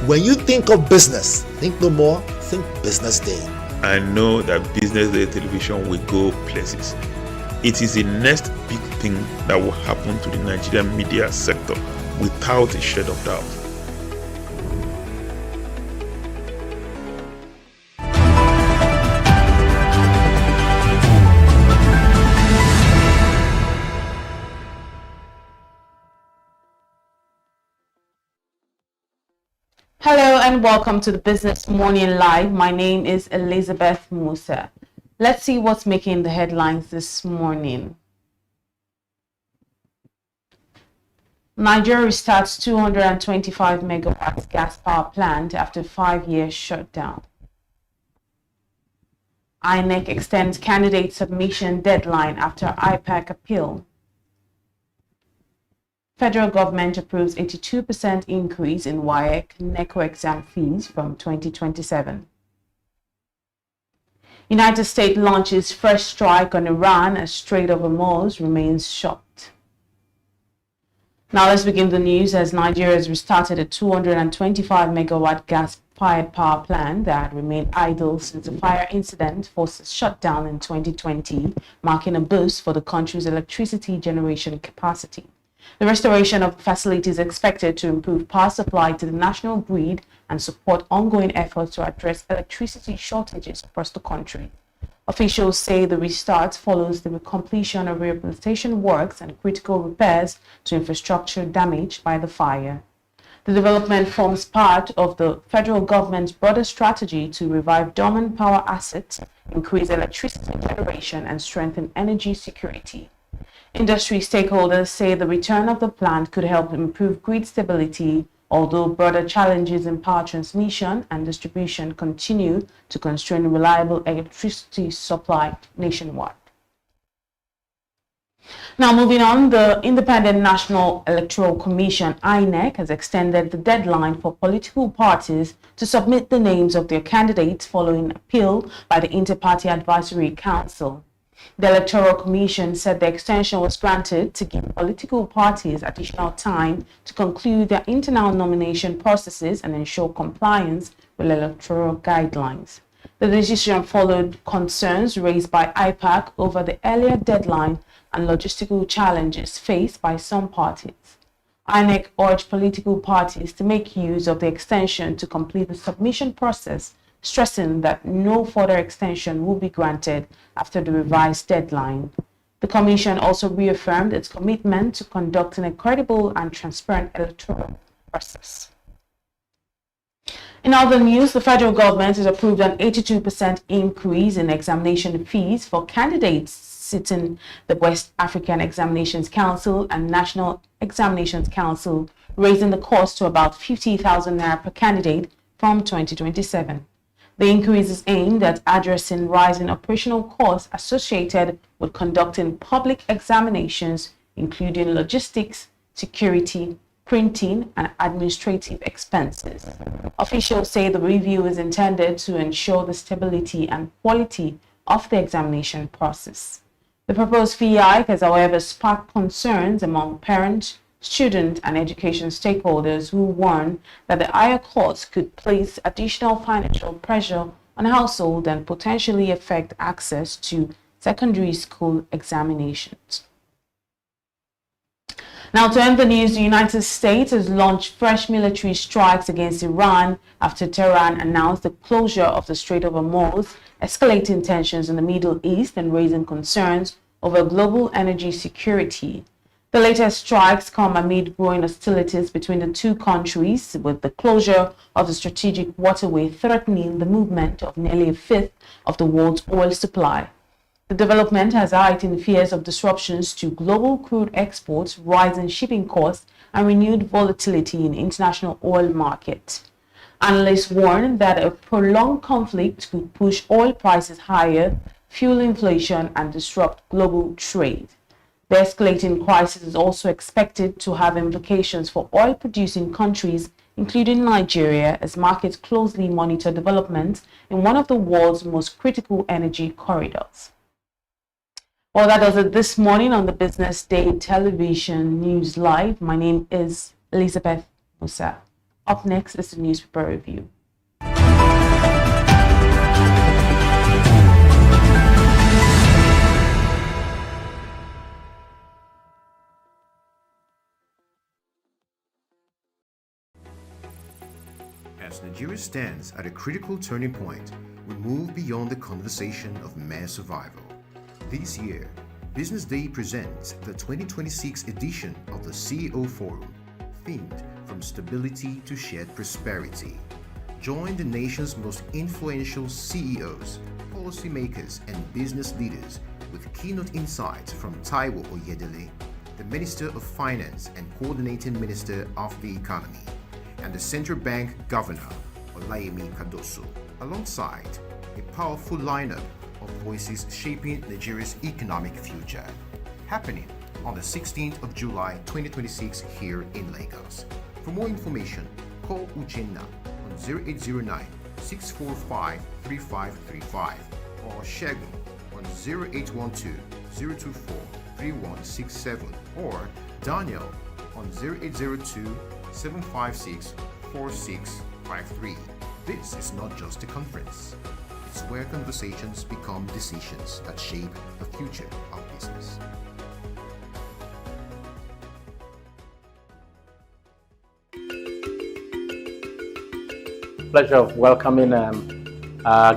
When you think of business, think no more, think Business Day. I know that Business Day television will go places. It is the next big thing that will happen to the Nigerian media sector without a shade of doubt. Hello and welcome to the Business Morning Live. My name is Elizabeth Musa. Let's see what's making the headlines this morning. Nigeria restarts 225 megawatts gas power plant after 5-year shutdown. INEC extends candidate submission deadline after IPAC appeal. Federal government approves 82% increase in WAEC NECO exam fees from 2027. United States launches fresh strike on Iran as Strait of Hormuz remains shut. Now let's begin the news as Nigeria has restarted a 225 megawatt gas-fired power plant that remained idle since a fire incident forced its shutdown in 2020, marking a boost for the country's electricity generation capacity. The restoration of the facility is expected to improve power supply to the national grid and support ongoing efforts to address electricity shortages across the country. Officials say the restart follows the completion of rehabilitation works and critical repairs to infrastructure damaged by the fire. The development forms part of the federal government's broader strategy to revive dormant power assets, increase electricity generation, and strengthen energy security. Industry stakeholders say the return of the plant could help improve grid stability, although broader challenges in power transmission and distribution continue to constrain reliable electricity supply nationwide. Now moving on, the Independent National Electoral Commission, INEC, has extended the deadline for political parties to submit the names of their candidates following appeal by the Inter-Party Advisory Council. The Electoral Commission said the extension was granted to give political parties additional time to conclude their internal nomination processes and ensure compliance with electoral guidelines. The decision followed concerns raised by IPAC over the earlier deadline and logistical challenges faced by some parties. INEC urged political parties to make use of the extension to complete the submission process, stressing that no further extension will be granted after the revised deadline. The Commission also reaffirmed its commitment to conducting a credible and transparent electoral process. In other news, the federal government has approved an 82% increase in examination fees for candidates sitting the West African Examinations Council and National Examinations Council, raising the cost to about 50,000 naira per candidate from 2027. The increase is aimed at addressing rising operational costs associated with conducting public examinations, including logistics, security, printing, and administrative expenses. Officials say the review is intended to ensure the stability and quality of the examination process. The proposed fee hike has, however, sparked concerns among parents, student and education stakeholders who warn that the higher costs could place additional financial pressure on households and potentially affect access to secondary school examinations. Now to end the news, the United States has launched fresh military strikes against Iran after Tehran announced the closure of the Strait of Hormuz, escalating tensions in the Middle East and raising concerns over global energy security. The latest strikes come amid growing hostilities between the two countries, with the closure of the strategic waterway threatening the movement of nearly a fifth of the world's oil supply. The development has heightened fears of disruptions to global crude exports, rising shipping costs, and renewed volatility in international oil markets. Analysts warn that a prolonged conflict could push oil prices higher, fuel inflation, and disrupt global trade. The escalating crisis is also expected to have implications for oil-producing countries, including Nigeria, as markets closely monitor developments in one of the world's most critical energy corridors. Well, that does it this morning on the Business Day Television News Live. My name is Elizabeth Musa. Up next is the newspaper review. As Nigeria stands at a critical turning point, we move beyond the conversation of mere survival. This year, Business Day presents the 2026 edition of the CEO Forum, themed From Stability to Shared Prosperity. Join the nation's most influential CEOs, policymakers, and business leaders with keynote insights from Taiwo Oyedele, the Minister of Finance and Coordinating Minister of the Economy, and the Central Bank Governor, Olayemi Kadoso, alongside a powerful lineup of voices shaping Nigeria's economic future. Happening on the 16th of July 2026 here in Lagos. For more information, call Uchenna on 0809 645 3535 or Shegun on 0812 024 3167 or Daniel on 0802 756 4653. This is not just a conference. It's where conversations become decisions that shape the future of business. Pleasure of welcoming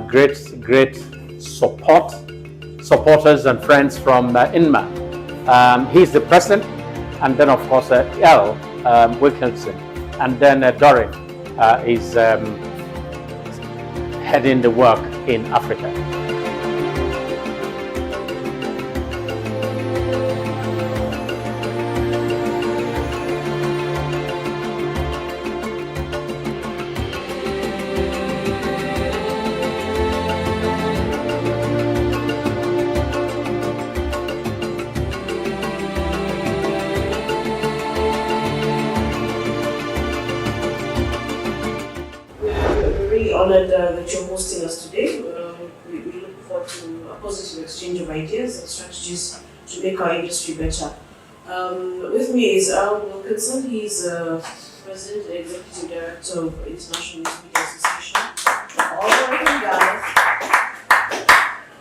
great supporters and friends from INMA. He's the president, and then of course L. Wilkinson, and then Dorin is heading the work in Africa. Honored that you're hosting us today. We look forward to a positive exchange of ideas and strategies to make our industry better. With me is Al Wilkinson. He's President and Executive Director of International News Media Association, all the way from Ghana.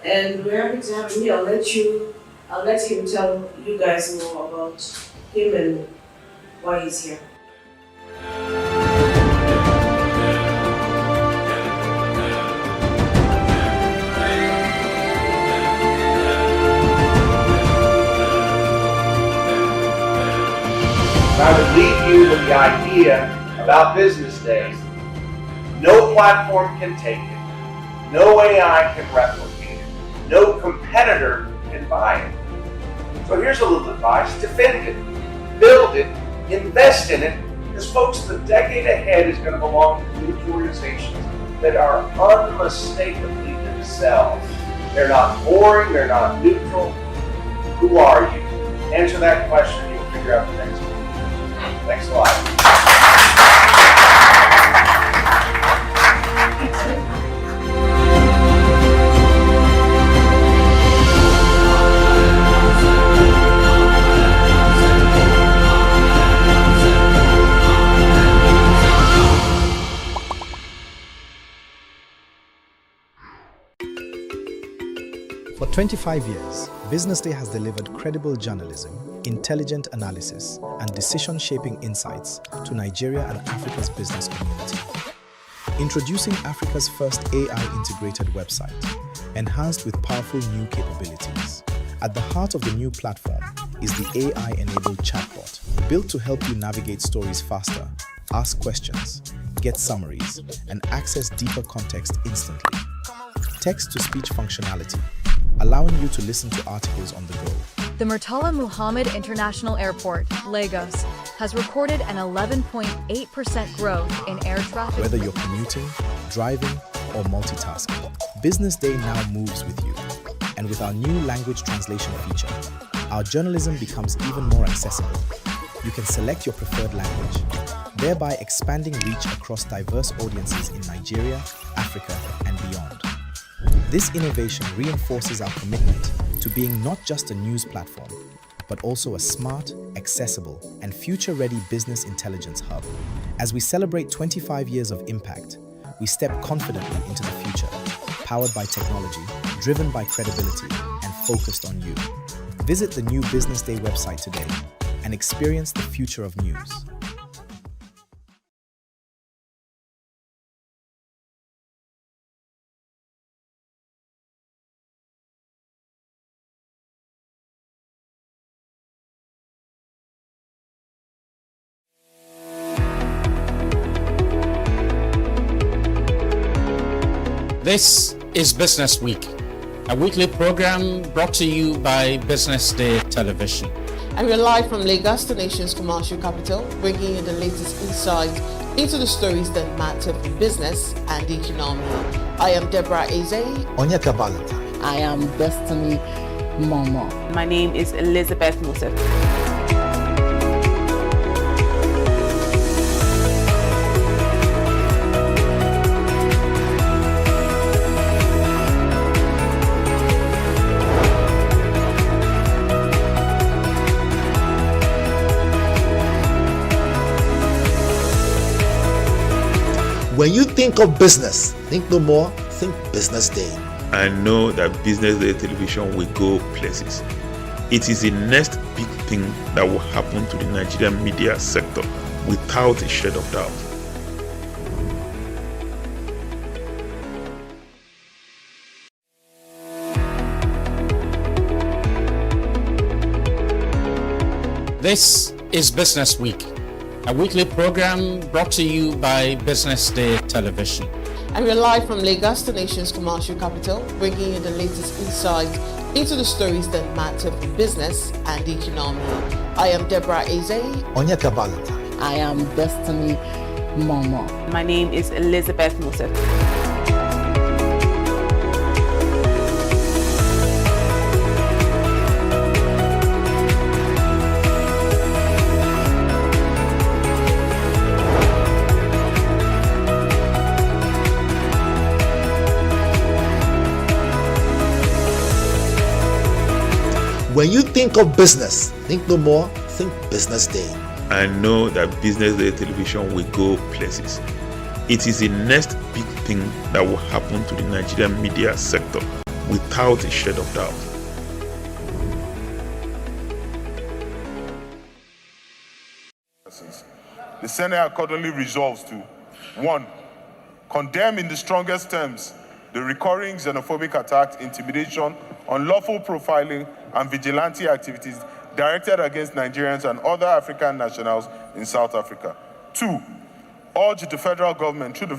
And we're happy to have him here. I'll let him tell you guys more about him and why he's here. I would leave you with the idea about Business Day. No platform can take it. No AI can replicate it. No competitor can buy it. So here's a little advice. Defend it. Build it. Invest in it. Because folks, the decade ahead is going to belong to news organizations that are unmistakably themselves. They're not boring. They're not neutral. Who are you? Answer that question. You'll figure out the next one. Thanks a lot. For 25 years, Business Day has delivered credible journalism, intelligent analysis, and decision-shaping insights to Nigeria and Africa's business community. Introducing Africa's first AI-integrated website, enhanced with powerful new capabilities. At the heart of the new platform is the AI-enabled chatbot, built to help you navigate stories faster, ask questions, get summaries, and access deeper context instantly. Text-to-speech functionality, allowing you to listen to articles on the go. The Murtala Muhammad International Airport, Lagos, has recorded an 11.8% growth in air traffic. Whether you're commuting, driving, or multitasking, Business Day now moves with you. And with our new language translation feature, our journalism becomes even more accessible. You can select your preferred language, thereby expanding reach across diverse audiences in Nigeria, Africa, and beyond. This innovation reinforces our commitment to being not just a news platform, but also a smart, accessible, and future-ready business intelligence hub. As we celebrate 25 years of impact, we step confidently into the future, powered by technology, driven by credibility, and focused on you. Visit the new Business Day website today and experience the future of news. This is Business Week, a weekly program brought to you by BusinessDay Television. And we're live from Lagos, the nation's commercial capital, bringing you the latest insight into the stories that matter for business and the economy. I am Deborah Eze. Onyeka Valentine. I am Destiny Momo. My name is Elizabeth Musa. When you think of business, think no more, think Business Day. I know that Business Day television will go places. It is the next big thing that will happen to the Nigerian media sector without a shade of doubt. This is Business Week, a weekly program brought to you by BusinessDay Television. And we're live from Lagos, the nation's commercial capital, bringing you the latest insight into the stories that matter for business and the economy. I am Deborah Eze. Onyeka Valentine. I am Destiny Momo. My name is Elizabeth Musa. When you think of business, think no more, think Business Day. I know that Business Day television will go places. It is the next big thing that will happen to the Nigerian media sector without a shade of doubt. The Senate accordingly resolves to 1. Condemn in the strongest terms the recurring xenophobic attacks, intimidation, unlawful profiling, and vigilante activities directed against Nigerians and other African nationals in South Africa. 2. Urge the federal government through the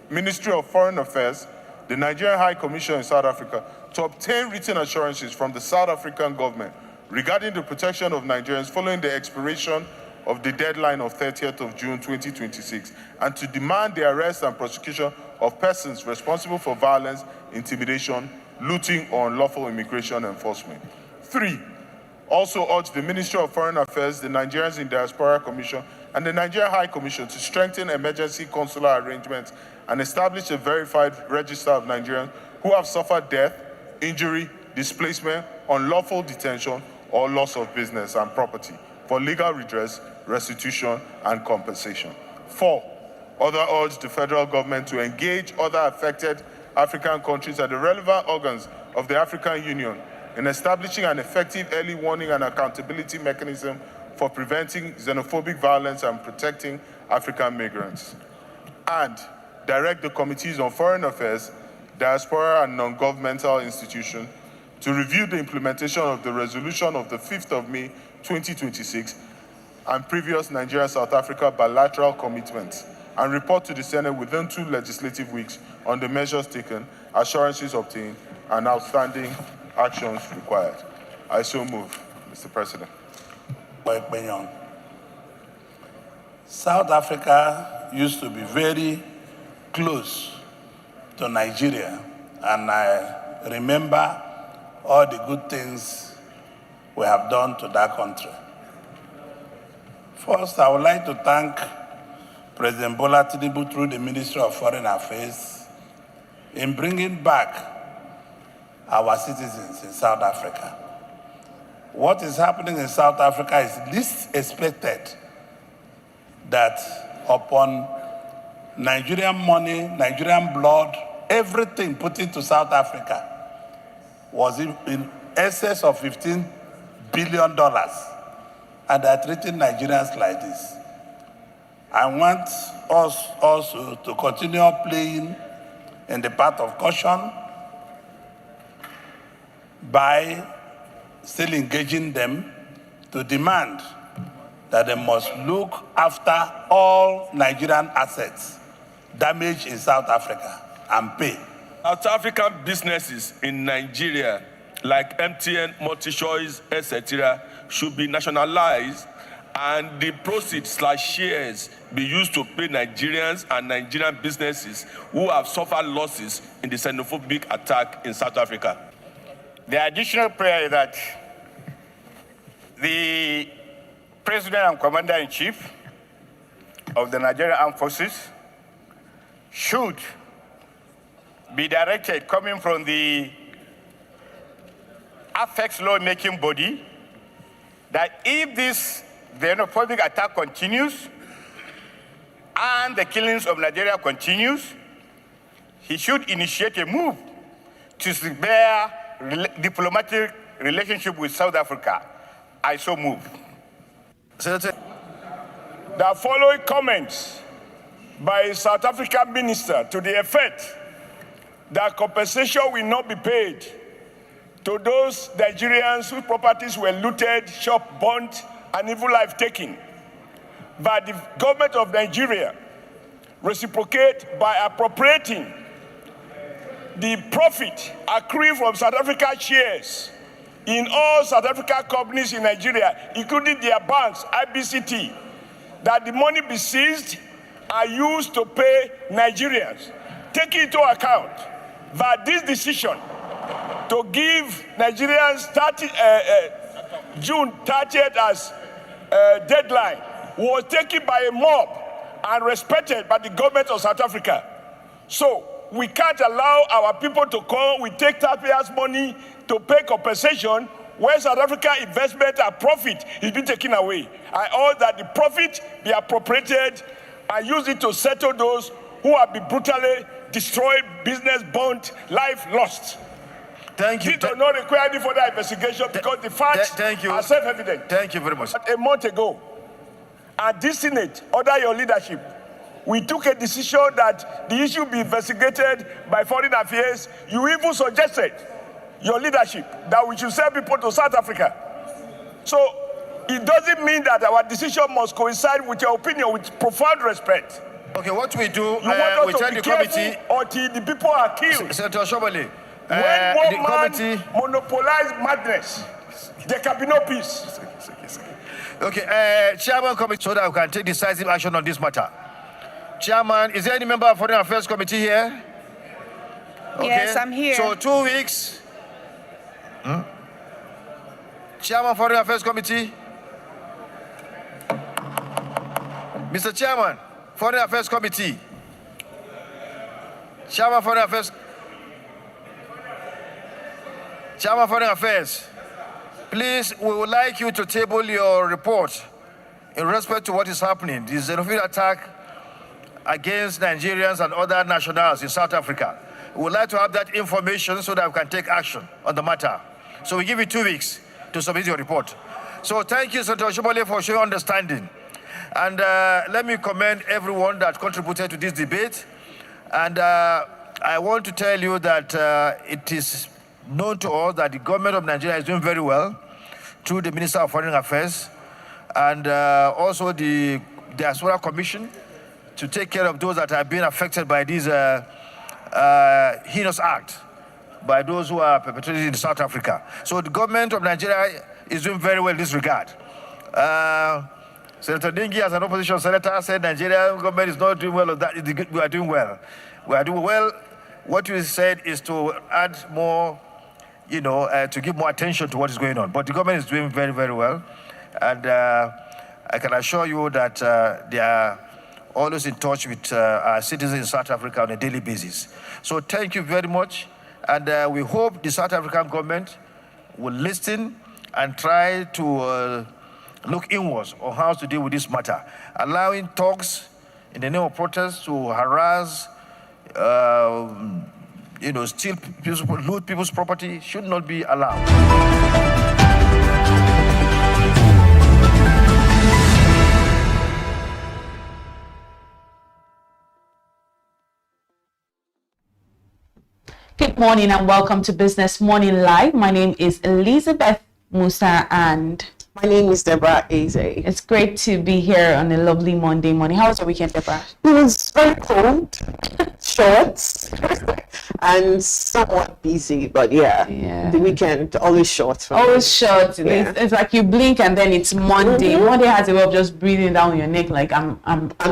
Ministry of Foreign Affairs, the Nigerian High Commission in South Africa, to obtain written assurances from the South African government regarding the protection of Nigerians following the expiration of the deadline of 30th of June 2026, and to demand the arrest and prosecution of persons responsible for violence, intimidation, looting, or unlawful immigration enforcement. 3. Also urge the Ministry of Foreign Affairs, the Nigerians in Diaspora Commission, and the Nigerian High Commission to strengthen emergency consular arrangements and establish a verified register of Nigerians who have suffered death, injury, displacement, unlawful detention, or loss of business and property for legal redress, restitution, and compensation. 4. Other urge the federal government to engage other affected African countries and the relevant organs of the African Union in establishing an effective early warning and accountability mechanism for preventing xenophobic violence and protecting African migrants. And direct the Committees on Foreign Affairs, Diaspora and Non-Governmental Institutions to review the implementation of the resolution of the 5th of May 2026 and previous Nigeria-South Africa bilateral commitments and report to the Senate within 2 legislative weeks on the measures taken, assurances obtained, and outstanding actions required. I so move, Mr. President. South Africa used to be very close to Nigeria, and I remember all the good things we have done to that country. First, I would like to thank President Bola Tinubu through the Ministry of Foreign Affairs in bringing back our citizens in South Africa. What is happening in South Africa is least expected that upon Nigerian money, Nigerian blood, everything put into South Africa was in excess of $15 billion. And they're treating Nigerians like this. I want us also to continue playing in the path of caution by still engaging them to demand that they must look after all Nigerian assets damaged in South Africa and pay. South African businesses in Nigeria, like MTN, MultiChoice, etc., should be nationalized and the proceeds/shares be used to pay Nigerians and Nigerian businesses who have suffered losses in the xenophobic attack in South Africa. The additional prayer is that the President and Commander-in-Chief of the Nigerian Armed Forces should be directed, coming from the affects law-making body, that if this xenophobic attack continues and the killings of Nigeria continues, he should initiate a move to sever diplomatic relationship with South Africa. I so move. The following comments by a South African minister to the effect that compensation will not be paid to those Nigerians whose properties were looted, shop burnt, and even life taken, but the government of Nigeria reciprocate by appropriating the profit accruing from South Africa shares in all South African companies in Nigeria, including their banks, IBCT, that the money be seized and used to pay Nigerians. Take into account that this decision to give Nigerians June 30th as deadline was taken by a mob and respected by the government of South Africa. So we can't allow our people to come, we take taxpayers' money to pay compensation when South Africa investment and profit is being taken away. I urge that the profit be appropriated and use it to settle those who have been brutally destroyed, business burnt, life lost. Thank you. This does not require any further investigation because the facts are self-evident. Thank you very much. A month ago, at this Senate, under your leadership, we took a decision that the issue be investigated by Foreign Affairs. You even suggested, your leadership, that we should send people to South Africa. So it doesn't mean that our decision must coincide with your opinion, with profound respect. Okay, what we do, you want we us tell to be the committee until the people are killed. Senator Shobali, when one man monopolize madness, there can be no peace. Okay, Chairman Committee, so that we can take decisive action on this matter. Chairman, is there any member of Foreign Affairs Committee here? Okay. Yes, I'm here. So 2 weeks. Chairman, Foreign Affairs Committee. Mr. Chairman, Foreign Affairs Committee. Chairman, Foreign Affairs. Chairman, Foreign Affairs. Please, we would like you to table your report in respect to what is happening. This xenophobic attack against Nigerians and other nationals in South Africa. We would like to have that information so that we can take action on the matter. So we give you 2 weeks to submit your report. So thank you, Senator Shobale, for showing understanding. And let me commend everyone that contributed to this debate. And I want to tell you that it is known to all that the government of Nigeria is doing very well through the Minister of Foreign Affairs and also the Diaspora Commission to take care of those that have been affected by this heinous act by those who are perpetrated in South Africa. So the government of Nigeria is doing very well in this regard. Senator Dingi, as an opposition senator, said Nigerian government is not doing well of that. We are doing well. We are doing well. What you said is to add more, to give more attention to what is going on. But the government is doing very, very well. And I can assure you that they are always in touch with our citizens in South Africa on a daily basis. So thank you very much. And we hope the South African government will listen and try to look inwards on how to deal with this matter, allowing talks in the name of protest to harass, steal loot people's property should not be allowed. Good morning and welcome to Business Morning Live. My name is Elizabeth Musa and my name is Deborah Eze. It's great to be here on a lovely Monday morning. How was your weekend, Deborah? It was very cold, short, and somewhat busy. But yeah, the weekend always short. Always short. Yeah. It's like you blink and then it's Monday. Monday has a way of just breathing down your neck. Like I'm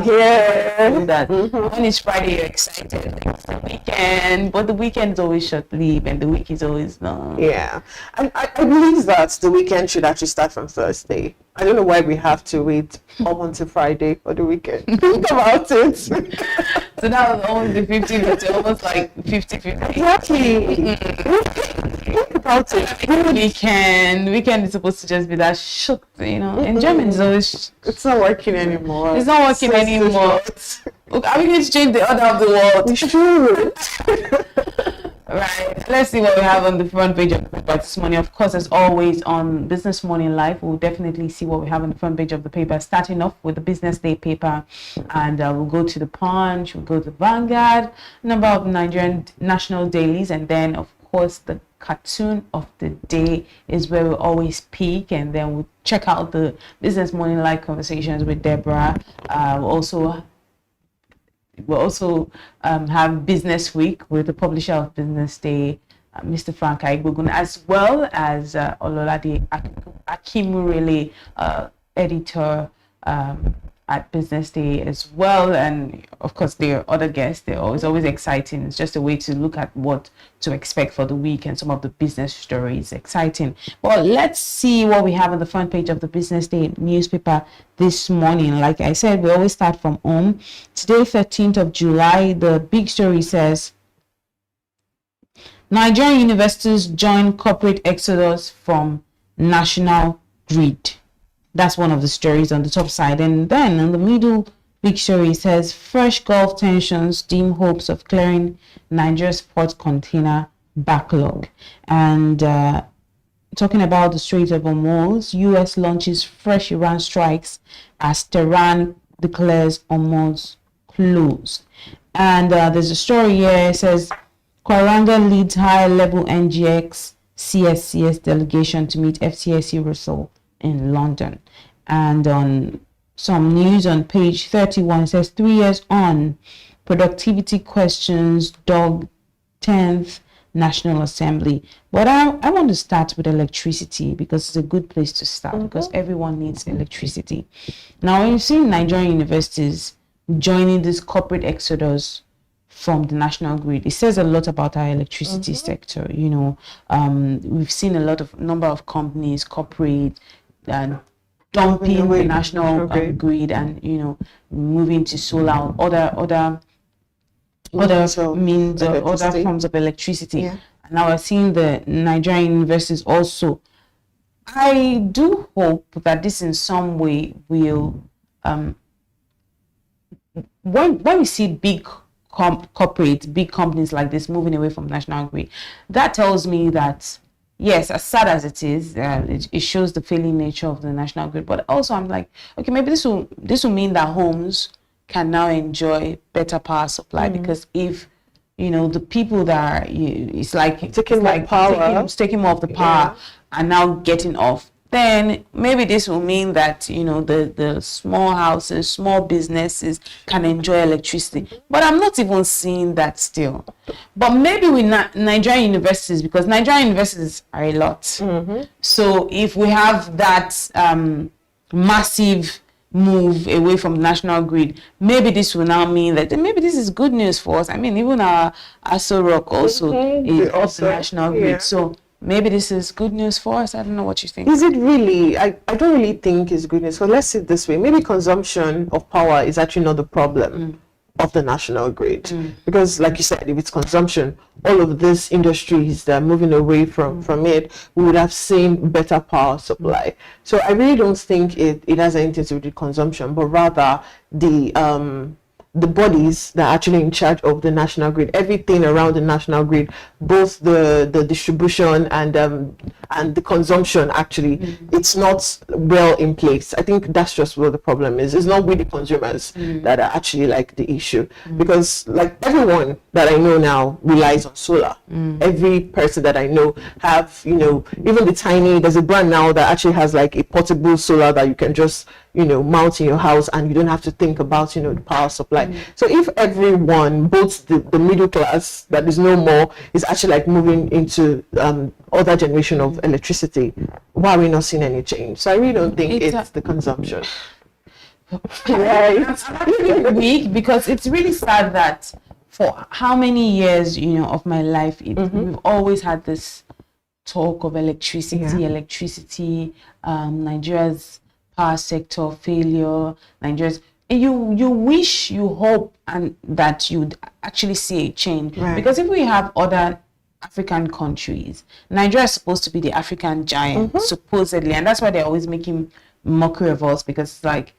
here. That when it's Friday, you're excited. Like it's the weekend, but the weekend is always short-lived and the week is always long. Yeah, and I believe that the weekend should actually start from Thursday. I don't know why we have to wait up until Friday for the weekend. Think about it. So that was almost the 50-50, almost like 50-50. Exactly. Think about it. Weekend is supposed to just be that short, Enjoyment is always... It's not working anymore. It's not working anymore. Look, are we going to change the order of the world? We should. Right, let's see what we have on the front page of the paper this morning. Of course, as always on Business Morning Live, we'll definitely see what we have on the front page of the paper, starting off with the Business Day paper, and we'll go to the Punch, we'll go to Vanguard, number of Nigerian national dailies, and then of course the cartoon of the day is where we always peak, and then we'll check out the Business Morning Live conversations with Deborah. We'll also have Business Week with the publisher of Business Day, Mr. Frank Aigbogun, as well as Ololade Akimurele, editor at Business Day as well. And of course, there are other guests. They're always exciting. It's just a way to look at what to expect for the week and some of the business stories. Exciting. Well, let's see what we have on the front page of the Business Day newspaper this morning. Like I said, we always start from home. Today, 13th of July, the big story says, Nigerian universities join corporate exodus from national grid. That's one of the stories on the top side. And then in the middle, big story says, fresh Gulf tensions dim hopes of clearing Nigeria's port container backlog. And talking about the Strait of Hormuz, U.S. launches fresh Iran strikes as Tehran declares Hormuz closed. And there's a story here. It says, Kwaranga leads high-level NGX CSCS delegation to meet FCSC Russell in London. And on some news on page 31, it says 3 years on, productivity questions dog 10th National Assembly. But I want to start with electricity because it's a good place to start, because everyone needs electricity. Now, when you see Nigerian universities joining this corporate exodus from the national grid, it says a lot about our electricity sector. We've seen a number of companies, corporate, and dumping the national grid and moving to solar, other means, other forms of electricity. Yeah. And now we're seeing the Nigerian universities also. I do hope that this in some way will, when we see big corporate, big companies like this moving away from national grid, that tells me that, yes, as sad as it is, it shows the failing nature of the national grid. But also, I'm like, okay, maybe this will mean that homes can now enjoy better power supply, because if the people that it's like taking more of the power are now getting off, then maybe this will mean that the small houses, small businesses can enjoy electricity. But I'm not even seeing that still. But maybe with Nigerian universities, because Nigerian universities are a lot. So if we have that massive move away from the national grid, maybe this will now mean that maybe this is good news for us. I mean, even our Aso Rock also is off the national grid. So maybe this is good news for us. I don't know what you think. Is it really? I don't really think it's good news. So let's see it this way. Maybe consumption of power is actually not the problem of the national grid. Because like you said, if it's consumption, all of these industries that are moving away from it, we would have seen better power supply. So I really don't think it has anything to do with consumption, but rather the the bodies that are actually in charge of the national grid, everything around the national grid, both the distribution and the consumption, actually, it's not well in place. I think that's just where the problem is. It's not with the consumers that are actually like the issue, because like everyone that I know now relies on solar. Every person that I know have, you know, even there's a brand now that actually has like a portable solar that you can just, you know, mount in your house, and you don't have to think about, you know, the power supply. So if everyone, both the middle class that is no more, is actually like moving into other generation of electricity, why are we not seeing any change? So I really don't think it's the consumption. Right. I'm really weak, because it's really sad that for how many years, you know, of my life, we've always had this talk of electricity, Nigeria's power sector failure, Nigeria's, and you wish, you hope, and that you'd actually see a change. Because if we have other African countries, Nigeria is supposed to be the African giant, supposedly, and that's why they're always making mockery of us, because it's like,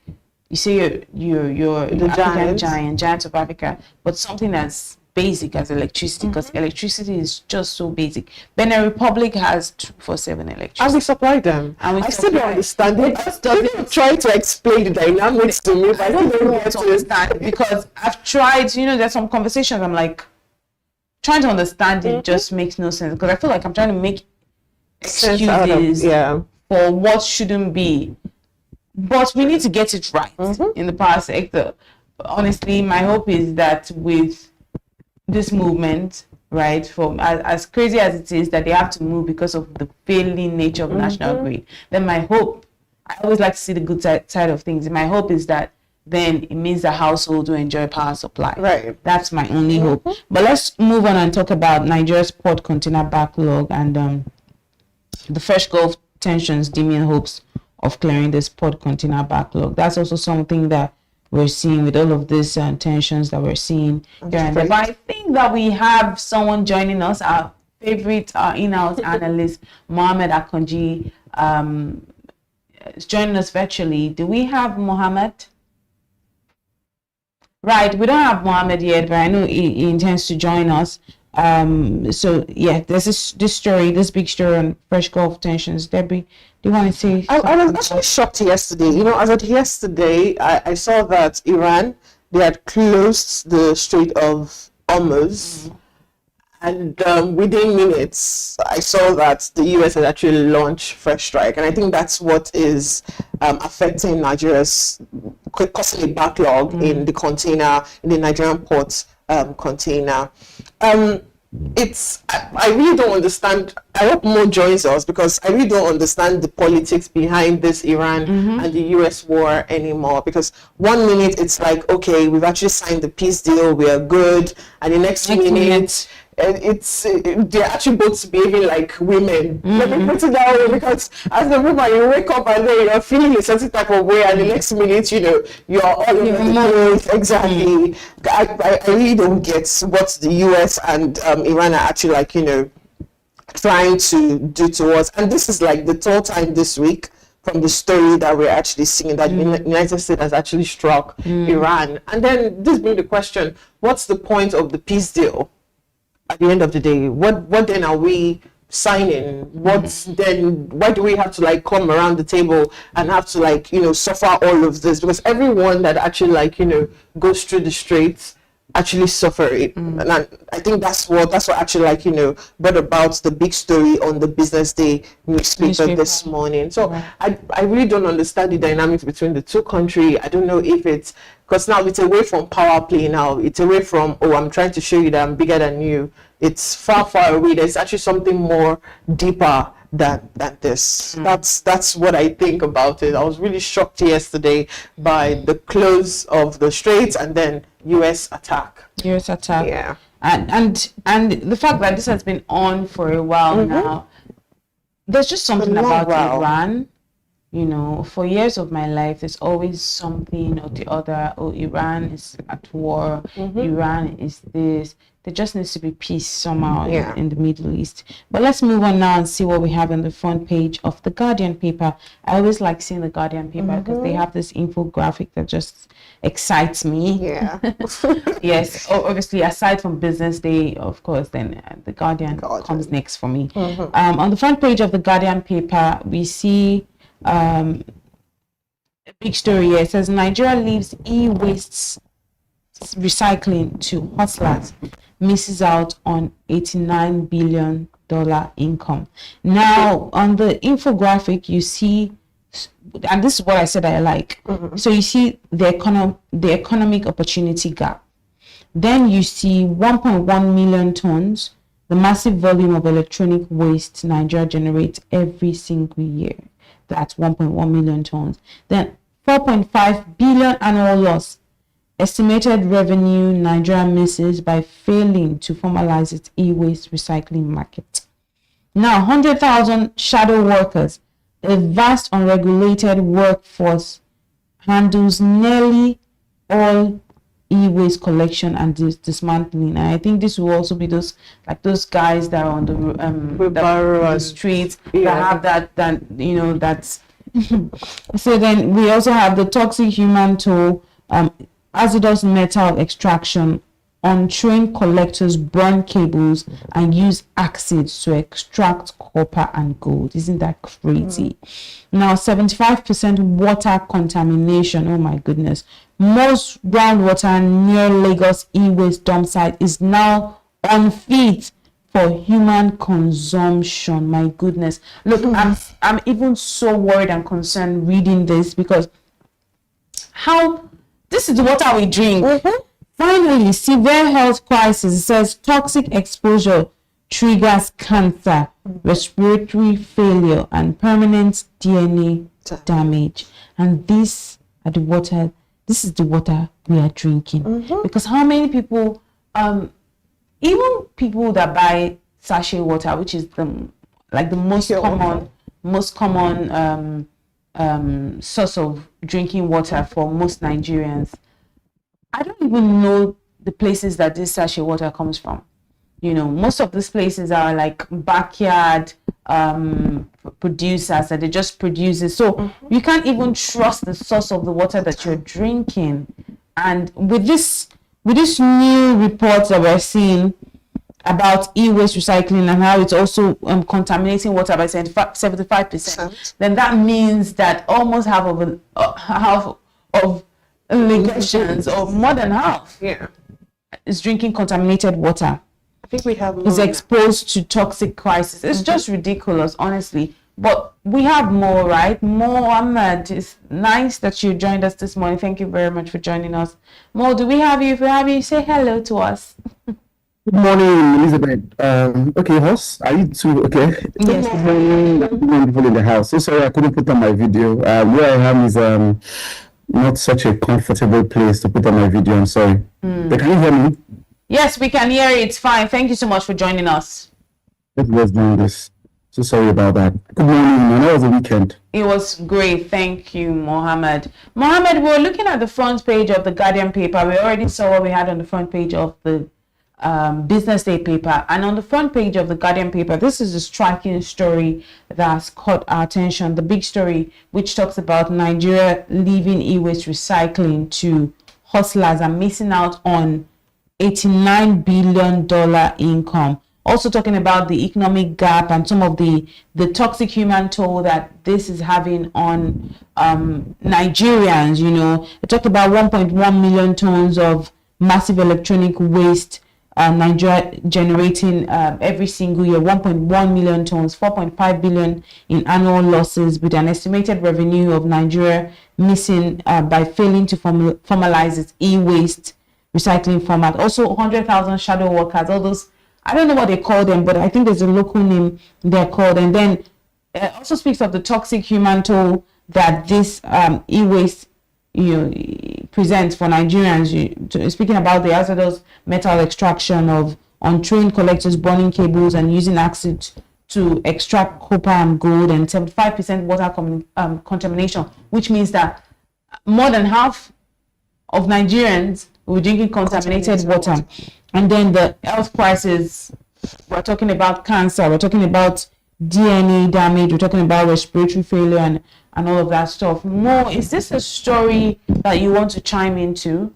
you say you're the African giant of Africa, but something as basic as electricity, because electricity is just so basic. Benin Republic has 24/7 electricity, and we supply them. And I still don't understand it. People try to explain the dynamics to me, but I don't know how to understand, because I've tried. You know, there's some conversations I'm like trying to understand. It just makes no sense, because I feel like I'm trying to make excuses for what shouldn't be. But we need to get it right in the power sector. Honestly, my hope is that with this movement, right, from as crazy as it is that they have to move because of the failing nature of national grid, then my hope, I always like to see the good side of things. My hope is that then it means the household will enjoy power supply. Right. That's my only hope. But let's move on and talk about Nigeria's port container backlog and the fresh Gulf tensions dimming hopes of clearing this port container backlog. That's also something that we're seeing with all of these tensions that we're seing here and there. But I think that we have someone joining us, our favorite in-house analyst, Mohammed Akonji, is joining us virtually. Do we have Mohammed? Right, we don't have Mohammed yet, but I know he intends to join us. So yeah, there's this story, this big story on fresh Gulf tensions. Debbie, do you want to say? I was actually shocked yesterday. You know, as of yesterday, I saw that Iran, they had closed the Strait of Hormuz, and within minutes, I saw that the US had actually launched fresh strike, and I think that's what is affecting Nigeria's, causing a backlog in the container, in the Nigerian ports container. I really don't understand. I hope Mo joins us, because I really don't understand the politics behind this Iran and the US war anymore. Because 1 minute it's like, okay, we've actually signed the peace deal, we are good, and the next minute they're actually both behaving like women. Let me put it that way, because as the woman, you wake up and then you're feeling a certain type of way, and the next minute, you know, you're all over the place. Exactly. I really don't get what the US and Iran are actually, like, you know, trying to do to us. And this is like the third time this week, from the story that we're actually seeing, that the United States has actually struck Iran. And then this brings the question, what's the point of the peace deal? At the end of the day, what then are we signing? What's then, why do we have to like come around the table and have to, like, you know, suffer all of this? Because everyone that actually, like, you know, goes through the straits actually suffer it. And I think that's what actually, like, you know, brought about the big story on the BusinessDay newspaper this morning. So I really don't understand the dynamics between the two countries. I don't know if it's because now it's away from power play now. It's away from, oh, I'm trying to show you that I'm bigger than you. It's far, far away. There's actually something more deeper than this. That's what I think about it. I was really shocked yesterday by the close of the straits and then US attack. Yeah. And the fact that this has been on for a while now. There's just something about Iran You know, for years of my life, there's always something or the other. Oh, Iran is at war. Iran is this. There just needs to be peace somehow in the Middle East. But let's move on now and see what we have on the front page of the Guardian paper. I always like seeing the Guardian paper because they have this infographic that just excites me. Yeah. Yes. Obviously, aside from Business Day, of course, then the Guardian comes next for me. On the front page of the Guardian paper, we see a big story here. It says Nigeria leaves e-wastes recycling to hustlers, misses out on $89 billion income. Now, on the infographic, you see, and this is what I said I like. So you see the economic opportunity gap. Then you see 1.1 million tons, the massive volume of electronic waste Nigeria generates every single year. That's 1.1 million tons. Then 4.5 billion annual loss. Estimated revenue Nigeria misses by failing to formalize its e-waste recycling market. Now, 100,000 shadow workers, a vast unregulated workforce, handles nearly all e-waste collection and dismantling. And I think this will also be those guys that are on the streets that have that you know that's. So then we also have the toxic human toll, hazardous metal extraction. Untrained collectors burn cables and use acids to extract copper and gold. Isn't that crazy? Now, 75% water contamination. Oh my goodness. Most groundwater near Lagos e-waste dump site is now unfit for human consumption. My goodness. Look, I'm even so worried and concerned reading this because this is the water we drink. Finally, severe health crisis. It says toxic exposure triggers cancer, respiratory failure, and permanent DNA damage. And this is the water we are drinking. Because how many people, even people that buy sachet water, which is the most common source of drinking water for most Nigerians, I don't even know the places that this sachet water comes from. You know, most of these places are like backyard producers that they just produce it. So you can't even trust the source of the water that you're drinking. And with this new report that we're seeing about e-waste recycling and how it's also contaminating water by 75%, then that means that almost half of Lagosians, or more than half, is drinking contaminated water. I think we have is exposed to toxic crisis. It's just ridiculous, honestly. But we have more, right? Mohammed, it's nice that you joined us this morning. Thank you very much for joining us. Mo, do we have you? If we have you, say hello to us. Good morning, Elizabeth. Okay, host, are you too okay? Yes. Good morning, people in the house. So sorry I couldn't put on my video. Where I am is not such a comfortable place to put on my video. I'm sorry. But can you hear me? Yes, we can hear you. It's fine. Thank you so much for joining us. Let's do this. So sorry about that. Good morning. How was the weekend? It was great. Thank you, Mohammed. Mohammed, we're looking at the front page of the Guardian paper. We already saw what we had on the front page of the Business Day paper. And on the front page of the Guardian paper, this is a striking story that's caught our attention. The big story, which talks about Nigeria leaving e-waste recycling to hustlers and missing out on $89 billion income. Also talking about the economic gap and some of the toxic human toll that this is having on Nigerians. You know, it talked about 1.1 million tons of massive electronic waste Nigeria generating every single year, 1.1 million tons, 4.5 billion in annual losses, with an estimated revenue of Nigeria missing by failing to formalize its e-waste recycling format. Also 100,000 shadow workers, all those, I don't know what they call them, but I think there's a local name they're called. And then it also speaks of the toxic human toll that this e-waste presents for Nigerians. Speaking about the hazardous metal extraction of untrained collectors burning cables and using acid to extract copper and gold, and 75% water contamination, which means that more than half of Nigerians will be drinking contaminated water. And then the health crisis, we're talking about cancer, we're talking about DNA damage, we're talking about respiratory failure and all of that stuff. Mo, is this a story that you want to chime into?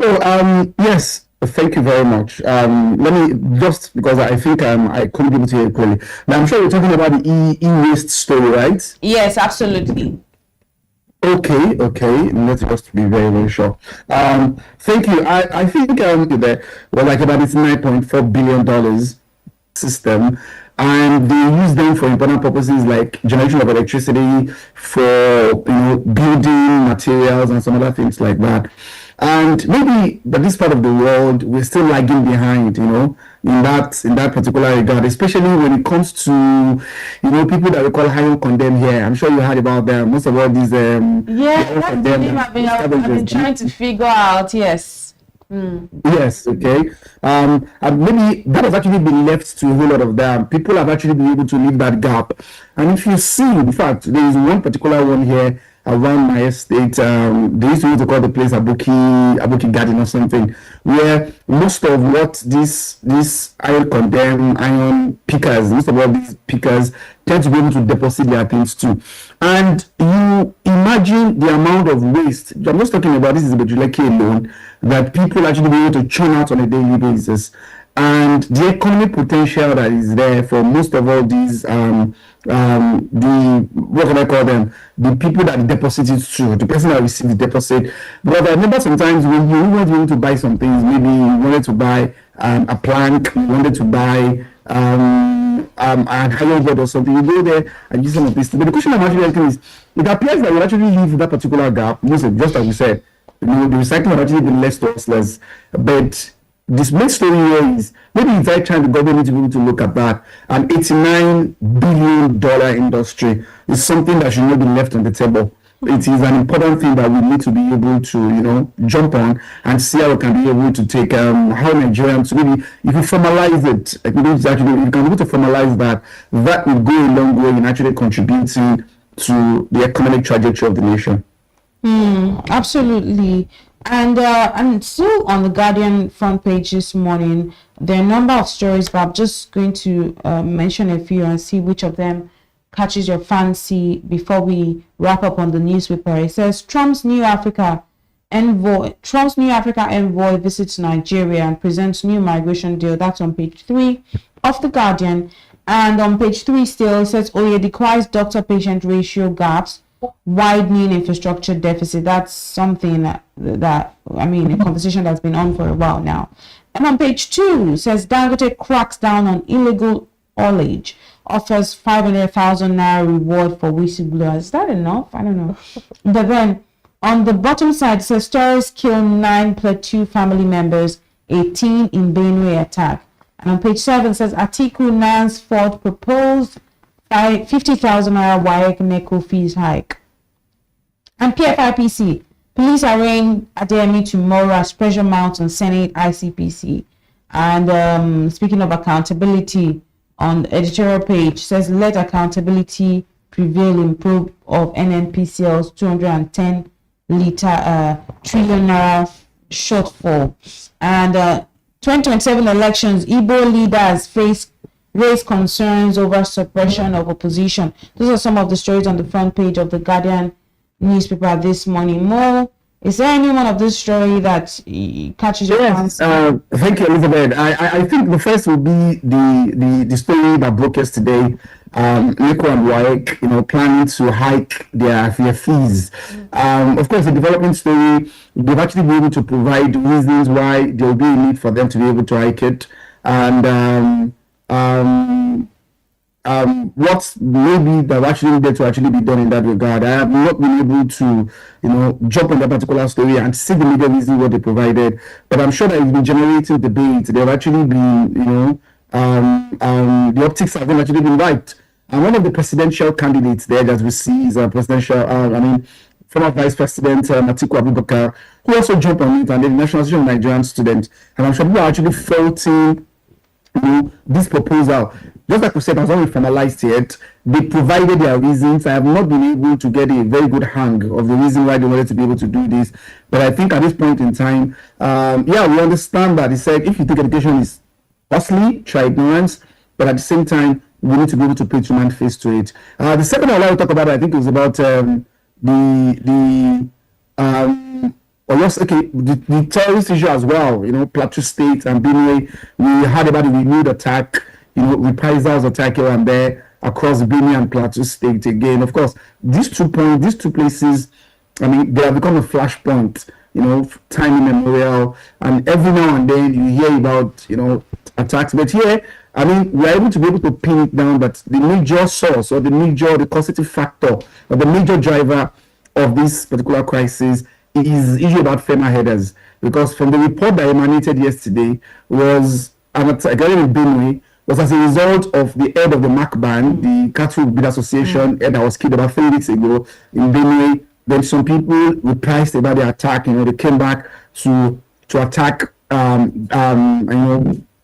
So, yes, thank you very much. Let me, just because I think I couldn't be able to hear it clearly. Now, I'm sure you're talking about the e-waste story, right? Yes, absolutely. Okay. Let's just be very, very sure. Thank you. I think there was like about this $9.4 billion system, and they use them for important purposes like generation of electricity, for building materials and some other things like that. And maybe but this part of the world we're still lagging behind, in that particular regard, especially when it comes to people that we call high condemn here. I'm sure you heard about them. Most of all these that's the name I've been trying to figure out. Yes. Yes, okay. And maybe that has actually been left to a whole lot of them. People have actually been able to leave that gap. And if you see, in fact, there is one particular one here around my estate. They used to call the place Aboki Garden or something, where most of what these iron pickers, most of all these pickers tend to be able to deposit their things too. And you imagine the amount of waste. I'm just talking about, this is about Juleke alone, that people actually be able to churn out on a daily basis. And the economic potential that is there for most of all these what can I call them? The people that deposit it to, the person that receives the deposit. But I remember sometimes when you wanted to buy some things, maybe you wanted to buy a plank, you wanted to buy a higher board or something, you go there and use some of this. But the question I'm actually asking is, it appears that you actually leave that particular gap, just like you said, the recycling have actually been less to less. But this main story here is maybe it's right time the government needs to be able to look at that. An $89 billion industry is something that should not be left on the table. It is an important thing that we need to be able to, jump on and see how we can be able to take how Nigerians, maybe if you formalize it, if you can be able to formalize that will go a long way in actually contributing to the economic trajectory of the nation. Absolutely. And still on the Guardian front page this morning, there are a number of stories, but I'm just going to mention a few and see which of them catches your fancy before we wrap up on the newspaper. It says Trump's new Africa envoy visits Nigeria and presents new migration deal. That's on page 3 of the Guardian. And on page 3 still, it says Oye decries doctor-patient ratio gaps, widening infrastructure deficit. That's something that a conversation that's been on for a while now. And on page 2 says Dangote cracks down on illegal haulage, offers 500,000 naira reward for whistleblowers. Is that enough? I don't know. But then on the bottom side it says terrorists kill 9 Plateau family members, 18 in Benue attack. And on page 7 says Atiku Nance Ford proposed 50,000 naira WAEC NECO fees hike. And PFIPC, police arraign Adeyemi tomorrow as pressure mounts on Senate ICPC. And speaking of accountability, on the editorial page says let accountability prevail in probe of NNPCL's 210 trillion naira shortfall. And 2027 elections, Igbo leaders raise concerns over suppression of opposition. Those are some of the stories on the front page of the Guardian newspaper this morning. Mo, is there any one of this story that catches your fancy? Thank you, Elizabeth. I think the first will be the story that broke yesterday. NECO and WAEC, planning to hike their fees. Of course, the development story, they've actually been able to provide reasons why there will be a need for them to be able to hike it. And what maybe that actually needed to actually be done in that regard. I have not been able to, jump on that particular story and see the media reason what they provided, but I'm sure that it's been generating debate. They've actually been, the optics have actually been right. And one of the presidential candidates there that we see is former Vice President Atiku Abubakar, who also jumped on it, and the National Association of Nigerian Students. And I'm sure people are actually faulting this proposal. just like we said, has not been formalized yet. They provided their reasons. I have not been able to get a very good hang of the reason why they wanted to be able to do this. But I think at this point in time, we understand that he said if you think education is costly, try ignorance, but at the same time, we need to be able to put human face to it. The second I would like to talk about, I think, is about the terrorist issue as well. Plateau State and Benue. We heard about the renewed attack, reprisals attack here and there across Benue and Plateau State again. Of course, these two places, I mean, they have become a flashpoint, time immemorial, and every now and then you hear about, attacks. But here, I mean, we're able to pin it down that the major source or the causative factor or the major driver of this particular crisis is issue about FEMA headers. Because from the report that emanated yesterday was an attack in Benue was as a result of the head of the MACBAN, the Cattle Breed Association, head that was killed about 3 weeks ago in Benue. Then some people reprised about the attack. They came back to attack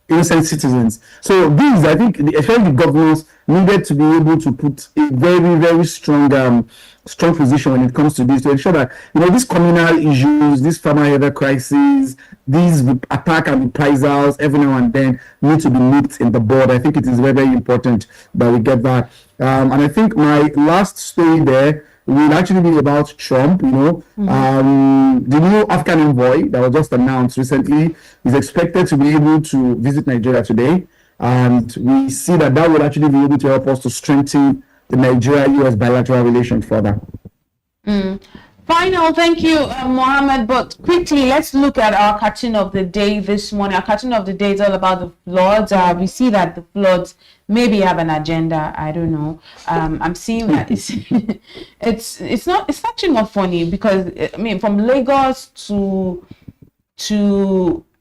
innocent citizens. So these, I think, especially the governors needed to be able to put a very, very strong position when it comes to this, to ensure that these communal issues, this farmer header crisis, these attack and reprisals every now and then need to be nipped in the bud. I think it is very, very important that we get that. And I think my last story there will actually be about Trump. The new African envoy that was just announced recently is expected to be able to visit Nigeria today, and we see that will actually be able to help us to strengthen the Nigeria-US bilateral relation further. Final, thank you, Mohammed. But quickly, let's look at our cartoon of the day this morning. Our cartoon of the day is all about the floods. We see that the floods maybe have an agenda. I don't know. I'm seeing that it's actually not funny because I mean, from Lagos to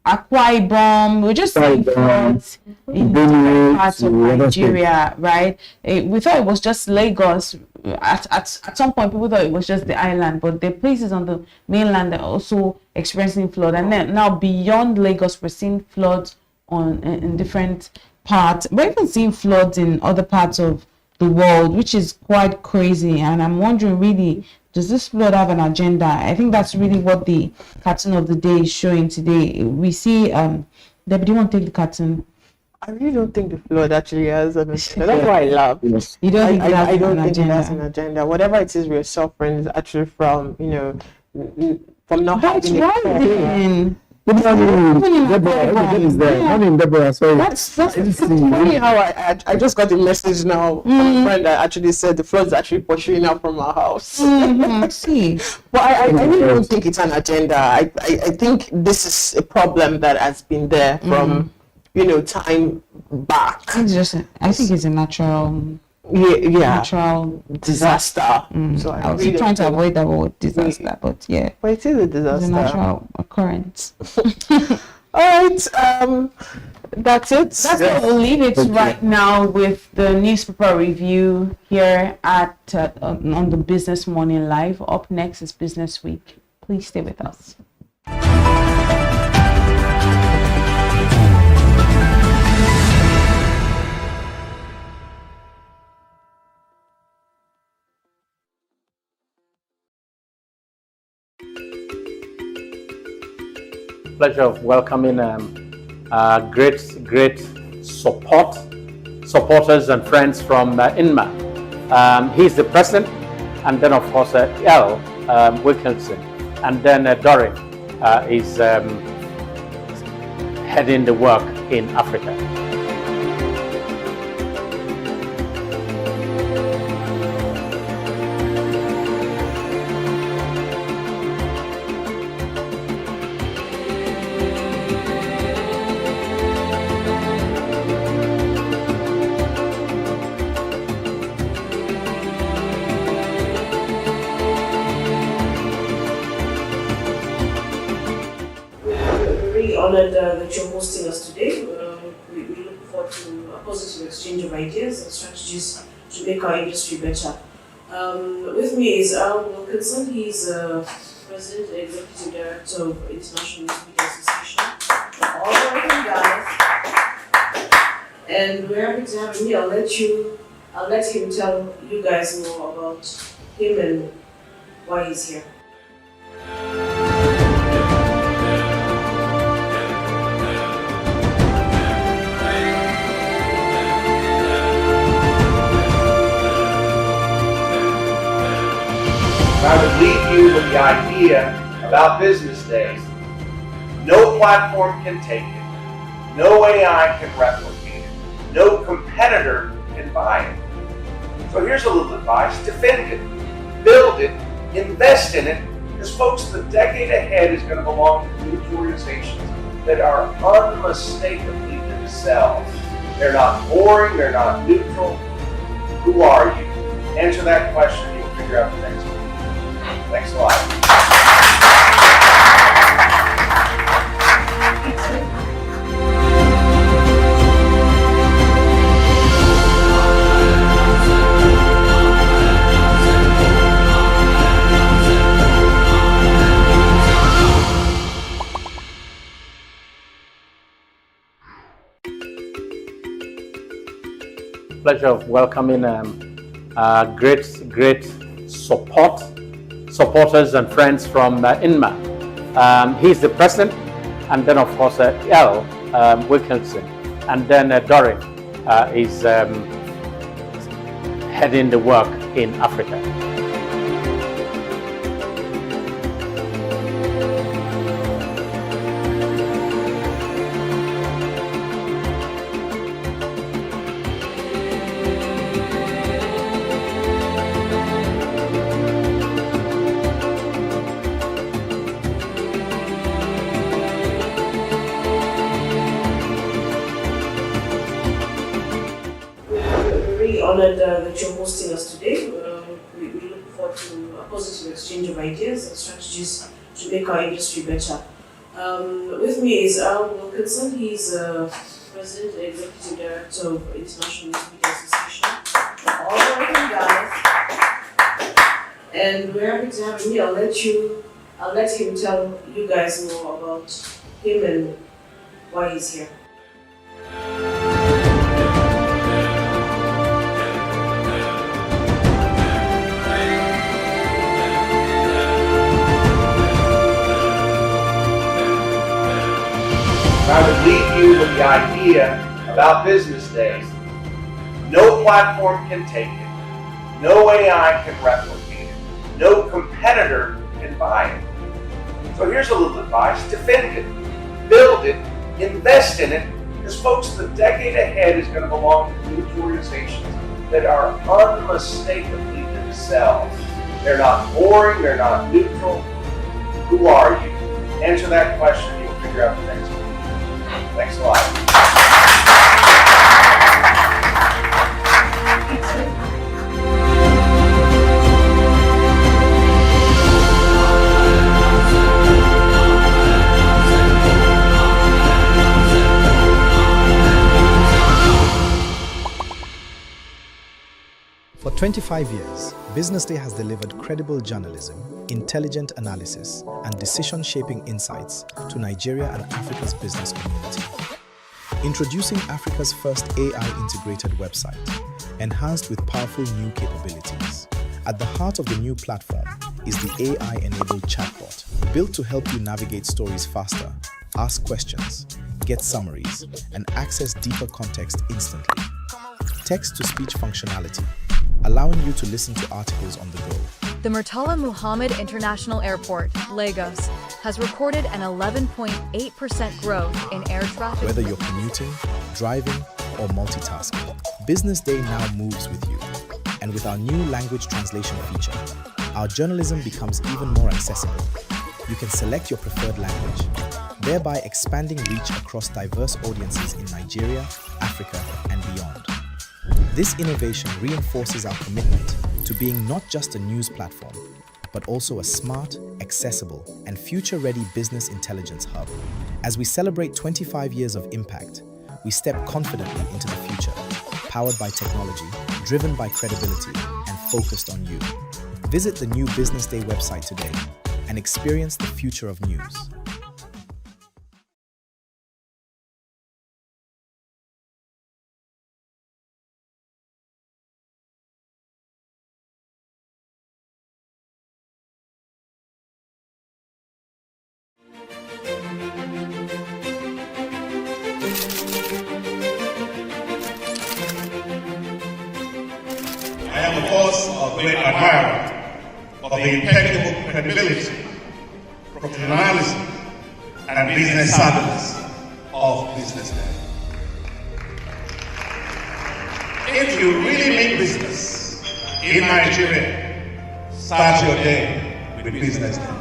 Akwa Ibom, we're just seeing floods in different parts of Nigeria, right? We thought it was just Lagos. At some point, people thought it was just the island, but the places on the mainland are also experiencing flood. And then now beyond Lagos, we're seeing floods in different parts. We're even seeing floods in other parts of the world, which is quite crazy. And I'm wondering, really, does this flood have an agenda? I think that's really what the cartoon of the day is showing today. We see, Debbie, do you want to take the cartoon? I really don't think the flood actually has an agenda. That's why I laugh. You don't think I don't think it has an agenda. Whatever it is we're suffering is actually from, from not having it. That's funny how I just got a message now from a friend that actually said the flood is actually pursuing out from our house. See, but I really don't think it's an agenda. I think this is a problem that has been there from time back. I think it's a natural natural disaster. So I was trying to avoid that word disaster, but yeah. But it is a disaster. It's a natural occurrence. All right, that's it. That's where we'll leave it right now with the newspaper review here at on the Business Morning Live. Up next is Business Week. Please stay with us. Pleasure of welcoming great supporters and friends from INMA. He's the president, and then of course L. Wilkinson, and then Dorin is heading the work in Africa. Honored that you're hosting us today. We look forward to a positive exchange of ideas and strategies to make our industry better. With me is Al Wilkinson. He's President and Executive Director of International Media Association. All right, guys. and we're happy to have him here. I'll let him tell you guys more about him and why he's here. I would leave you with the idea about business days. No platform can take it. No AI can replicate it. No competitor can buy it. So here's a little advice. Defend it. Build it. Invest in it. Because folks, the decade ahead is going to belong to news organizations that are unmistakably themselves. They're not boring. They're not neutral. Who are you? Answer that question. You'll figure out the next one. Thanks a lot. Pleasure of welcoming great supporters and friends from Inma. He's the president, and then of course L. Wilkinson, and then Dorin is heading the work in Africa. Honored that you're hosting us today. We look forward to a positive exchange of ideas and strategies to make our industry better. With me is Al Wilkinson. He's President and Executive Director of International News Media Association. All welcome, guys. And we're happy to have him here. I'll let him tell you guys more about him and why he's here. I would leave you with the idea about business days. No platform can take it. No AI can replicate it. No competitor can buy it. So here's a little advice. Defend it. Build it. Invest in it. Because folks, the decade ahead is going to belong to news organizations that are unmistakably themselves. They're not boring. They're not neutral. Who are you? Answer that question. You'll figure out the next one. Thanks a lot. For 25 years, BusinessDay has delivered credible journalism, intelligent analysis, and decision-shaping insights to Nigeria and Africa's business community. Introducing Africa's first AI-integrated website, enhanced with powerful new capabilities. At the heart of the new platform is the AI-enabled chatbot, built to help you navigate stories faster, ask questions, get summaries, and access deeper context instantly. Text-to-speech functionality, allowing you to listen to articles on the go. The Murtala Muhammad International Airport, Lagos, has recorded an 11.8% growth in air traffic. Whether you're commuting, driving, or multitasking, BusinessDay now moves with you. And with our new language translation feature, our journalism becomes even more accessible. You can select your preferred language, thereby expanding reach across diverse audiences in Nigeria, Africa, and beyond. This innovation reinforces our commitment to being not just a news platform, but also a smart, accessible, and future-ready business intelligence hub. As we celebrate 25 years of impact, we step confidently into the future, powered by technology, driven by credibility, and focused on you. Visit the new BusinessDay website today and experience the future of news. I am, of course, a great admirer of the impeccable credibility, professionalism, and business savviness of BusinessDay. If you really mean business in Nigeria, start your day with BusinessDay.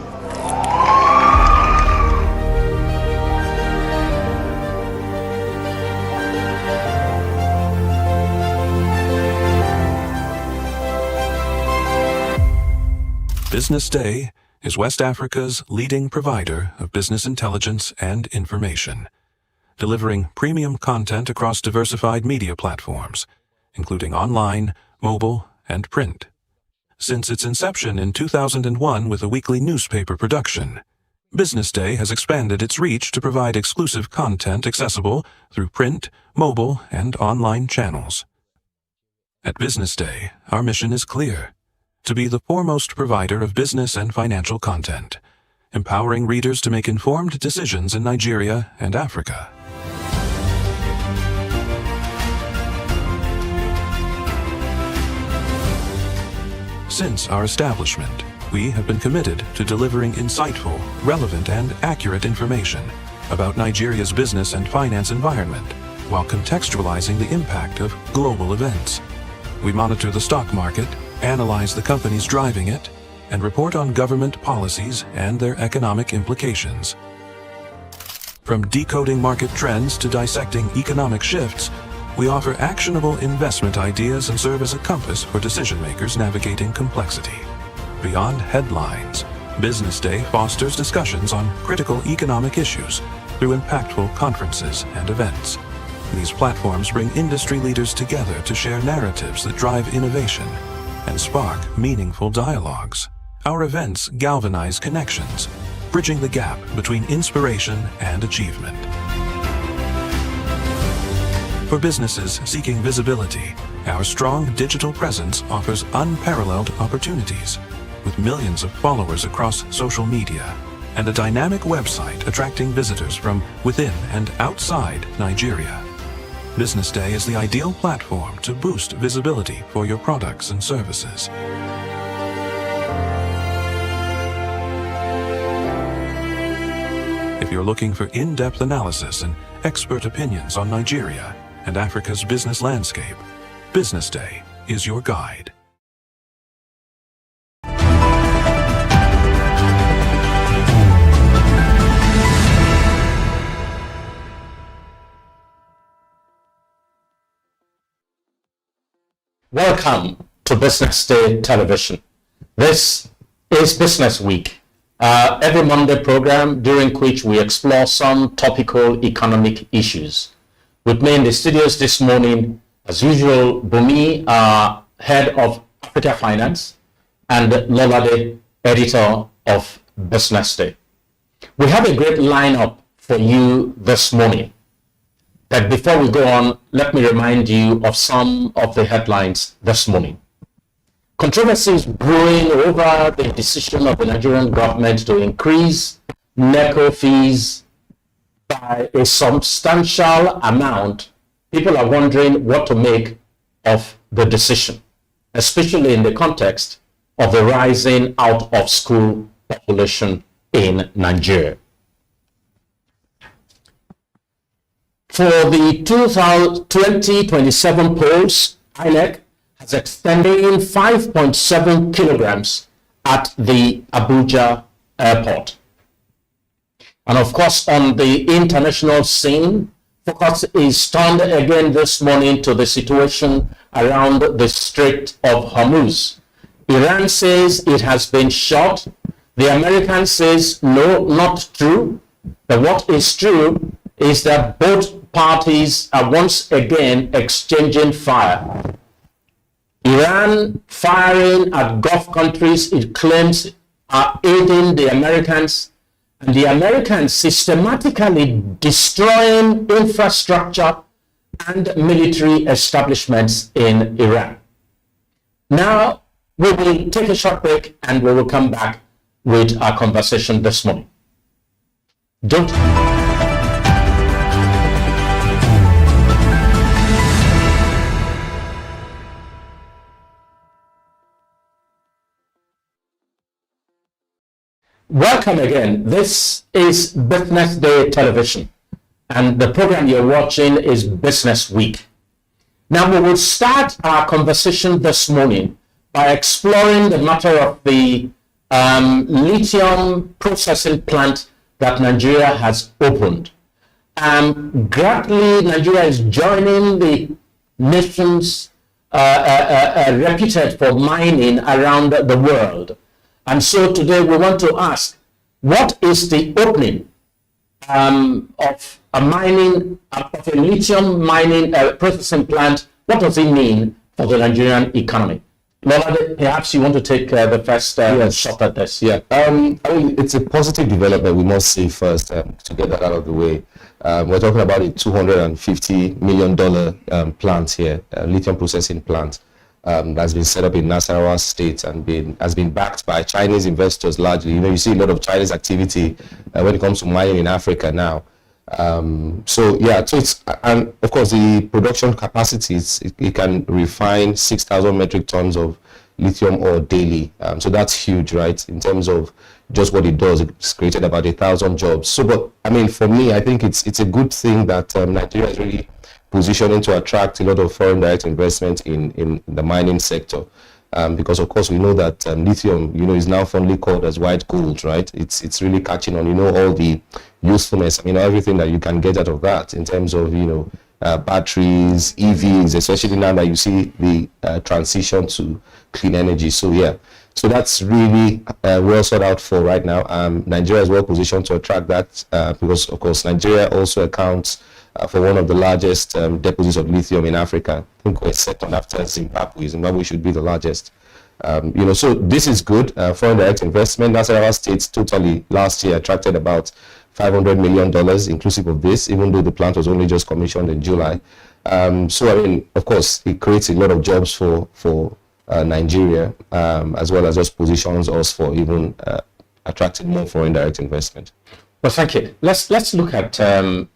BusinessDay is West Africa's leading provider of business intelligence and information, delivering premium content across diversified media platforms, including online, mobile, and print. Since its inception in 2001 with a weekly newspaper production, BusinessDay has expanded its reach to provide exclusive content accessible through print, mobile, and online channels. At BusinessDay, our mission is clear: to be the foremost provider of business and financial content, empowering readers to make informed decisions in Nigeria and Africa. Since our establishment, we have been committed to delivering insightful, relevant, and accurate information about Nigeria's business and finance environment, while contextualizing the impact of global events. We monitor the stock market, analyze the companies driving it, and report on government policies and their economic implications. From decoding market trends to dissecting economic shifts, we offer actionable investment ideas and serve as a compass for decision-makers navigating complexity. Beyond headlines, BusinessDay fosters discussions on critical economic issues through impactful conferences and events. These platforms bring industry leaders together to share narratives that drive innovation and spark meaningful dialogues. Our events galvanize connections, bridging the gap between inspiration and achievement. For businesses seeking visibility, our strong digital presence offers unparalleled opportunities, with millions of followers across social media and a dynamic website attracting visitors from within and outside Nigeria. BusinessDay is the ideal platform to boost visibility for your products and services. If you're looking for in-depth analysis and expert opinions on Nigeria and Africa's business landscape, BusinessDay is your guide. Welcome to BusinessDay Television. This is Business Week, every Monday program during which we explore some topical economic issues. With me in the studios this morning, as usual, Bumi, head of Africa Finance, and Lolade, editor of BusinessDay. We have a great lineup for you this morning. But before we go on, let me remind you of some of the headlines this morning. Controversies brewing over the decision of the Nigerian government to increase NECO fees by a substantial amount. People are wondering what to make of the decision, especially in the context of the rising out-of-school population in Nigeria. For the 2027 polls, INEC has extended 5.7 kilograms at the Abuja airport. And of course, on the international scene, focus is turned again this morning to the situation around the Strait of Hormuz. Iran says it has been shot. The American says no, not true. But what is true is that both parties are once again exchanging fire. Iran firing at Gulf countries it claims are aiding the Americans, and the Americans systematically destroying infrastructure and military establishments in Iran. Now, we will take a short break and we will come back with our conversation this morning. Don't Welcome again. This is Business Day Television, and the program you're watching is Business Week. Now, we will start our conversation this morning by exploring the matter of the lithium processing plant that Nigeria has opened. Gradually, Nigeria is joining the nations reputed for mining around the world. And so today we want to ask, what is the opening of a lithium mining processing plant? What does it mean for the Nigerian economy? Lola, perhaps you want to take the first shot at this. Yeah, I mean, it's a positive development, we must say first, to get that out of the way. We're talking about a $250 million plant here, a lithium processing plant that's been set up in Nasarawa State and has been backed by Chinese investors largely. You know, you see a lot of Chinese activity when it comes to mining in Africa now. So it's, and of course the production capacity, it can refine 6,000 metric tons of lithium ore daily. So that's huge, right? In terms of just what it does, it's created about 1,000 jobs. So, but I mean, for me, I think it's a good thing that Nigeria is really positioning to attract a lot of foreign direct investment in the mining sector. Because of course we know that lithium, you know, is now fondly called as white gold, right? It's really catching on, you know, all the usefulness, I mean, everything that you can get out of that in terms of, you know, batteries, EVs, especially now that you see the transition to clean energy. So yeah, so that's really well sought out for right now. Nigeria is well positioned to attract that because of course Nigeria also accounts for one of the largest deposits of lithium in Africa. I think we're second after Zimbabwe. Zimbabwe should be the largest. You know, so this is good. Foreign direct investment. Nasarawa State totally last year attracted about $500 million inclusive of this, even though the plant was only just commissioned in July. So I mean, of course, it creates a lot of jobs for Nigeria, as well as just positions us for even attracting more foreign direct investment. Well, thank you. Let's look at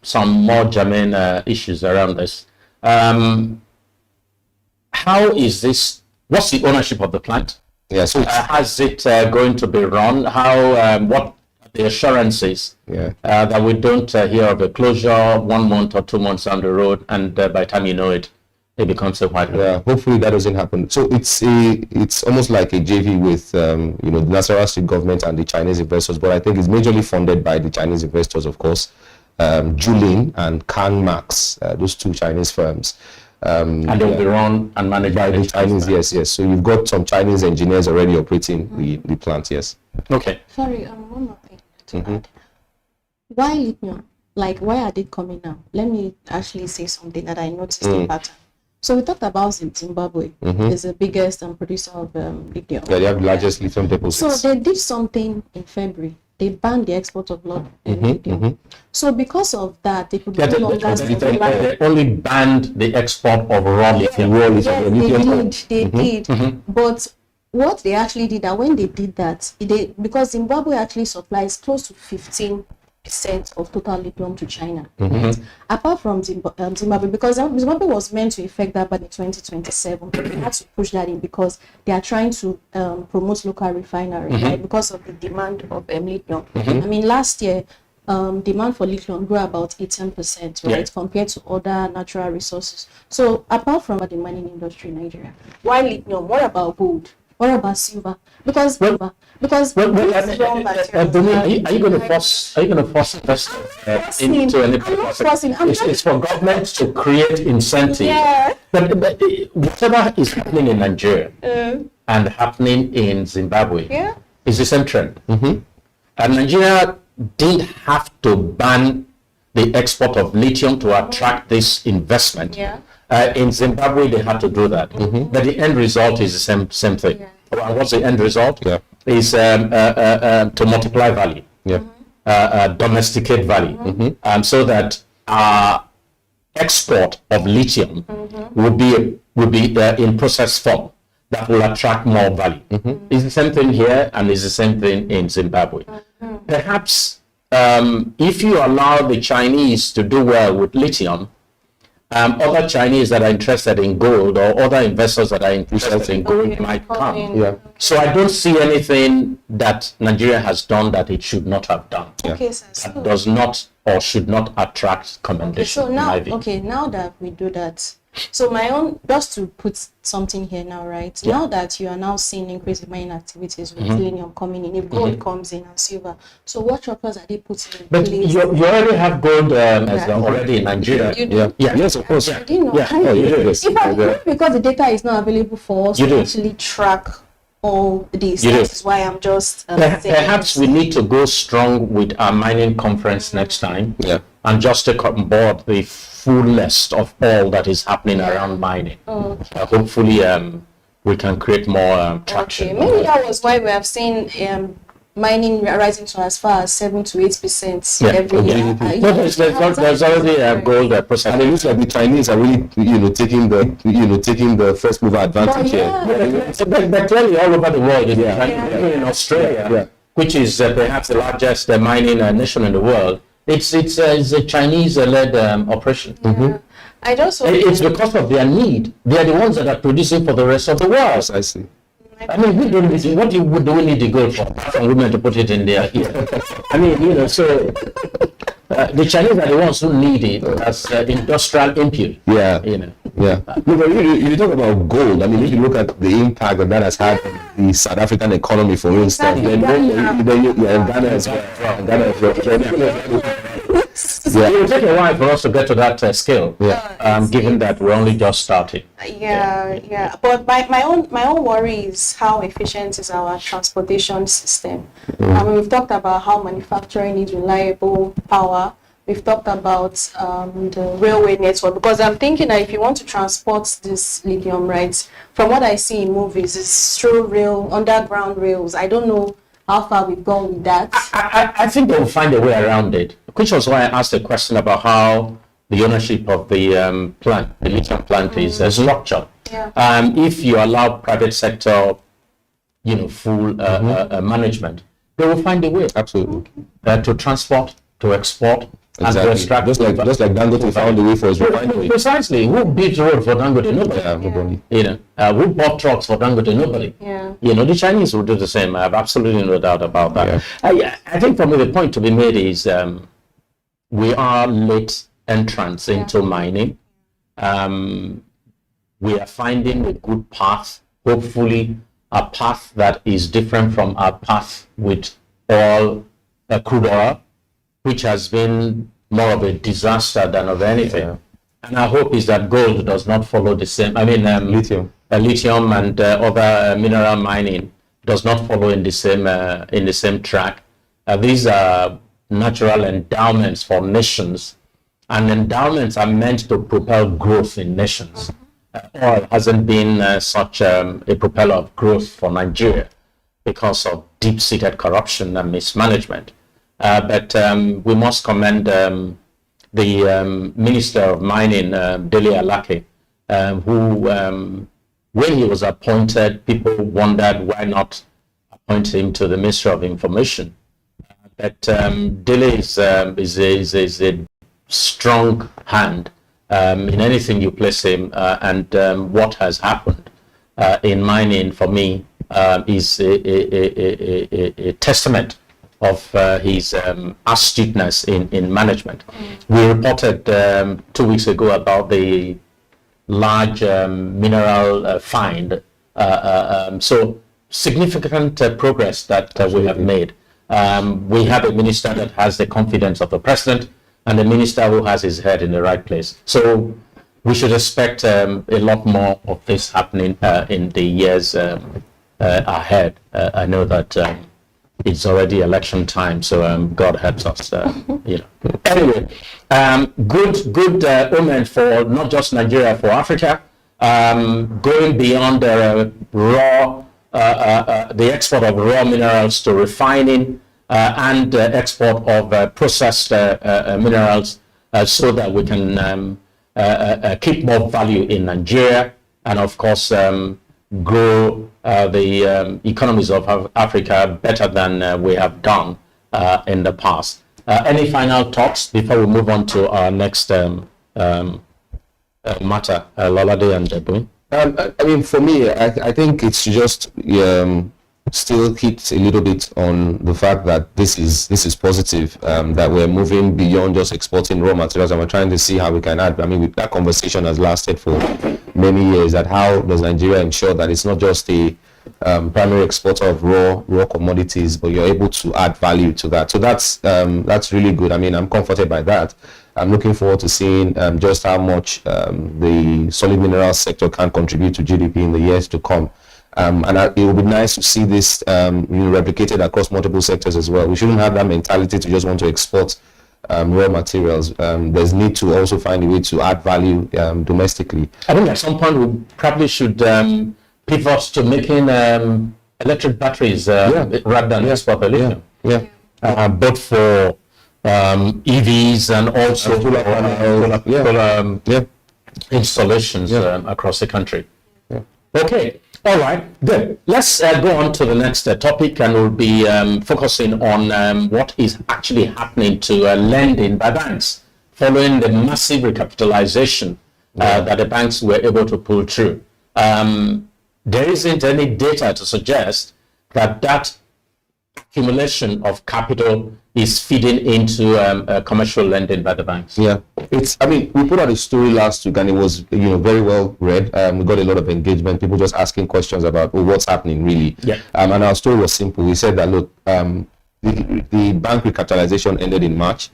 some more germane issues around this. How is this? What's the ownership of the plant? Yeah. So how's it going to be run? How? What are the assurances that we don't hear of a closure 1 month or 2 months down the road, and by the time you know it, it becomes a white paper? Yeah. Hopefully that doesn't happen. So it's almost like a JV with you know, the Nasarawa State government and the Chinese investors, but I think it's majorly funded by the Chinese investors, of course, Julin and Kang Max, those two Chinese firms. And they'll be run and managed by the Chinese. Yes. So you've got some Chinese engineers already operating the plant. Yes. Okay. Sorry, one more thing to add. Why lithium? Like, why are they coming now? Let me actually say something that I noticed in pattern. So we talked about Zimbabwe is the biggest producer of lithium. Yeah, they have the largest lithium deposits. So they did something in February. They banned the export of lithium. So because of that, they could no longer. They only banned the export of raw lithium. They did. But what they actually did, that when they did that, because Zimbabwe actually supplies close to 15% of total lithium to China. Apart from Zimbabwe, because Zimbabwe was meant to effect that by the 2027, they had to push that in because they are trying to promote local refinery, right? Because of the demand of lithium. I mean, last year, demand for lithium grew about 18%, right, compared to other natural resources. So apart from the mining industry in Nigeria, why lithium? What about gold? What about silver? Because are you going to force investors into any process? It's for government to create incentive. But whatever is happening in Nigeria and happening in Zimbabwe is the same trend. And Nigeria didn't have to ban the export of lithium to attract this investment. In Zimbabwe, they had to do that. But the end result is the same thing. And what's the end result? Is to multiply value, domesticate value, so that our export of lithium would be in process form that will attract more value. It's the same thing here, and it's the same thing in Zimbabwe. Perhaps if you allow the Chinese to do well with lithium, other Chinese that are interested in gold or other investors that are interested in gold might come. Yeah. So I don't see anything that Nigeria has done that it should not have done. Okay, sir. That does not or should not attract Okay, commendation. so now, now that we do that, so my own, just to put something here now, right? Yeah. Now that you are now seeing increase in mining activities with Mhm. uranium coming in, if gold comes in and silver, so what choppers are they putting in But place? you already have gold Yeah. already in Nigeria. You do? Yes, of course. I didn't know. Yeah. Oh, you do. If I, because the data is not available for us You to do. actually track all this, You do. that's why I'm just saying Perhaps we need to go strong with our mining conference next time, and just take on board the full list of all that is happening around mining. Okay. Hopefully, we can create more traction. Okay, maybe that was why we have seen mining rising to as far as 7 to 8% every year. No, there's already gold process, and it looks like the Chinese are really, taking the first mover advantage here. But clearly, all over the world, even in Australia, which is perhaps the largest mining nation in the world, it's a Chinese-led operation. I just It's because of their need. They are the ones that are producing for the rest of the world. I see. I mean, we don't need what do we need to go for? Apart from women to put it in their ear. I mean, so the Chinese are the ones who need it as industrial input. Yeah. Yeah. No, but you talk about gold. I mean, if you look at the impact that has had on the South African economy, for instance, then Ghana as well. Ghana as well. It will take a while for us to get to that scale. Given that we're only just starting. Yeah. But my own worry is how efficient is our transportation system. I mean, we've talked about how manufacturing needs reliable power. We've talked about the railway network, because I'm thinking that if you want to transport this lithium, right, from what I see in movies, it's through underground rails. I don't know how far we've gone with that. I think they'll find a way around it, which was why I asked a question about how the ownership of the plant, the lithium plant, is structured. If you allow private sector, full management, they will find a way. Absolutely. To transport, to export, and to extract. Just like Dangote found a way for his refinery. Precisely. Who built road for Dangote? Nobody. Nobody. Who bought trucks for Dangote? Nobody. The Chinese will do the same. I have absolutely no doubt about that. I think for me the point to be made is we are late entrants into mining. We are finding a good path, hopefully a path that is different from our path with oil, crude oil, which has been more of a disaster than of anything. And our hope is that gold does not follow the same. I mean, lithium and other mineral mining does not follow in the same track. These are natural endowments for nations, and endowments are meant to propel growth in nations. Oil hasn't been such a propeller of growth for Nigeria because of deep-seated corruption and mismanagement. But we must commend the Minister of Mining, Dele Alake, who, when he was appointed, people wondered why not appoint him to the Ministry of Information. But Dele is a strong hand in anything you place him, and what has happened in mining for me is a testament of his astuteness in management. We reported 2 weeks ago about the large mineral find, so significant progress that we have made. We have a minister that has the confidence of the president, and a minister who has his head in the right place. So we should expect a lot more of this happening in the years ahead. I know that it's already election time, so God helps us. Anyway, good omen for not just Nigeria, for Africa. Going beyond the export of raw minerals to refining and export of processed minerals, so that we can keep more value in Nigeria, and of course grow the economies of Africa better than we have done in the past. Any final thoughts before we move on to our next matter, Lolade and Jebui? I mean, for me, I think it's just still hit a little bit on the fact that this is positive, that we're moving beyond just exporting raw materials, and we're trying to see how we can add. I mean, that conversation has lasted for many years, that how does Nigeria ensure that it's not just a primary exporter of raw commodities, but you're able to add value to that. So that's really good. I mean, I'm comforted by that. I'm looking forward to seeing just how much the solid mineral sector can contribute to GDP in the years to come. And it would be nice to see this replicated across multiple sectors as well. We shouldn't have that mentality to just want to export raw materials. There's need to also find a way to add value domestically. I think at some point we probably should pivot to making electric batteries rather than export the lithium. Both for EVs and also solar installations across the country. Okay. All right, good. Let's go on to the next topic, and we'll be focusing on what is actually happening to lending by banks following the massive recapitalization that the banks were able to pull through. There isn't any data to suggest that accumulation of capital is feeding into commercial lending by the banks. Yeah, I mean, we put out a story last week, and it was very well read. We got a lot of engagement, people just asking questions about what's happening really. And our story was simple. We said that look, the bank recapitalization ended in March.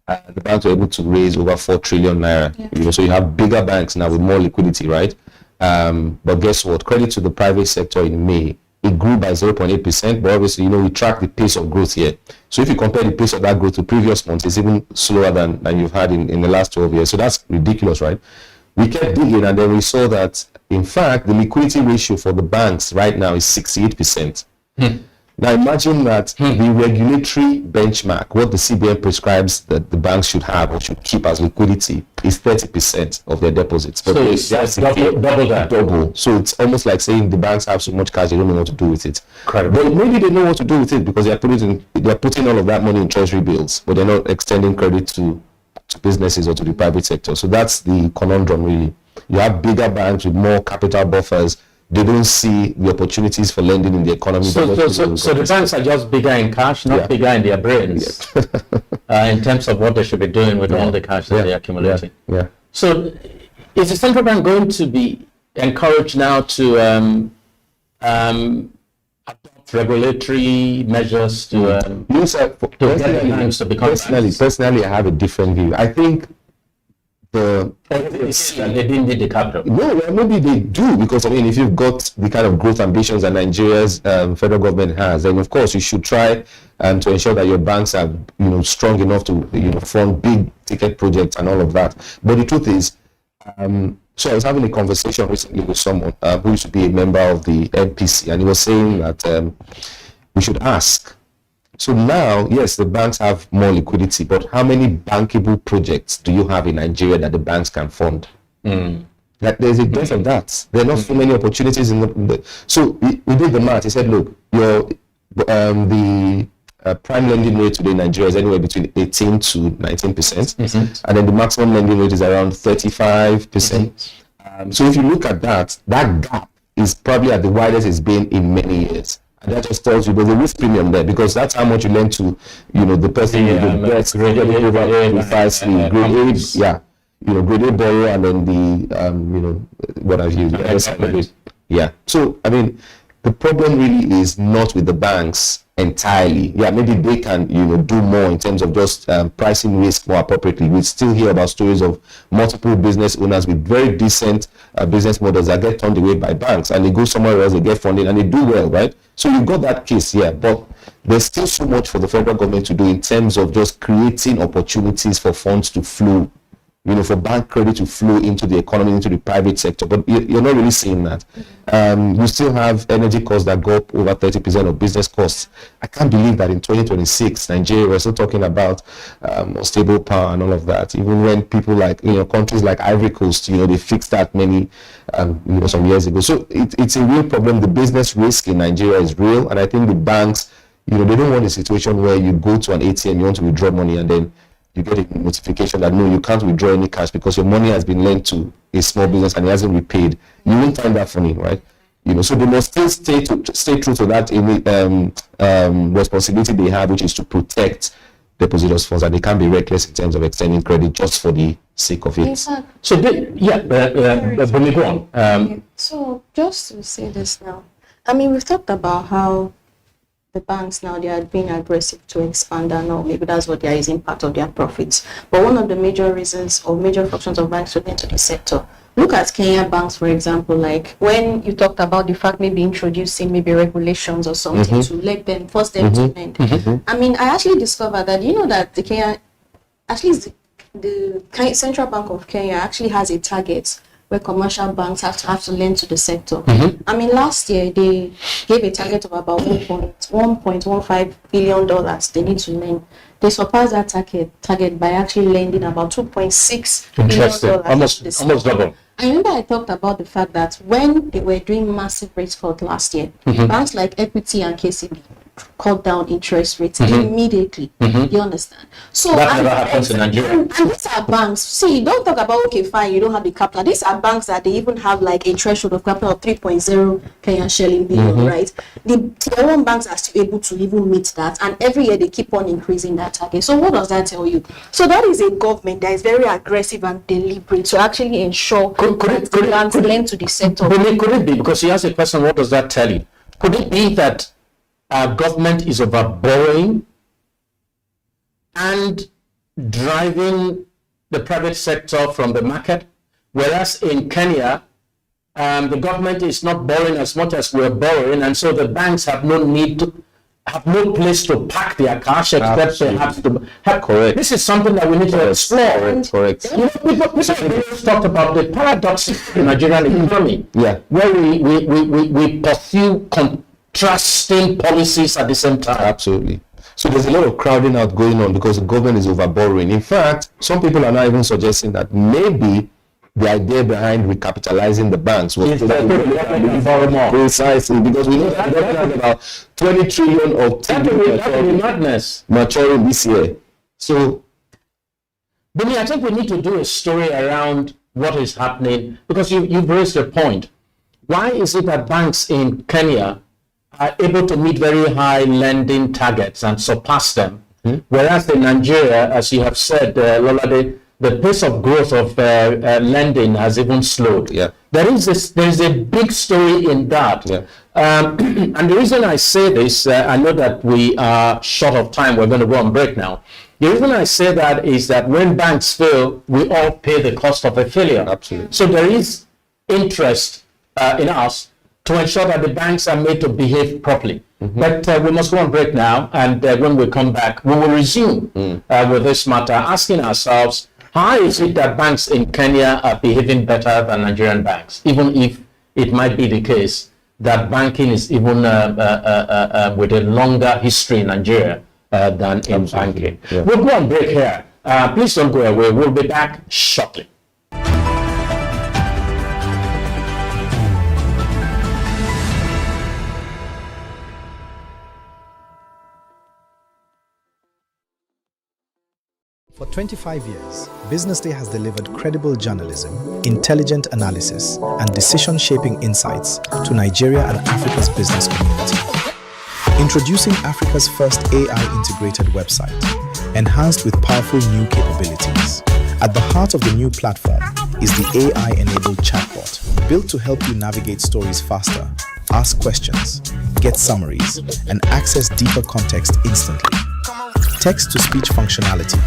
The banks were able to raise over 4 trillion naira. So you have bigger banks now with more liquidity, right? But guess what? Credit to the private sector in May, it grew by 0.8%, but obviously, we track the pace of growth here. So if you compare the pace of that growth to previous months, it's even slower than you've had in the last 12 years. So that's ridiculous, right? We kept digging, and then we saw that, in fact, the liquidity ratio for the banks right now is 68%. Now imagine that the regulatory benchmark, what the CBN prescribes that the banks should have or should keep as liquidity, is 30% of their deposits. But so it's double. So it's almost like saying the banks have so much cash, they don't know what to do with it. Incredible. But maybe they know what to do with it because they're putting all of that money in treasury bills, but they're not extending credit to businesses or to the private sector. So that's the conundrum really. You have bigger banks with more capital buffers. They don't see the opportunities for lending in the economy. So the banks are just bigger in cash, not bigger in their brains, in terms of what they should be doing with all the cash that they're accumulating. So is the central bank going to be encouraged now to adopt regulatory measures to get the banks to become personally, I have a different view. I think they didn't need the capital. No, well, maybe they do, because I mean, if you've got the kind of growth ambitions that Nigeria's federal government has, then of course you should try to ensure that your banks are strong enough to fund big ticket projects and all of that. But the truth is, so I was having a conversation recently with someone who used to be a member of the NPC, and he was saying that we should ask. So now, yes, the banks have more liquidity, but how many bankable projects do you have in Nigeria that the banks can fund? That there's a depth of that. There are not so many opportunities so we did the math. He said, look, the prime lending rate today in Nigeria is anywhere between 18 to 19%, and then the maximum lending rate is around 35%. So if you look at that gap is probably at the widest it's been in many years. And that just tells you there's a risk premium there, because that's how much you lend to, the person who gets grade A precisely, grade A, grade A borrower, and then the, what have you. So, I mean, the problem really is not with the banks entirely. Maybe they can, do more in terms of just pricing risk more appropriately. We still hear about stories of multiple business owners with very decent business models that get turned away by banks, and they go somewhere else, they get funding, and they do well, right? So you've got that case here, but there's still so much for the federal government to do in terms of just creating opportunities for funds to flow, for bank credit to flow into the economy, into the private sector. But you're not really seeing that. You still have energy costs that go up over 30% of business costs. I can't believe that in 2026, Nigeria, we're still talking about stable power and all of that. Even when people like, countries like Ivory Coast, they fixed that many, some years ago. So it's a real problem. The business risk in Nigeria is real. And I think the banks, they don't want a situation where you go to an ATM, you want to withdraw money, and then you get a notification that no, you can't withdraw any cash because your money has been lent to a small business and it hasn't repaid. You won't find that funny, right? So they must still stay true to that responsibility they have, which is to protect depositors' funds, and they can't be reckless in terms of extending credit just for the sake of it. So, go on. So, just to say this now, I mean, we've talked about how the banks now, they are being aggressive to expand, and now maybe that's what they are using part of their profits. But one of the major reasons or major functions of banks to enter the sector, look at Kenya banks, for example, like when you talked about the fact maybe introducing maybe regulations or something to let them, force them to lend. I mean, I actually discovered that, that the Kenya, actually the Central Bank of Kenya actually has a target where commercial banks have to lend to the sector. I mean, last year they gave a target of about $1.15 billion they need to lend. They surpassed that target by actually lending about $2.6 billion. Almost double. I remember I talked about the fact that when they were doing massive rate cut last year, banks like Equity and KCB cut down interest rates immediately. You understand? So that never happens in Nigeria. And these are banks. See, don't talk about, okay, fine, you don't have the capital. These are banks that they even have like a threshold of capital of 3.0 Kenyan shilling billion, right? The tier 1 banks are still able to even meet that, and every year they keep on increasing that target. So what does that tell you? So that is a government that is very aggressive and deliberate to actually ensure that banks lend to the sector. Could it be, because he has a question, what does that tell you? Could it be that our government is overborrowing and driving the private sector from the market, whereas in Kenya, the government is not borrowing as much as we're borrowing, and so the banks have no place to park their cash except perhaps to have. Correct. This is something that we need to explore. Correct. People talked about the paradoxes in the Nigerian economy, where we pursue contrasting policies at the same time. Absolutely. So there's a lot of crowding out going on because the government is overborrowing. In fact, some people are now even suggesting that maybe the idea behind recapitalizing the banks was to borrow more. Precisely, because we know that they're talking about 20 trillion of madness maturing this year. So, Bini, I think we need to do a story around what is happening, because you've raised a point. Why is it that banks in Kenya are able to meet very high lending targets and surpass them, whereas in Nigeria, as you have said, Lolade, the pace of growth of lending has even slowed. There is a big story in that. And the reason I say this, I know that we are short of time, we're going to go on break now. The reason I say that is that when banks fail, we all pay the cost of a failure. Absolutely. So there is interest in us to ensure that the banks are made to behave properly. But we must go on break now, and when we come back, we will resume with this matter, asking ourselves, how is it that banks in Kenya are behaving better than Nigerian banks, even if it might be the case that banking is even with a longer history in Nigeria than in banking. We'll go on break here. Please don't go away. We'll be back shortly. For 25 years, BusinessDay has delivered credible journalism, intelligent analysis, and decision-shaping insights to Nigeria and Africa's business community. Introducing Africa's first AI-integrated website, enhanced with powerful new capabilities. At the heart of the new platform is the AI-enabled chatbot, built to help you navigate stories faster, ask questions, get summaries, and access deeper context instantly. Text-to-speech functionality,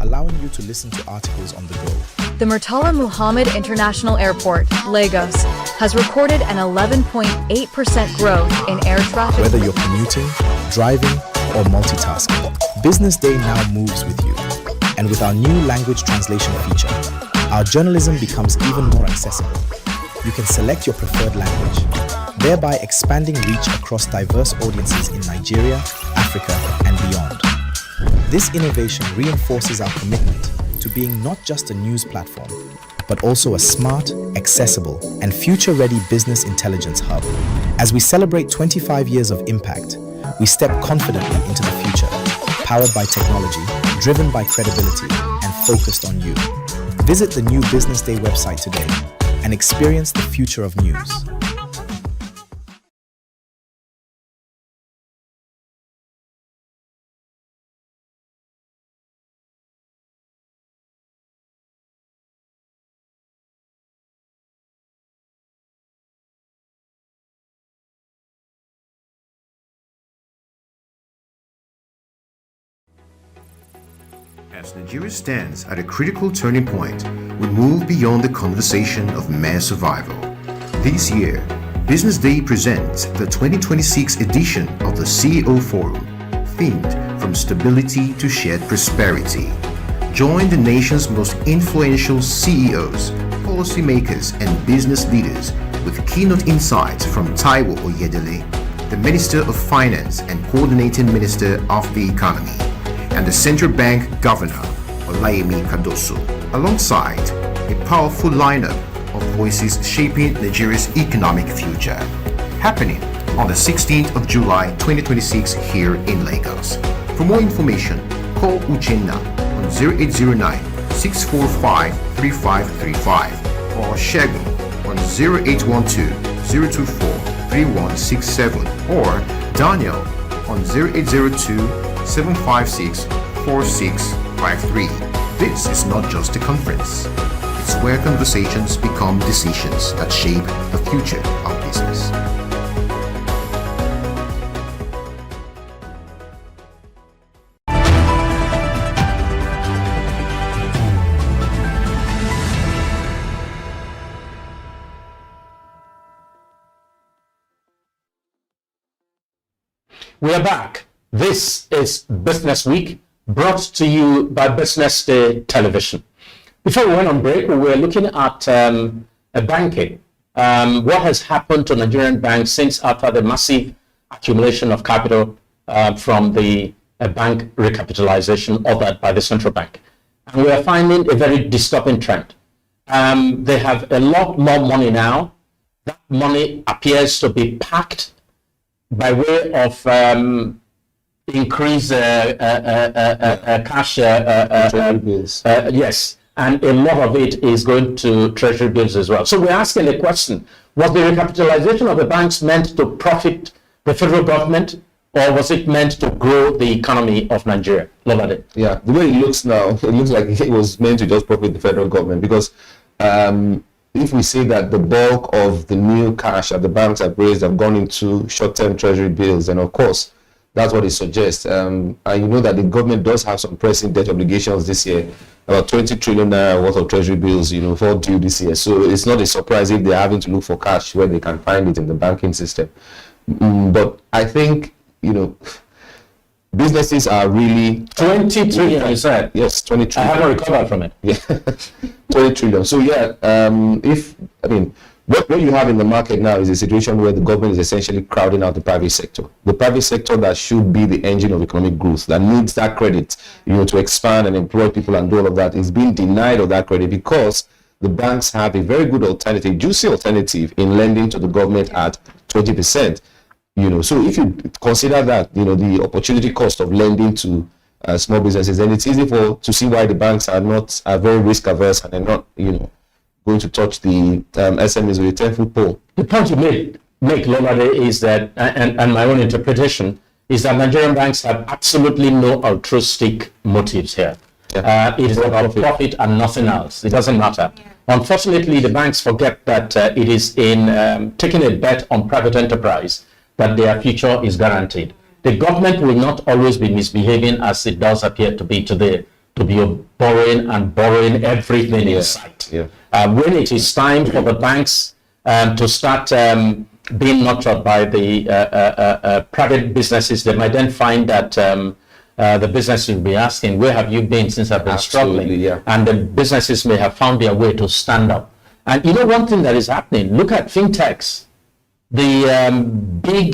allowing you to listen to articles on the go. The Murtala Muhammad International Airport, Lagos, has recorded an 11.8% growth in air traffic. Whether you're commuting, driving, or multitasking, BusinessDay now moves with you. And with our new language translation feature, our journalism becomes even more accessible. You can select your preferred language, thereby expanding reach across diverse audiences in Nigeria, Africa, and beyond. This innovation reinforces our commitment to being not just a news platform, but also a smart, accessible, and future-ready business intelligence hub. As we celebrate 25 years of impact, we step confidently into the future, powered by technology, driven by credibility and focused on you. Visit the new Business Day website today and experience the future of news. As Nigeria stands at a critical turning point, we move beyond the conversation of mere survival. This year, Business Day presents the 2026 edition of the CEO Forum, themed From Stability to Shared Prosperity. Join the nation's most influential CEOs, policymakers, and business leaders with keynote insights from Taiwo Oyedele, the Minister of Finance and Coordinating Minister of the Economy, and the Central Bank Governor, Olayemi Kadoso, alongside a powerful lineup of voices shaping Nigeria's economic future. Happening on the 16th of July 2026 here in Lagos. For more information, call Uchenna on 0809-645-3535 or Shegun on 0812-024-3167 or Daniel on 0802-756-4653. This is not just a conference. It's where conversations become decisions that shape the future of business. We are back. This is Business Week, brought to you by BusinessDay Television. Before we went on break, we were looking at banking. What has happened to Nigerian banks since after the massive accumulation of capital from the bank recapitalization ordered by the central bank. And we are finding a very disturbing trend. They have a lot more money now. That money appears to be packed by way of increase cash treasury bills. Yes, and a lot of it is going to treasury bills as well. So we're asking the question: was the recapitalization of the banks meant to profit the federal government, or was it meant to grow the economy of Nigeria? Lolade. Yeah, the way it looks now, it looks like it was meant to just profit the federal government, because if we say that the bulk of the new cash that the banks have raised have gone into short-term treasury bills, and of course, that's what it suggests. And you know that the government does have some pressing debt obligations this year, about 20 trillion naira worth of treasury bills, for due this year. So it's not a surprise if they're having to look for cash where they can find it in the banking system. But I think, businesses are really 20 trillion, you said? Yes, 20 trillion. I haven't recovered from it. Yeah, 20 trillion. So what you have in the market now is a situation where the government is essentially crowding out the private sector. The private sector that should be the engine of economic growth, that needs that credit, to expand and employ people and do all of that, is being denied of that credit because the banks have a very good alternative, juicy alternative in lending to the government at 20%. So if you consider that, the opportunity cost of lending to small businesses, then it's easy to see why the banks are very risk averse and they're not, going to touch the SMEs with a 10-foot pole. The point you make Lolade, is that, and my own interpretation, is that Nigerian banks have absolutely no altruistic motives here. Yeah. It is about profit and nothing else. It doesn't matter. Unfortunately, the banks forget that it is in taking a bet on private enterprise that their future is guaranteed. The government will not always be misbehaving as it does appear to be today, to be borrowing everything in sight. Yeah. When it is time for the banks to start being nurtured by the private businesses, they might then find that the businesses will be asking, where have you been since I've been struggling? Yeah. And the businesses may have found their way to stand up. And one thing that is happening, look at fintechs. The big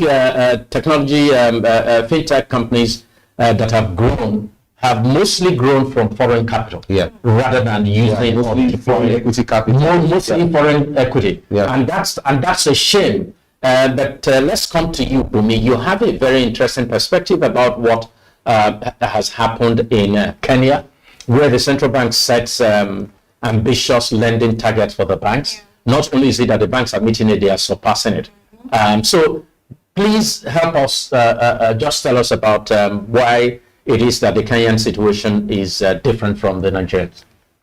technology fintech companies that have grown have mostly grown from foreign capital, rather than using foreign equity capital. Mostly foreign equity, and that's a shame. But let's come to you, Bumi. You have a very interesting perspective about what has happened in Kenya, where the central bank sets ambitious lending targets for the banks. Not only is it that the banks are meeting it, they are surpassing it. So please help us, just tell us about why it is that the Kenyan situation is different from the Nigerian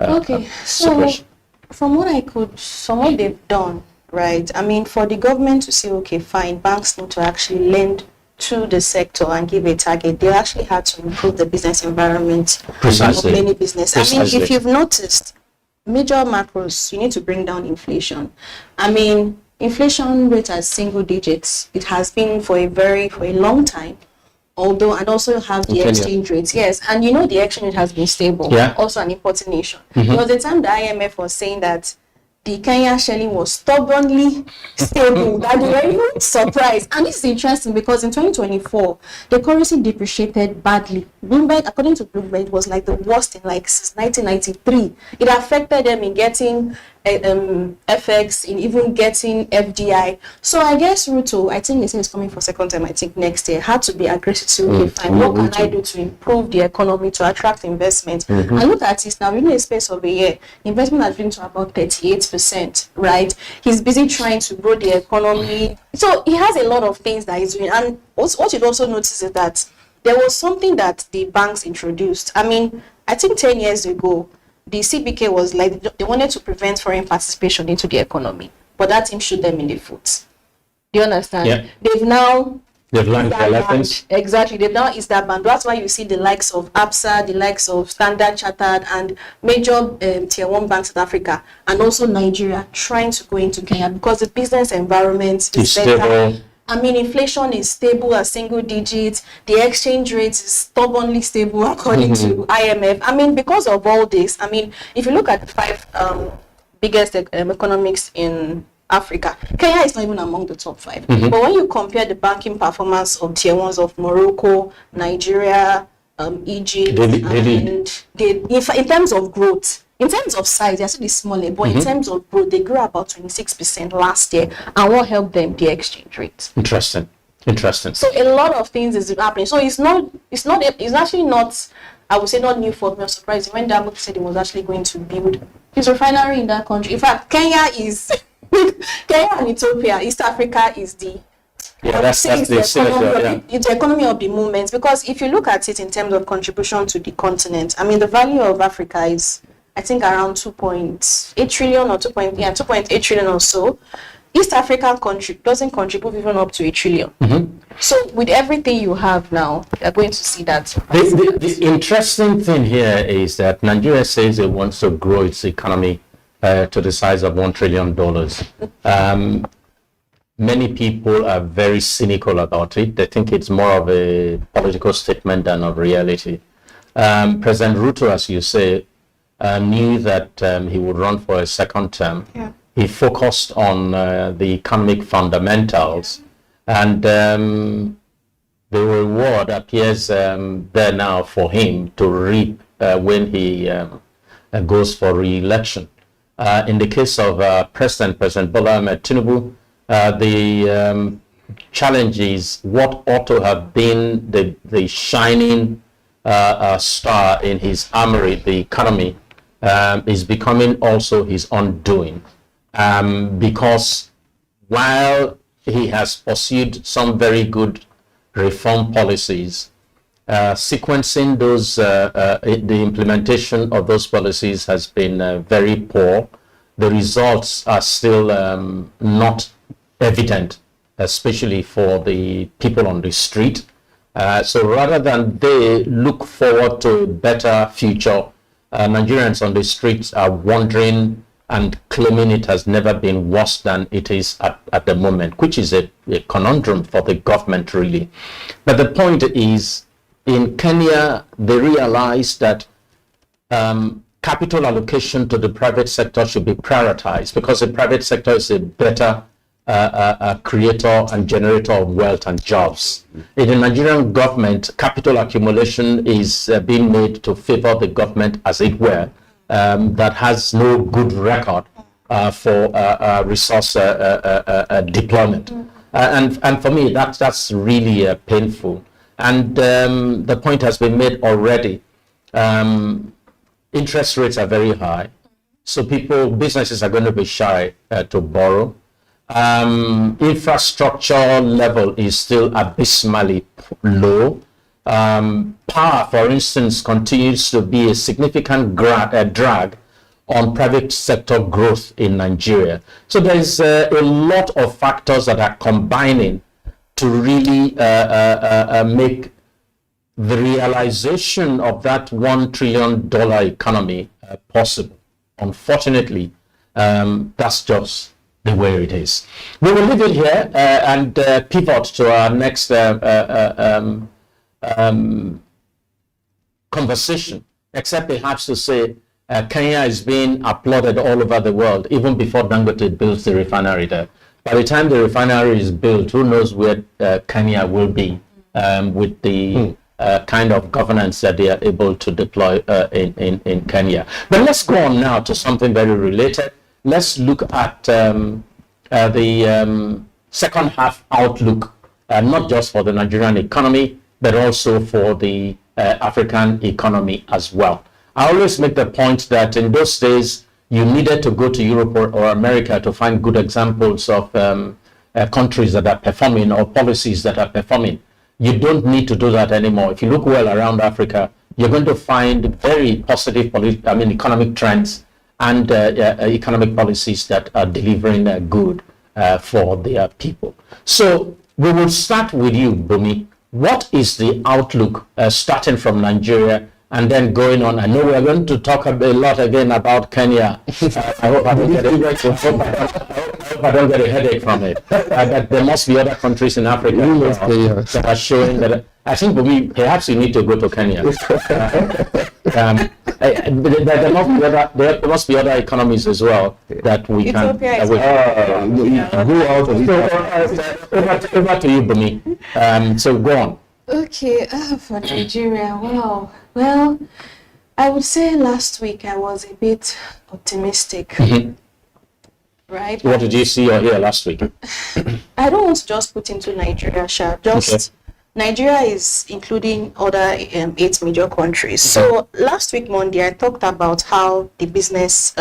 Okay, so situation. from what they've done, right? I mean, for the government to say, okay, fine, banks need to actually lend to the sector and give a target, they actually had to improve the business environment of many businesses. I mean, if you've noticed, major macros, you need to bring down inflation. I mean, inflation rate at single digits, it has been for a long time. Although, and also have the exchange rates, yes, and you know the exchange rate has been stable. Also an important nation. There was a time the IMF was saying that the Kenyan shilling was stubbornly stable, that they were even surprised. And this is interesting because in 2024, the currency depreciated badly. Bloomberg, according to Bloomberg, it was like the worst in like since 1993. It affected them in getting FX, in even getting FDI. So I guess Ruto, I think they say it's coming for second time, I think next year, had to be aggressive to, okay, fine, what can I do to improve the economy, to attract investment? And look at this now, in a space of a year, investment has been to about 38%, right? He's busy trying to grow the economy. So he has a lot of things that he's doing. And what you'd also notice is that there was something that the banks introduced. I mean, I think 10 years ago, the CBK was like, they wanted to prevent foreign participation into the economy, but that team shoot them in the foot. Do you understand? Yeah. They've learned their lessons. Exactly. They've now eased that band. That's why you see the likes of ABSA, the likes of Standard Chartered, and major tier 1 banks in Africa, and also Nigeria, trying to go into Kenya because the business environment is better. Stable. I mean, inflation is stable at single digits. The exchange rate is stubbornly stable according to IMF. I mean, because of all this, I mean, if you look at the 5 biggest economics in Africa, Kenya is not even among the top 5. But when you compare the banking performance of tier 1s of Morocco, Nigeria, Egypt, in terms of growth, in terms of size, they're still smaller, but in terms of growth, they grew about 26% last year. And what helped them? The exchange rate. Interesting. So a lot of things is happening. So it's actually not, I would say, not new for me. I'm surprised when Dangote said he was actually going to build his refinery in that country. In fact, Kenya and Ethiopia, East Africa is the that's the economy of the moment. Because if you look at it in terms of contribution to the continent, I mean, the value of Africa is, I think, around 2.8 trillion or 2.8 trillion or so. East Africa doesn't contribute even up to 1 trillion. So with everything you have now, you're going to see that. The interesting thing here is that Nigeria says it wants to grow its economy to the size of $1 trillion. Many people are very cynical about it. They think it's more of a political statement than of reality. President Ruto, as you say, knew that he would run for a second term. He focused on the economic fundamentals, and the reward appears there now for him to reap when he goes for re-election. In the case of President Bola Ahmed Tinubu, the challenge is what ought to have been the shining star in his armory, the economy, is becoming also his undoing. Because while he has pursued some very good reform policies, sequencing those, the implementation of those policies has been very poor. The results are still not evident, especially for the people on the street. So rather than they look forward to a better future, Nigerians on the streets are wondering and claiming it has never been worse than it is at the moment, which is a conundrum for the government, really. But the point is, in Kenya, they realized that capital allocation to the private sector should be prioritized because the private sector is a better creator and generator of wealth and jobs. In the Nigerian government, capital accumulation is being made to favor the government, as it were, that has no good record for resource deployment. And for me, that's really painful. And the point has been made already. Interest rates are very high. So businesses are going to be shy to borrow. Infrastructure level is still abysmally low. Power, for instance, continues to be a significant drag on private sector growth in Nigeria. So there's a lot of factors that are combining to really make the realization of that $1 trillion economy possible. Unfortunately, that's just the way it is. We will leave it here and pivot to our next conversation, except perhaps to say Kenya is being applauded all over the world, even before Dangote builds the refinery there. By the time the refinery is built, who knows where Kenya will be with the kind of governance that they are able to deploy in Kenya. But let's go on now to something very related. Let's look at the second half outlook, not just for the Nigerian economy, but also for the African economy as well. I always make the point that in those days, you needed to go to Europe or America to find good examples of countries that are performing or policies that are performing. You don't need to do that anymore. If you look well around Africa, you're going to find very positive economic trends and economic policies that are delivering good for their people. So we will start with you, Bumi. What is the outlook starting from Nigeria and then going on? I know we're going to talk a lot again about Kenya. I hope I don't get a headache from it. But there must be other countries in Africa that are showing that. I think perhaps you need to go to Kenya. There must be other economies as well that we can go out of. Over to you, Bumi. So go on. Okay, for Nigeria, wow. Well, I would say last week I was a bit optimistic. Right? What did you see or hear last week? I don't want to just put into Nigeria, Nigeria is including other 8 major countries. So last week, Monday, I talked about how the business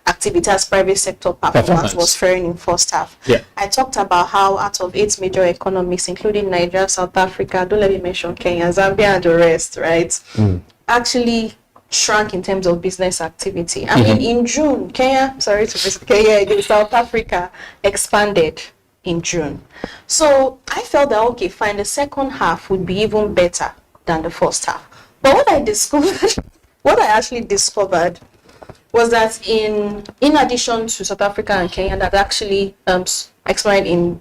activity as private sector performance was faring in first half. I talked about how out of 8 major economies, including Nigeria, South Africa, don't let me mention Kenya, Zambia, and the rest, right? Actually shrank in terms of business activity. I mean, in June, South Africa expanded in June. So I felt that, okay, fine, the second half would be even better than the first half. But what I actually discovered was that in addition to South Africa and Kenya that actually expanded in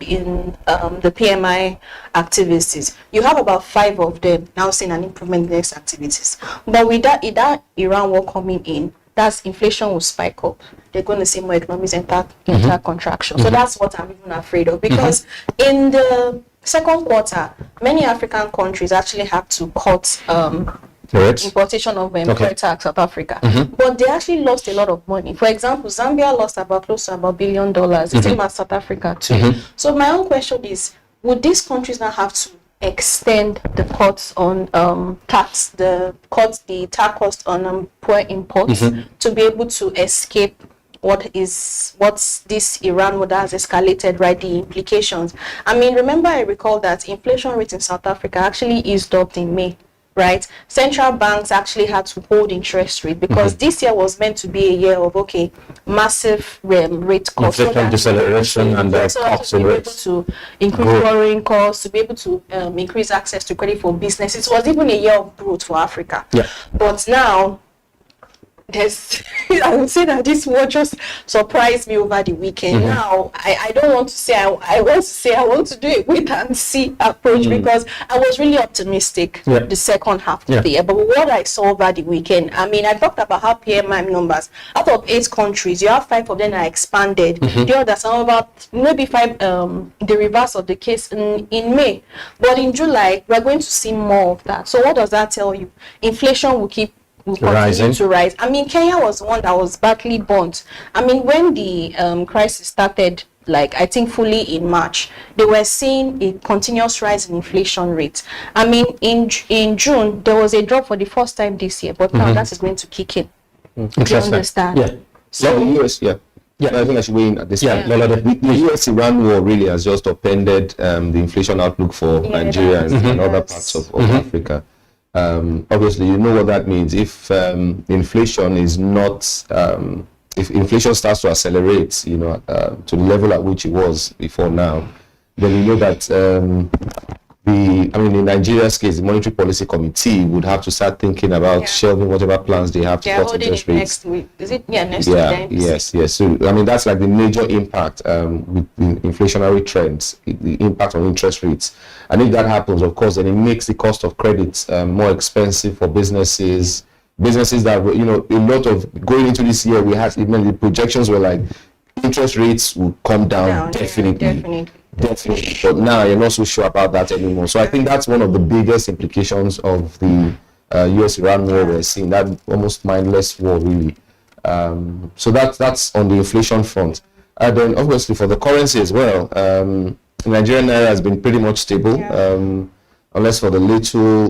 the PMI activities, you have about 5 of them now seeing an improvement in these activities. But with that Iran war coming in, that's inflation will spike up. They're going to see more economies enter contraction. So that's what I'm even afraid of, because in the second quarter, many African countries actually had to cut importation of tax South Africa. But they actually lost a lot of money. For example, Zambia lost close to about $1 billion. The same as South Africa too. So my own question is, would these countries now have to extend the cuts on tax cost on poor imports to be able to escape what's this Iran war that has escalated, right? The implications. I mean, remember, I recall that inflation rate in South Africa actually eased up in May, right? Central banks actually had to hold interest rate because this year was meant to be a year of massive rate cuts, deceleration and to be able to increase borrowing costs, to be able to increase access to credit for business. It was even a year of growth for Africa. But now I would say that this war just surprised me over the weekend. Now, I don't want to say, I want to do a wait and see approach because I was really optimistic the second half of the year. But what I saw over the weekend, I mean, I talked about how PMI numbers, out of 8 countries, you have 5 of them that expanded. The others are about maybe 5, the reverse of the case in May. But in July, we're going to see more of that. So what does that tell you? Inflation will continue to rise. I mean, Kenya was one that was badly burnt. I mean, when the crisis started like I think fully in March, they were seeing a continuous rise in inflation rate. I mean, in June there was a drop for the first time this year, but now that is going to kick in. Do you understand? Yeah. So the US, I think I should weigh in at this point. The US-Iran war really has just upended the inflation outlook for Nigeria and other parts of Africa. Obviously, you know what that means. If inflation is not, if inflation starts to accelerate, to the level at which it was before now, then you know that in Nigeria's case, the Monetary Policy Committee would have to start thinking about shelving whatever plans they have to cut interest rates. Next week. Is it? Yeah, next week. Yes. So, that's like the major impact with the inflationary trends, the impact on interest rates. And if that happens, of course, then it makes the cost of credit more expensive for businesses. Businesses that, a lot of going into this year, we had, even the projections were like interest rates will come down definitely. But now you're not so sure about that anymore. So I think that's one of the biggest implications of the US-Iran war we're seeing, that almost mindless war, really. So that's on the inflation front. And then obviously for the currency as well, Nigerian naira has been pretty much stable, unless for the little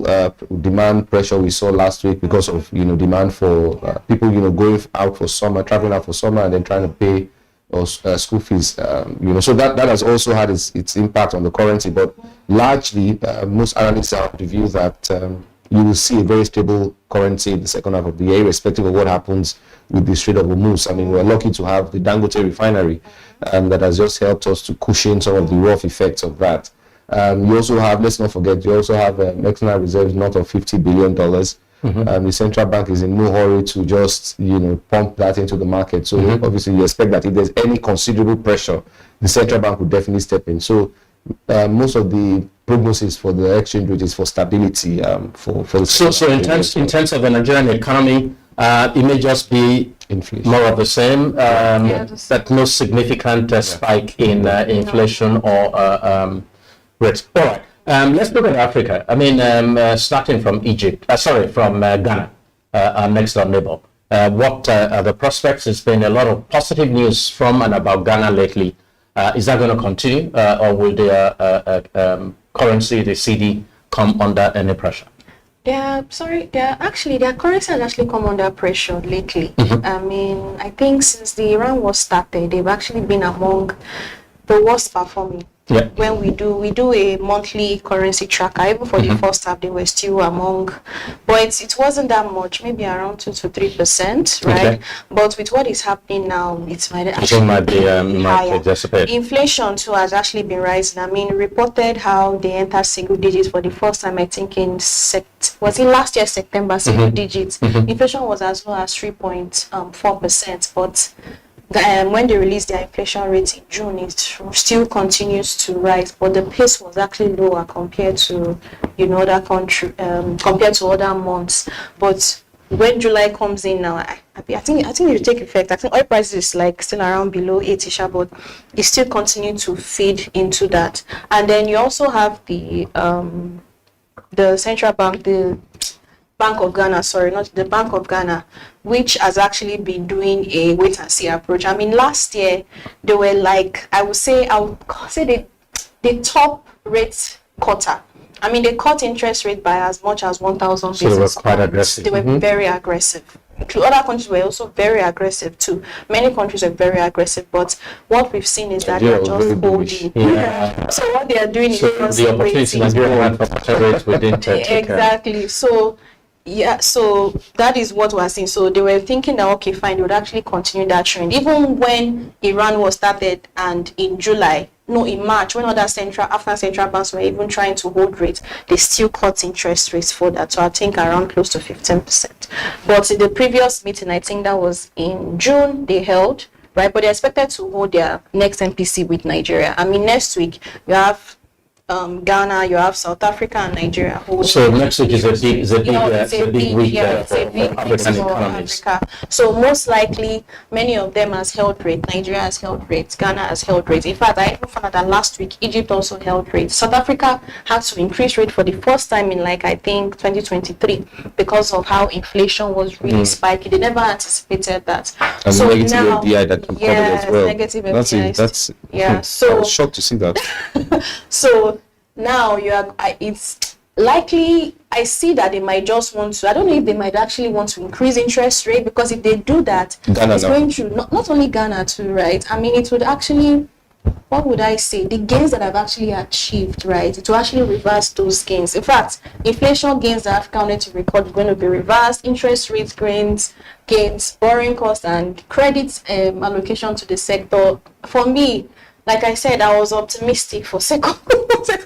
demand pressure we saw last week because of demand for people going out for summer, traveling out for summer, and then trying to pay school fees, so that has also had its impact on the currency. But largely, most analysts are of the view that you will see a very stable currency in the second half of the year, irrespective of what happens with the Strait of Hormuz. We're lucky to have the Dangote refinery that has just helped us to cushion some of the rough effects of that. You also have, let's not forget, you also have external reserves north of $50 billion. The central bank is in no hurry to just pump that into the market. So obviously you expect that if there's any considerable pressure, the central bank would definitely step in. So most of the prognosis for the exchange rate is for stability. So in terms of the Nigerian economy, it may just be inflation. More of the same, but no significant spike in inflation or rates. All right. Let's look at Africa. Starting from from Ghana, our next door neighbor. What are the prospects? There's been a lot of positive news from and about Ghana lately. Is that going to continue, or will their currency, the CD, come under any pressure? Their currency has actually come under pressure lately. I think since the Iran war started, they've actually been among the worst performing. When we do a monthly currency tracker, even for the first half, they were still among, but it wasn't that much, maybe around 2 to 3%, right? But with what is happening now, it might be higher. Inflation too has actually been rising. Reported how they entered single digits for the first time, I think was it last year September, single digits. Inflation was as low as 3.4%, but when they released their inflation rate in June, it still continues to rise, but the pace was actually lower compared to other country, compared to other months. But when July comes in now, I think it will take effect. I think oil prices is still around below 80, but it still continue to feed into that. And then you also have the central bank, the Bank of Ghana, the Bank of Ghana, which has actually been doing a wait and see approach. Last year they were I would say the top rate cutter. They cut interest rate by as much as 1,000 basis points. So they were quite aggressive. They were very aggressive. Other countries were also very aggressive too. Many countries were very aggressive, but what we've seen is that they're just holding. So what they are doing is the opportunity Nigeria had for better rates within exactly. So that is what we're seeing. So they were thinking that okay, fine, they would actually continue that trend. Even when Iran was started, and in March, when after central banks were even trying to hold rates, they still cut interest rates for that. So I think around close to 15%. But in the previous meeting, I think that was in June, they held, right? But they're expected to hold their next MPC with Nigeria. Next week, you have Ghana, you have South Africa and Nigeria. So next week is a big week for African economies. Africa. So most likely, many of them has held rate. Nigeria has held rate. Ghana has held rate. In fact, I even found out that last week Egypt also held rate. South Africa had to increase rate for the first time in I think 2023 because of how inflation was really spiky. They never anticipated that. And so negative now, FDI that recorded as well. Negative That's FDI. it. That's yeah. So I was shocked to see that. So now it's likely, I see that they might just want to, I don't know if they might actually want to increase interest rate, because if they do that, Ghana it's going to, not only Ghana too, right? I mean, it would actually, what would I say? The gains that I've actually achieved, right? It will actually reverse those gains. In fact, inflation gains that Africa wanted to record are going to be reversed. Interest rates gains, borrowing costs, and credit allocation to the sector. For me, like I said, I was optimistic for second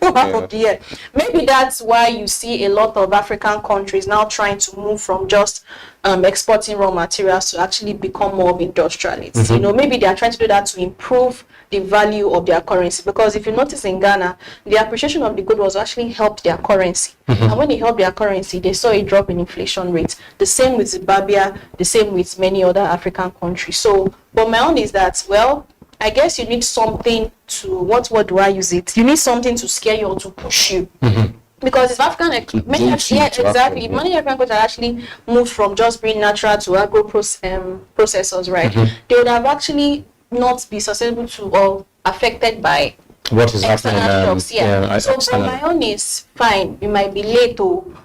half of the year. Maybe that's why you see a lot of African countries now trying to move from just exporting raw materials to actually become more of industrialists. You know, maybe they are trying to do that to improve the value of their currency. Because if you notice in Ghana, the appreciation of the good was actually helped their currency. And when it helped their currency, they saw a drop in inflation rates. The same with Zimbabwe, the same with many other African countries. So, but my own is that, well, I guess you need something to, what word do I use it? You need something to scare you or to push you. Because if African, many African countries actually moved from just being natural to agro processors, right? They would have actually not be susceptible to or affected by what is happening. So for my own is fine. You might be late,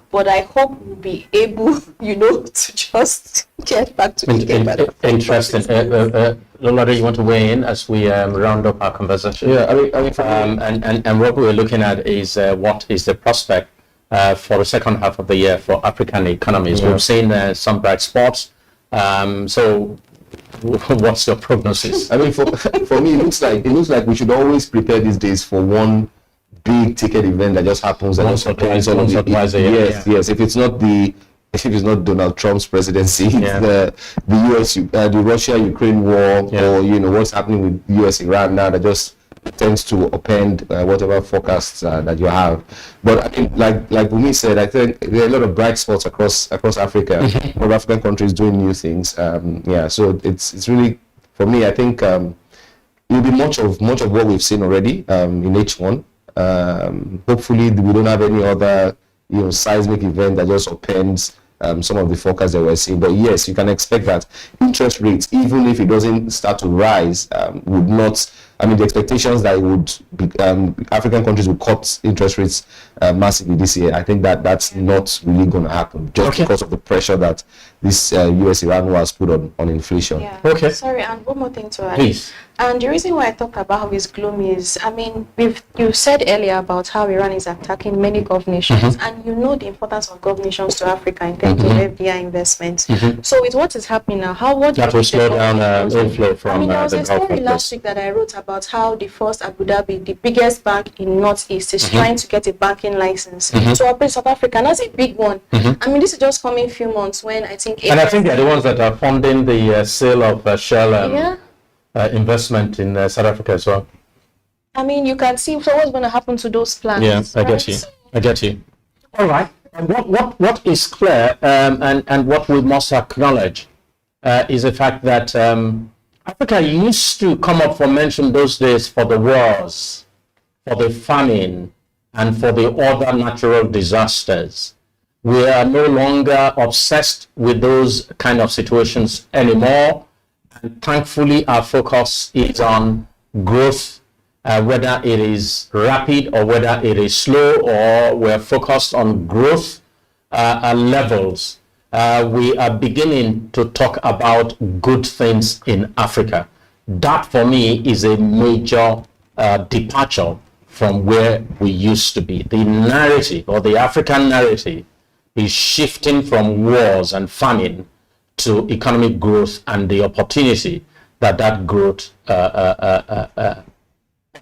but I hope we'll be able, to just get back to the Interesting. Lola, you want to weigh in as we round up our conversation? Yeah, I mean, and what we're looking at is what is the prospect for the second half of the year for African economies. We've seen some bright spots. So what's your prognosis? I mean, for me, it looks like we should always prepare these days for one big ticket event that just happens and just surprise all of you. Yes. If it's not Donald Trump's presidency, it's the US, the Russia-Ukraine war, or what's happening with US-Iran now, that just tends to upend whatever forecasts that you have. But I mean, like Bumi said, I think there are a lot of bright spots across Africa. Of African countries doing new things. So it's really, for me, I think it will be much of what we've seen already in H1. Hopefully, we don't have any other seismic event that just upends some of the forecasts that we're seeing. But yes, you can expect that interest rates, even if it doesn't start to rise, would not. I mean, the expectations that it would be, African countries will cut interest rates massively this year. I think that's not really going to happen, just because of the pressure that this US-Iran war has put on inflation. Yeah. Okay. Sorry, and one more thing to add. Please. And the reason why I talk about how it's gloomy is, I mean, you said earlier about how Iran is attacking many Gulf nations, and you know the importance of Gulf nations to Africa in terms of FDI investments. So with what is happening now, that will slow down inflow from there was the a story Gulf last week that I wrote about how the first Abu Dhabi, the biggest bank in Northeast, is trying to get a banking license to operate South Africa. And that's a big one. I mean, this is just coming a few months when I think... And I think they're the ones that are funding the sale of Shell investment in South Africa as well. I mean, you can see what's going to happen to those plans. Yeah, I get you. All right. And what is clear and what we must acknowledge is the fact that Africa used to come up for mention those days for the wars, for the famine, and for the other natural disasters. We are no longer obsessed with those kind of situations anymore. And thankfully, our focus is on growth, whether it is rapid or whether it is slow, or we're focused on growth levels. We are beginning to talk about good things in Africa. That, for me, is a major departure from where we used to be. The narrative, or the African narrative, is shifting from wars and famine to economic growth and the opportunity that growth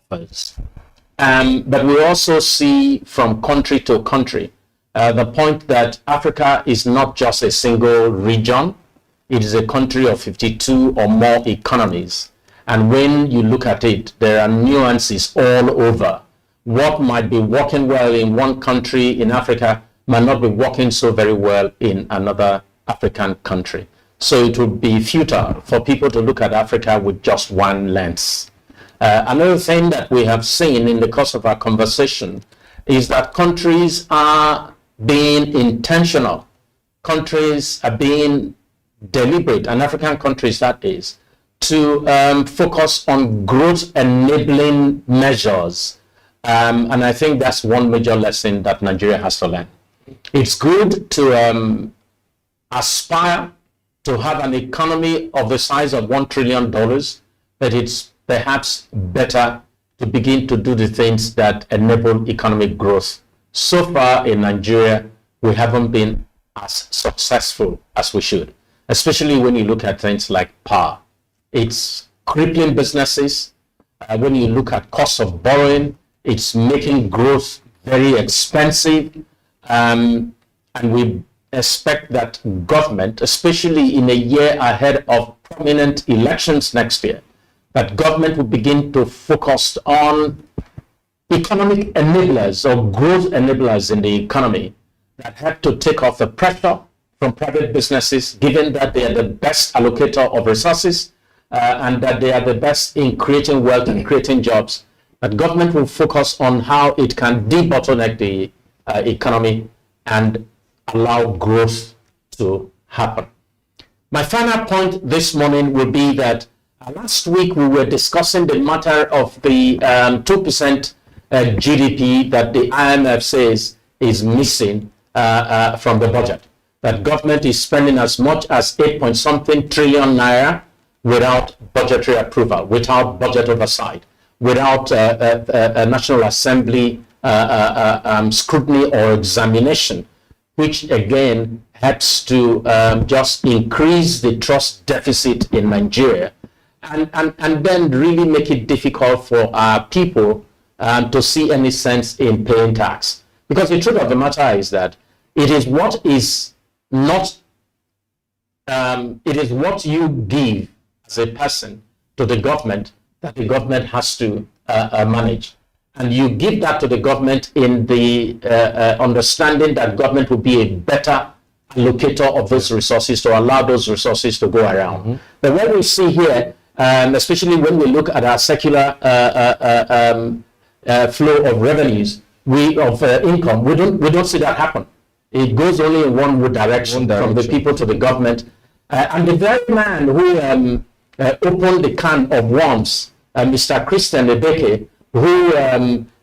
offers. But we also see from country to country the point that Africa is not just a single region. It is a country of 52 or more economies. And when you look at it, there are nuances all over. what might be working well in one country in Africa might not be working so very well in another African country. So it would be futile for people to look at Africa with just one lens. Another thing that we have seen in the course of our conversation is that countries are being intentional. Countries are being deliberate, and African countries that is, to focus on growth enabling measures. And I think that's one major lesson that Nigeria has to learn. It's good to aspire to have an economy of the size of $1 trillion, but it's perhaps better to begin to do the things that enable economic growth. So far in Nigeria, we haven't been as successful as we should, especially when you look at things like power. It's crippling businesses. When you look at cost of borrowing, it's making growth very expensive. And we expect that government, especially in a year ahead of prominent elections next year, that government will begin to focus on economic enablers or growth enablers in the economy that help to take off the pressure from private businesses, given that they are the best allocator of resources and that they are the best in creating wealth and creating jobs. That government will focus on how it can debottleneck the economy and allow growth to happen. My final point this morning will be that last week we were discussing the matter of the 2% GDP that the IMF says is missing from the budget. That government is spending as much as 8-point-something trillion naira without budgetary approval, without budget oversight, without a National Assembly scrutiny or examination, which again helps to just increase the trust deficit in Nigeria and then really make it difficult for our people to see any sense in paying tax. Because the truth of the matter is that it is what is not, it is what you give as a person to the government that the government has to manage. And you give that to the government in the understanding that government will be a better allocator of those resources to allow those resources to go around. But what we see here, especially when we look at our secular flow of revenues, income, we don't see that happen. It goes only in one direction, from the people to the government. And the very man who opened the can of worms, Mr. Christian Ebeke, who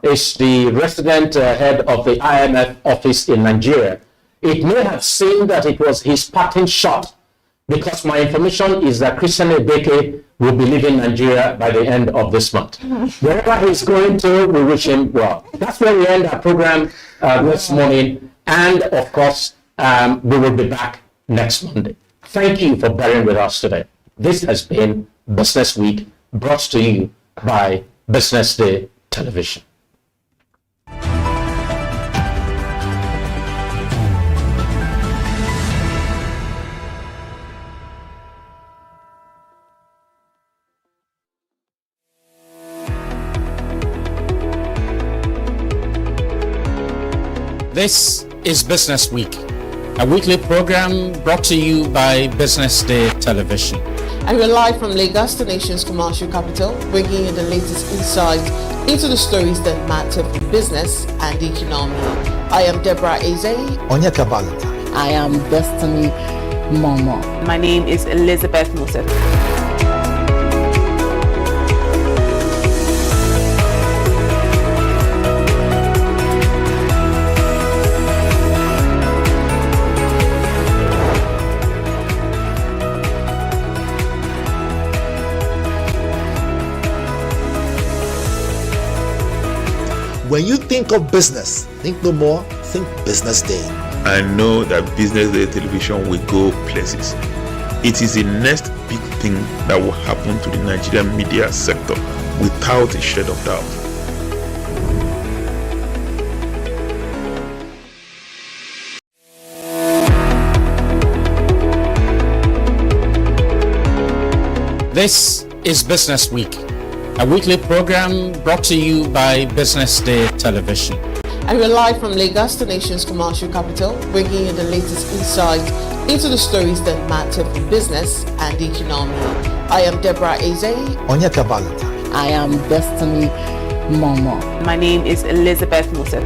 is the resident head of the IMF office in Nigeria, it may have seemed that it was his parting shot, because my information is that Christian Ebeke will be leaving Nigeria by the end of this month. Wherever he's going to, we wish him well. That's where we end our program this morning. And of course, we will be back next Monday. Thank you for bearing with us today. This has been Business Week, brought to you by Business Day Television. This is Business Week, a weekly program brought to you by Business Day Television. And we're live from Lagos, the nation's commercial capital, bringing you the latest insights into the stories that matter for business and the economy. I am Deborah Eze. Onyeka Valentine. I am Destiny Momo. My name is Elizabeth Musa. When you think of business, think no more, think Business Day. I know that Business Day Television will go places. It is the next big thing that will happen to the Nigerian media sector without a shade of doubt. This is Business Week, a weekly program brought to you by Business Day Television. And we're live from Lagos, the nation's commercial capital, bringing you the latest insight into the stories that matter for business and the economy. I am Deborah Eze. Onyeka Valentine. I am Destiny Momo. My name is Elizabeth Moses.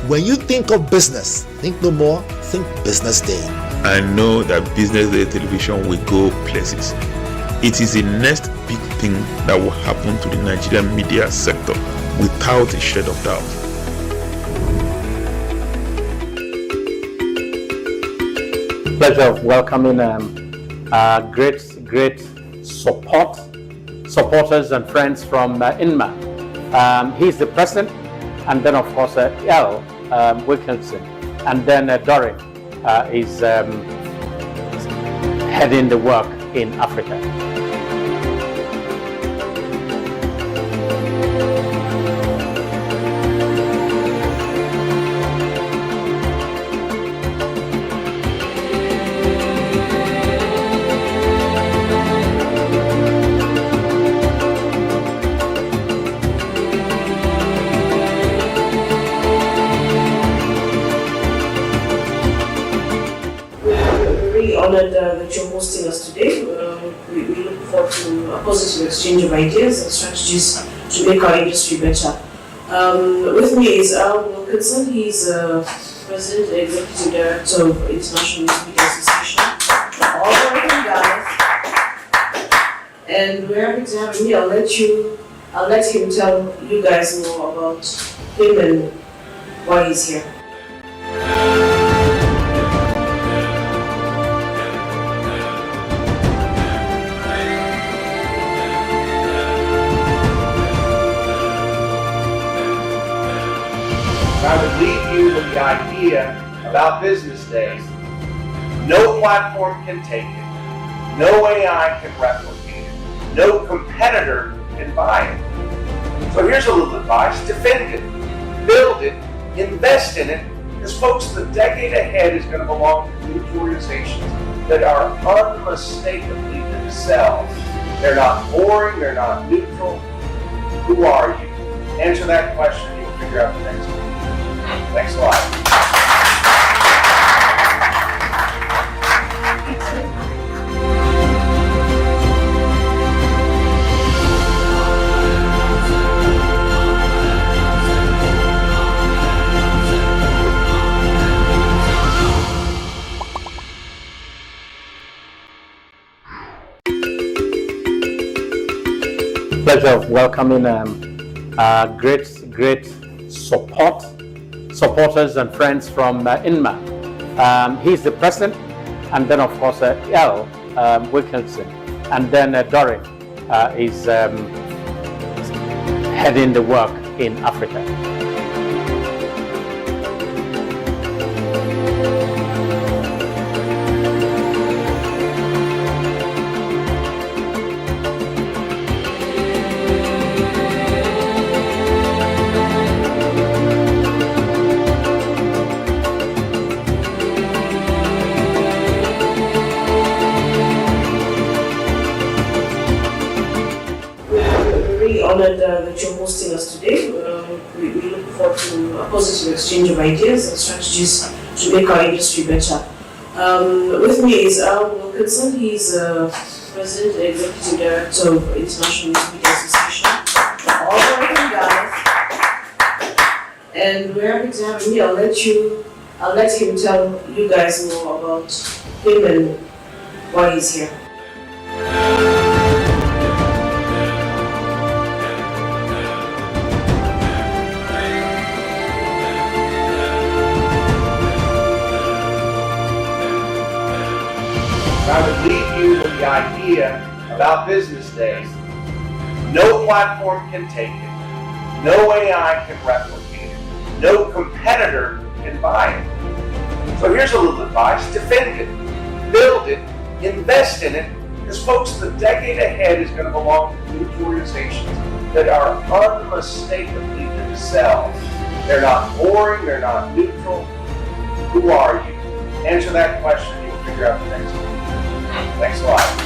When you think of business, think no more, think Business Day. I know that Business Day television will go places. It is the next big thing that will happen to the Nigerian media sector without a shade of doubt. Pleasure of welcoming great supporters and friends from Inma. He's the president, and then of course L. Wilkinson, and then Dorin is heading the work in Africa. Honored that you're hosting us today. We look forward to a positive exchange of ideas and strategies to make our industry better. With me is Al Wilkinson. He's President and Executive Director of International Media Association. All welcome, guys. And we're happy to have him here. I'll let him tell you guys more about him and why he's here. I would leave you with the idea about business days. No platform can take it. No AI can replicate it. No competitor can buy it. So here's a little advice. Defend it. Build it. Invest in it. Because folks, the decade ahead is going to belong to news organizations that are unmistakably themselves. They're not boring. They're not neutral. Who are you? Answer that question. You'll figure out the next one. Thanks a lot. Pleasure of welcoming great supporters and friends from Inma. He's the president, and then of course L. Wilkinson, and then Dorin is heading the work in Africa. Honored that you're hosting us today. We look forward to a positive exchange of ideas and strategies to make our industry better. With me is Al Wilkinson. He's President and Executive Director of International Media Association. All welcome, guys. And we're happy to have him here. I'll let him tell you guys more about him and why he's here. I would leave you with the idea about business days. No platform can take it. No AI can replicate it. No competitor can buy it. So here's a little advice. Defend it. Build it. Invest in it, because folks, the decade ahead is going to belong to news organizations that are unmistakably themselves. They're not boring, they're not neutral. Who are you? Answer that question, you'll figure out the next one. Thanks a lot.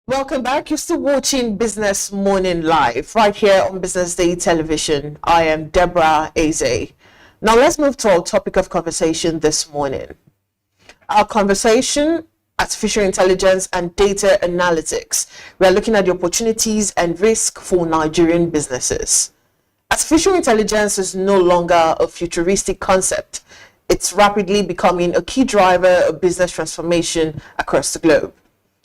Welcome back. You're still watching Business Morning Live right here on Business Day Television. I am Deborah Eze. Now let's move to our topic of conversation this morning. Our conversation, artificial intelligence and data analytics. We are looking at the opportunities and risk for Nigerian businesses. Artificial intelligence is no longer a futuristic concept. It's rapidly becoming a key driver of business transformation across the globe.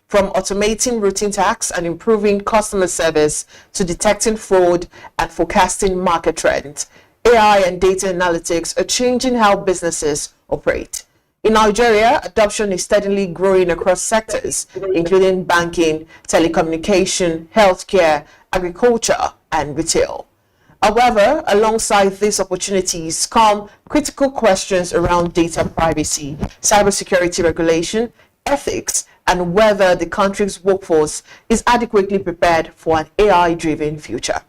From automating routine tasks and improving customer service to detecting fraud and forecasting market trends, AI and data analytics are changing how businesses operate. In Nigeria, adoption is steadily growing across sectors, including banking, telecommunication, healthcare, agriculture, and retail. However, alongside these opportunities come critical questions around data privacy, cybersecurity regulation, ethics, and whether the country's workforce is adequately prepared for an AI-driven future.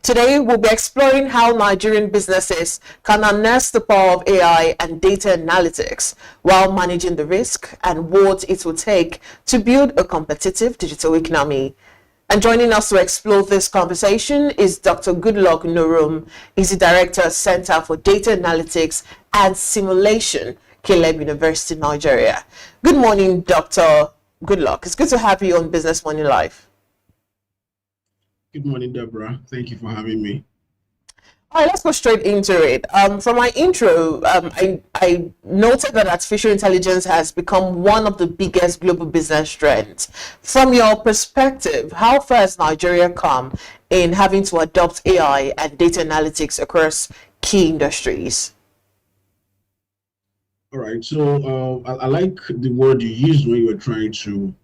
Today, we'll be exploring how Nigerian businesses can harness the power of AI and data analytics while managing the risk and what it will take to build a competitive digital economy. And joining us to explore this conversation is Dr. Goodluck Nurum. He's the Director, Center for Data Analytics and Simulation, Caleb University, Nigeria. Good morning, Dr. Goodluck. It's good to have you on Business Morning Live. Good morning, Deborah. Thank you for having me. All right, let's go straight into it. From my intro, I noted that artificial intelligence has become one of the biggest global business trends. From your perspective, how far has Nigeria come in having to adopt AI and data analytics across key industries? All right, so I like the word you used when you were trying to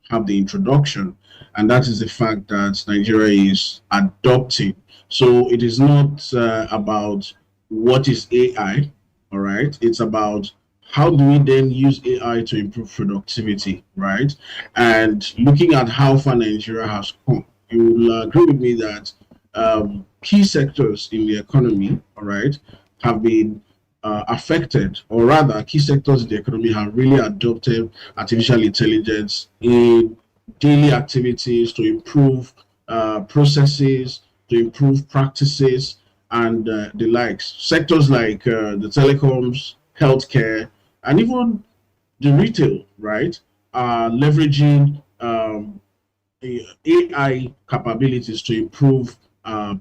have the introduction, and that is the fact that Nigeria is adopting. So it is not about what is AI, all right? It's about how do we then use AI to improve productivity, right? And looking at how far Nigeria has come, you will agree with me that key sectors in the economy, all right, have been affected, or rather key sectors in the economy have really adopted artificial intelligence in daily activities to improve processes, to improve practices, and the likes. Sectors like the telecoms, healthcare, and even the retail, right, are leveraging AI capabilities to improve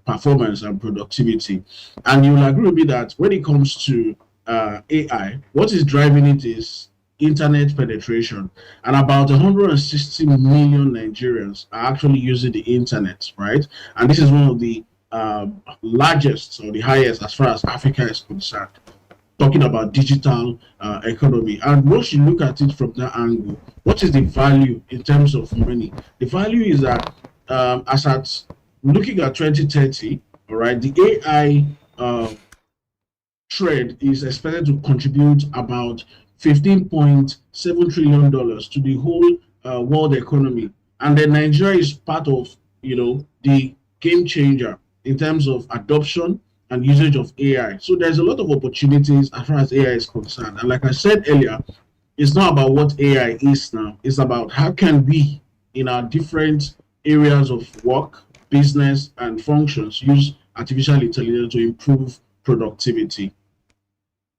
performance and productivity. And you'll agree with me that when it comes to AI, what is driving it is internet penetration, and about 160 million Nigerians are actually using the internet, right? And this is one of the largest or the highest as far as Africa is concerned, talking about digital economy. And once you look at it from that angle, what is the value in terms of money? The value is that as at looking at 2030, all right, the AI trade is expected to contribute about $15.7 trillion to the whole world economy. And then Nigeria is part of, the game changer in terms of adoption and usage of AI. So there's a lot of opportunities as far as AI is concerned. And like I said earlier, it's not about what AI is now. It's about how can we, in our different areas of work, business, and functions, use artificial intelligence to improve productivity.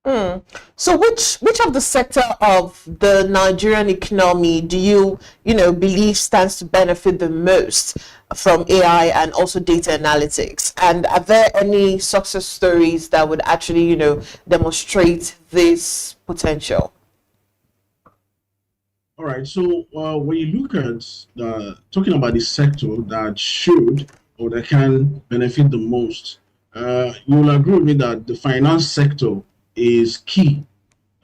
So which of the sector of the Nigerian economy do you believe stands to benefit the most from AI and also data analytics? And are there any success stories that would actually demonstrate this potential? All right. So when you look at talking about the sector that should or that can benefit the most, you will agree with me that the finance sector is key.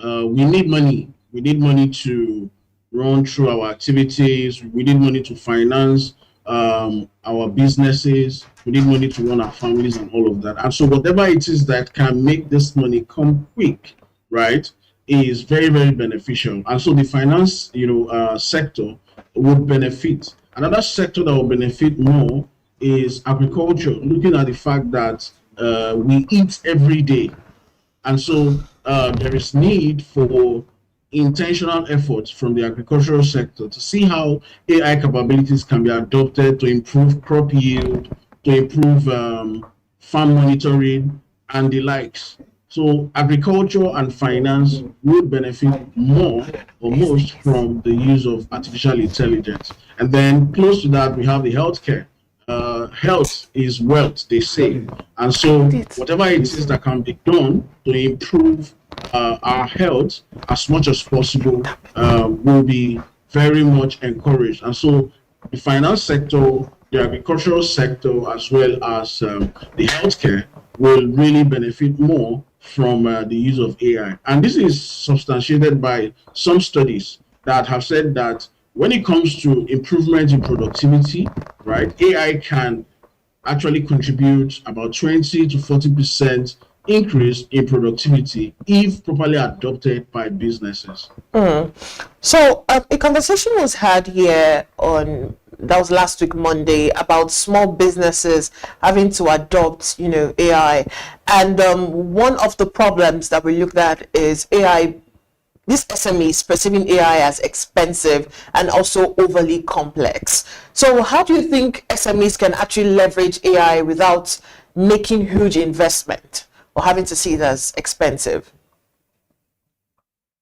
We need money. We need money to run through our activities. We need money to finance our businesses. We need money to run our families and all of that. And so whatever it is that can make this money come quick, right, is very, very beneficial. And so the finance, sector would benefit. Another sector that will benefit more is agriculture, looking at the fact that we eat every day. And so there is need for intentional efforts from the agricultural sector to see how AI capabilities can be adopted to improve crop yield, to improve farm monitoring, and the likes. So agriculture and finance would benefit more or most from the use of artificial intelligence. And then close to that, we have the healthcare. Health is wealth, they say. And so whatever it is that can be done to improve our health as much as possible will be very much encouraged. And so the finance sector, the agricultural sector, as well as the healthcare will really benefit more from the use of AI. And this is substantiated by some studies that have said that when it comes to improvement in productivity, right, AI can actually contribute about 20 to 40% increase in productivity if properly adopted by businesses. So a conversation was had here that was last week Monday, about small businesses having to adopt AI, and one of the problems that we looked at is these SMEs perceiving AI as expensive and also overly complex. So how do you think SMEs can actually leverage AI without making huge investment or having to see it as expensive?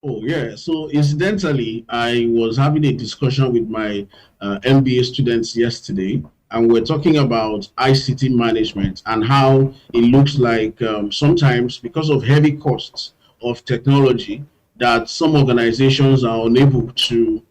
Oh, yeah. So incidentally, I was having a discussion with my MBA students yesterday, and we're talking about ICT management and how it looks like sometimes because of heavy costs of technology, that some organizations are unable to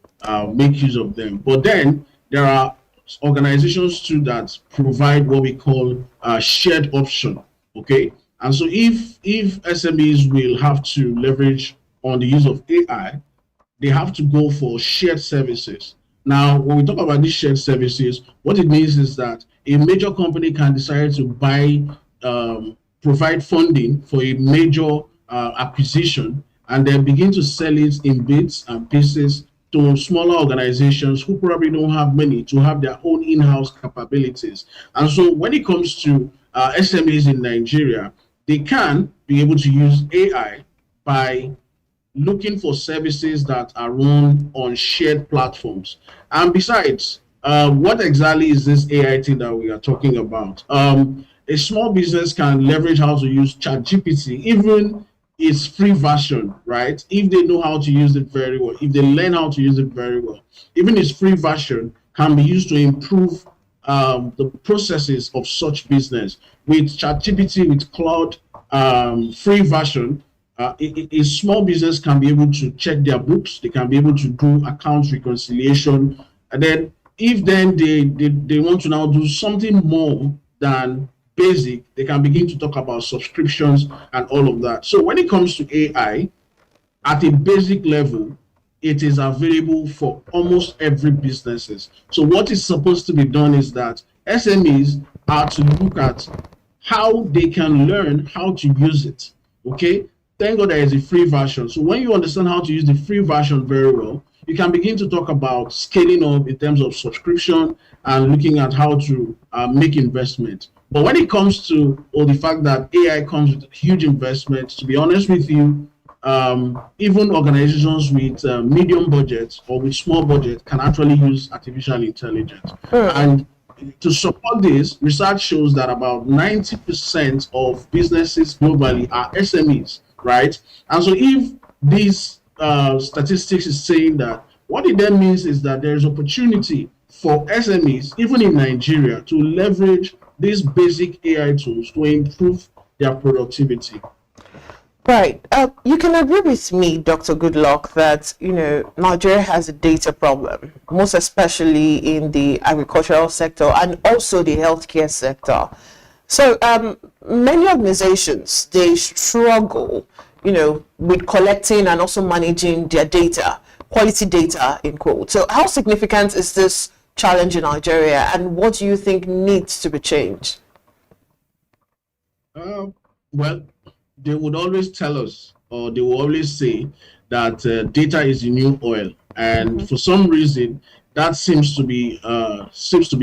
make use of them. But then there are organizations too that provide what we call a shared option. Okay, and so if SMEs will have to leverage on the use of AI, they have to go for shared services. Now, when we talk about these shared services, what it means is that a major company can decide to provide funding for a major acquisition, and then begin to sell it in bits and pieces to smaller organizations who probably don't have money to have their own in-house capabilities. And so when it comes to SMEs in Nigeria, they can be able to use AI by looking for services that are run on shared platforms. And besides, what exactly is this AI thing that we are talking about? A small business can leverage how to use ChatGPT, even its free version, right? If they know how to use it very well, if they learn how to use it very well, even its free version can be used to improve the processes of such business. With ChatGPT, with Cloud free version, a small business can be able to check their books, they can be able to do account reconciliation, and then if then they want to now do something more than basic, they can begin to talk about subscriptions and all of that. So when it comes to AI, at a basic level, it is available for almost every businesses. So what is supposed to be done is that SMEs are to look at how they can learn how to use it. Okay, thank God there is a free version. So when you understand how to use the free version very well, you can begin to talk about scaling up in terms of subscription and looking at how to make investment. But when it comes to the fact that AI comes with huge investments, to be honest with you, even organizations with medium budgets or with small budget can actually use artificial intelligence. And to support this, research shows that about 90% of businesses globally are SMEs. right? And so if these statistics is saying that, what it then means is that there is opportunity for SMEs, even in Nigeria, to leverage these basic AI tools to improve their productivity. Right. You can agree with me, Dr. Goodluck, that Nigeria has a data problem, most especially in the agricultural sector and also the healthcare sector. So many organizations, they struggle, with collecting and also managing their data, quality data in quote. So how significant is this challenge in Nigeria, and what do you think needs to be changed? Well, they would always tell us, or they will always say that data is the new oil, and for some reason that seems to be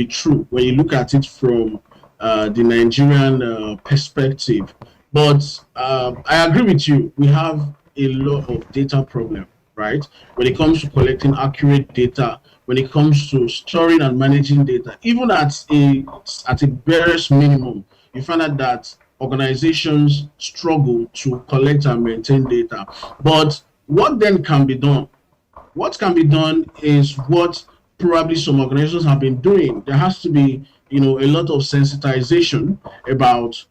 true when you look at it from the Nigerian perspective. But I agree with you. We have a lot of data problem, right? When it comes to collecting accurate data, when it comes to storing and managing data, even at a barest minimum, you find out that organizations struggle to collect and maintain data. But what then can be done? What can be done is what probably some organizations have been doing. There has to be, a lot of sensitization about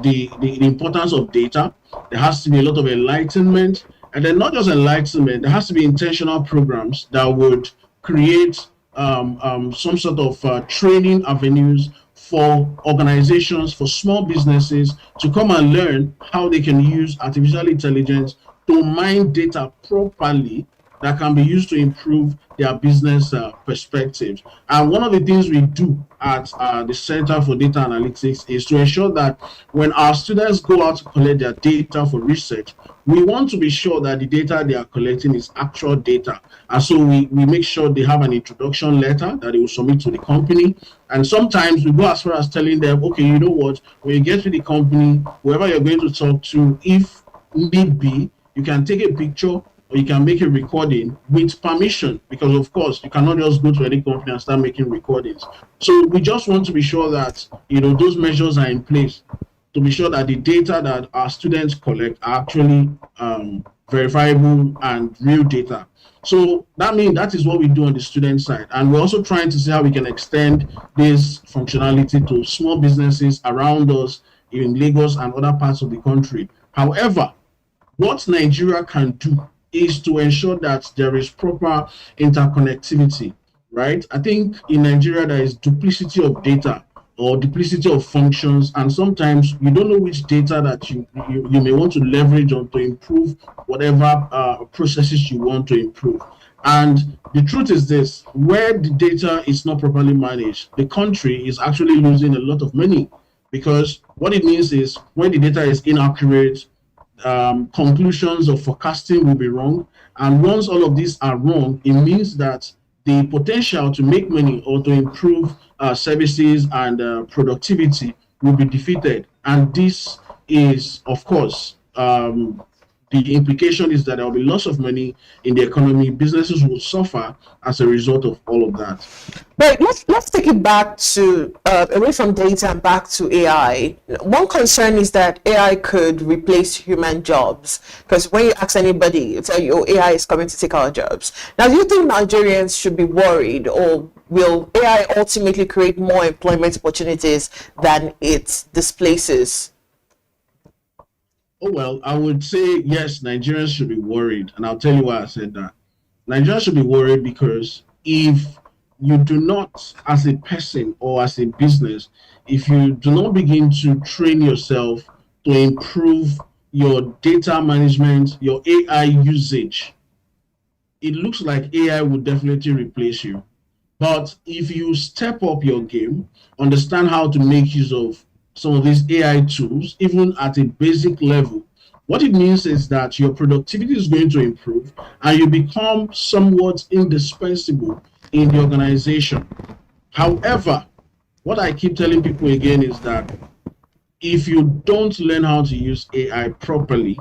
the importance of data. There has to be a lot of enlightenment, and then not just enlightenment. There has to be intentional programs that would create some sort of training avenues for organizations, for small businesses to come and learn how they can use artificial intelligence to mine data properly that can be used to improve their business perspectives. And one of the things we do at the Center for Data Analytics is to ensure that when our students go out to collect their data for research, we want to be sure that the data they are collecting is actual data. And so we make sure they have an introduction letter that they will submit to the company. And sometimes we go as far as telling them, okay, you know what, when you get to the company, whoever you're going to talk to, if need be, you can take a picture or you can make a recording with permission, because of course you cannot just go to any company and start making recordings. So we just want to be sure that those measures are in place to be sure that the data that our students collect are actually verifiable and real data. So that means that is what we do on the student side, and we're also trying to see how we can extend this functionality to small businesses around us in Lagos and other parts of the country. However, what Nigeria can do is to ensure that there is proper interconnectivity, right? I think in Nigeria there is duplicity of data or duplicity of functions, and sometimes you don't know which data that you may want to leverage on to improve whatever processes you want to improve. And the truth is this: where the data is not properly managed, the country is actually losing a lot of money, because what it means is when the data is inaccurate, conclusions of forecasting will be wrong, and once all of these are wrong, it means that the potential to make money or to improve services and productivity will be defeated. And this is, of course, the implication is that there will be loss of money in the economy. Businesses will suffer as a result of all of that. Right, let's take it back to away from data and back to AI. One concern is that AI could replace human jobs, because when you ask anybody, it's like, oh, AI is coming to take our jobs. Now, do you think Nigerians should be worried, or will AI ultimately create more employment opportunities than it displaces? Oh, well, I would say yes, Nigerians should be worried, and I'll tell you why I said that. Nigerians should be worried because if you do not, as a person or as a business, if you do not begin to train yourself to improve your data management, your AI usage, it looks like AI will definitely replace you. But if you step up your game, understand how to make use of some of these AI tools, even at a basic level, what it means is that your productivity is going to improve and you become somewhat indispensable in the organization. However, what I keep telling people again is that if you don't learn how to use AI properly,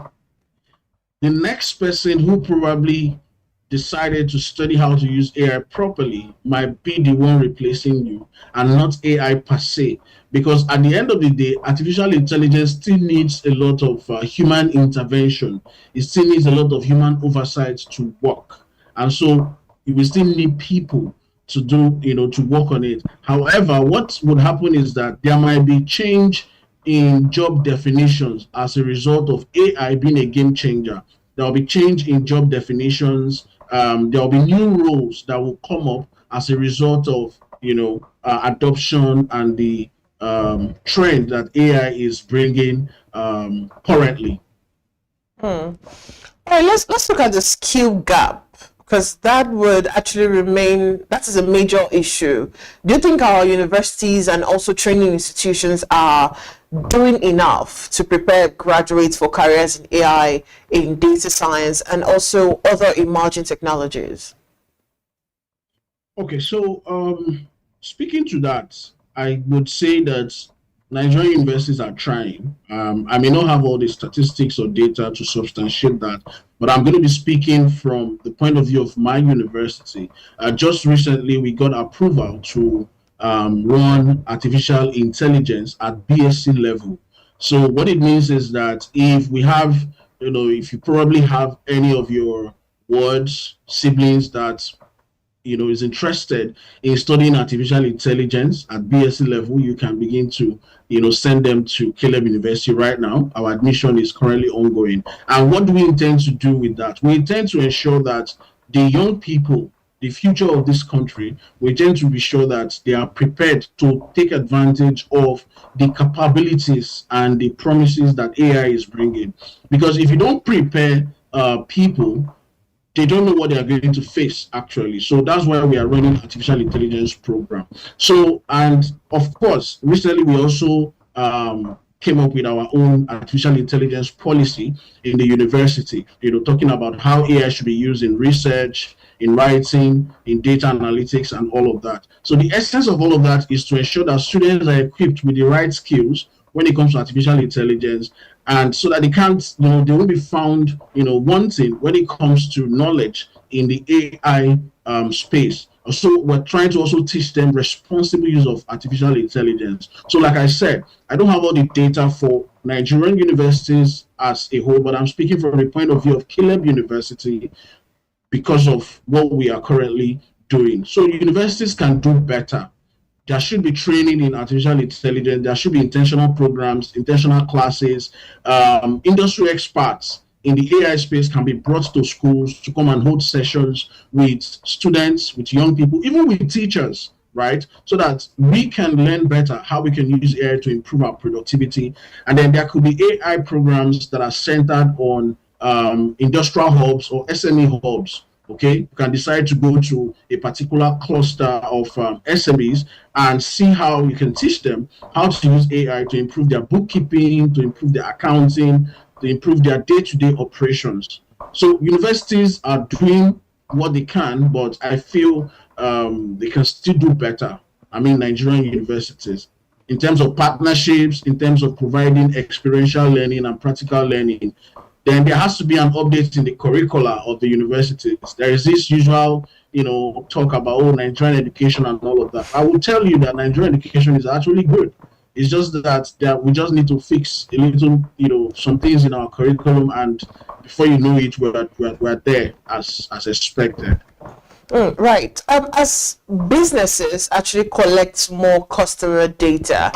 the next person who probably decided to study how to use AI properly might be the one replacing you and not AI per se. Because at the end of the day, artificial intelligence still needs a lot of human intervention. It still needs a lot of human oversight to work. And so we still need people to do, to work on it. However, what would happen is that there might be change in job definitions as a result of AI being a game changer. There will be change in job definitions. There will be new roles that will come up as a result of adoption and the trend that AI is bringing currently. All right, let's look at the skill gap, because that would actually remain, that is a major issue. Do you think our universities and also training institutions are doing enough to prepare graduates for careers in AI, in data science, and also other emerging technologies? Okay, so speaking to that, I would say that Nigerian universities are trying. I may not have all the statistics or data to substantiate that, but I'm going to be speaking from the point of view of my university. Just recently, we got approval to run artificial intelligence at BSc level. So what it means is that if we have, if you probably have any of your wards, siblings that is interested in studying artificial intelligence at BSc level, you can begin to send them to Caleb University right now. Our admission is currently ongoing. And what do we intend to do with that? We intend to ensure that the young people, the future of this country, we intend to be sure that they are prepared to take advantage of the capabilities and the promises that AI is bringing. Because if you don't prepare people, they don't know what they are going to face actually. So that's why we are running artificial intelligence program. So, and of course, recently we also came up with our own artificial intelligence policy in the university, talking about how AI should be used in research, in writing, in data analytics, and all of that. So the essence of all of that is to ensure that students are equipped with the right skills when it comes to artificial intelligence, and so that they can't, they won't be found, wanting when it comes to knowledge in the AI space. So we're trying to also teach them responsible use of artificial intelligence. So like I said, I don't have all the data for Nigerian universities as a whole, but I'm speaking from the point of view of Caleb University because of what we are currently doing. So universities can do better. There should be training in artificial intelligence. There should be intentional programs, intentional classes. Industry experts in the AI space can be brought to schools to come and hold sessions with students, with young people, even with teachers, right? So that we can learn better how we can use AI to improve our productivity. And then there could be AI programs that are centered on industrial hubs or SME hubs. Okay, you can decide to go to a particular cluster of SMEs and see how you can teach them how to use AI to improve their bookkeeping, to improve their accounting, to improve their day-to-day operations. So universities are doing what they can, but I feel they can still do better. I mean, Nigerian universities, in terms of partnerships, in terms of providing experiential learning and practical learning. Then there has to be an update in the curricula of the universities. There is this usual, talk about Nigerian education and all of that. I will tell you that Nigerian education is actually good. It's just that we just need to fix a little, some things in our curriculum, and before you know it, we're there as expected. Right. As businesses actually collect more customer data,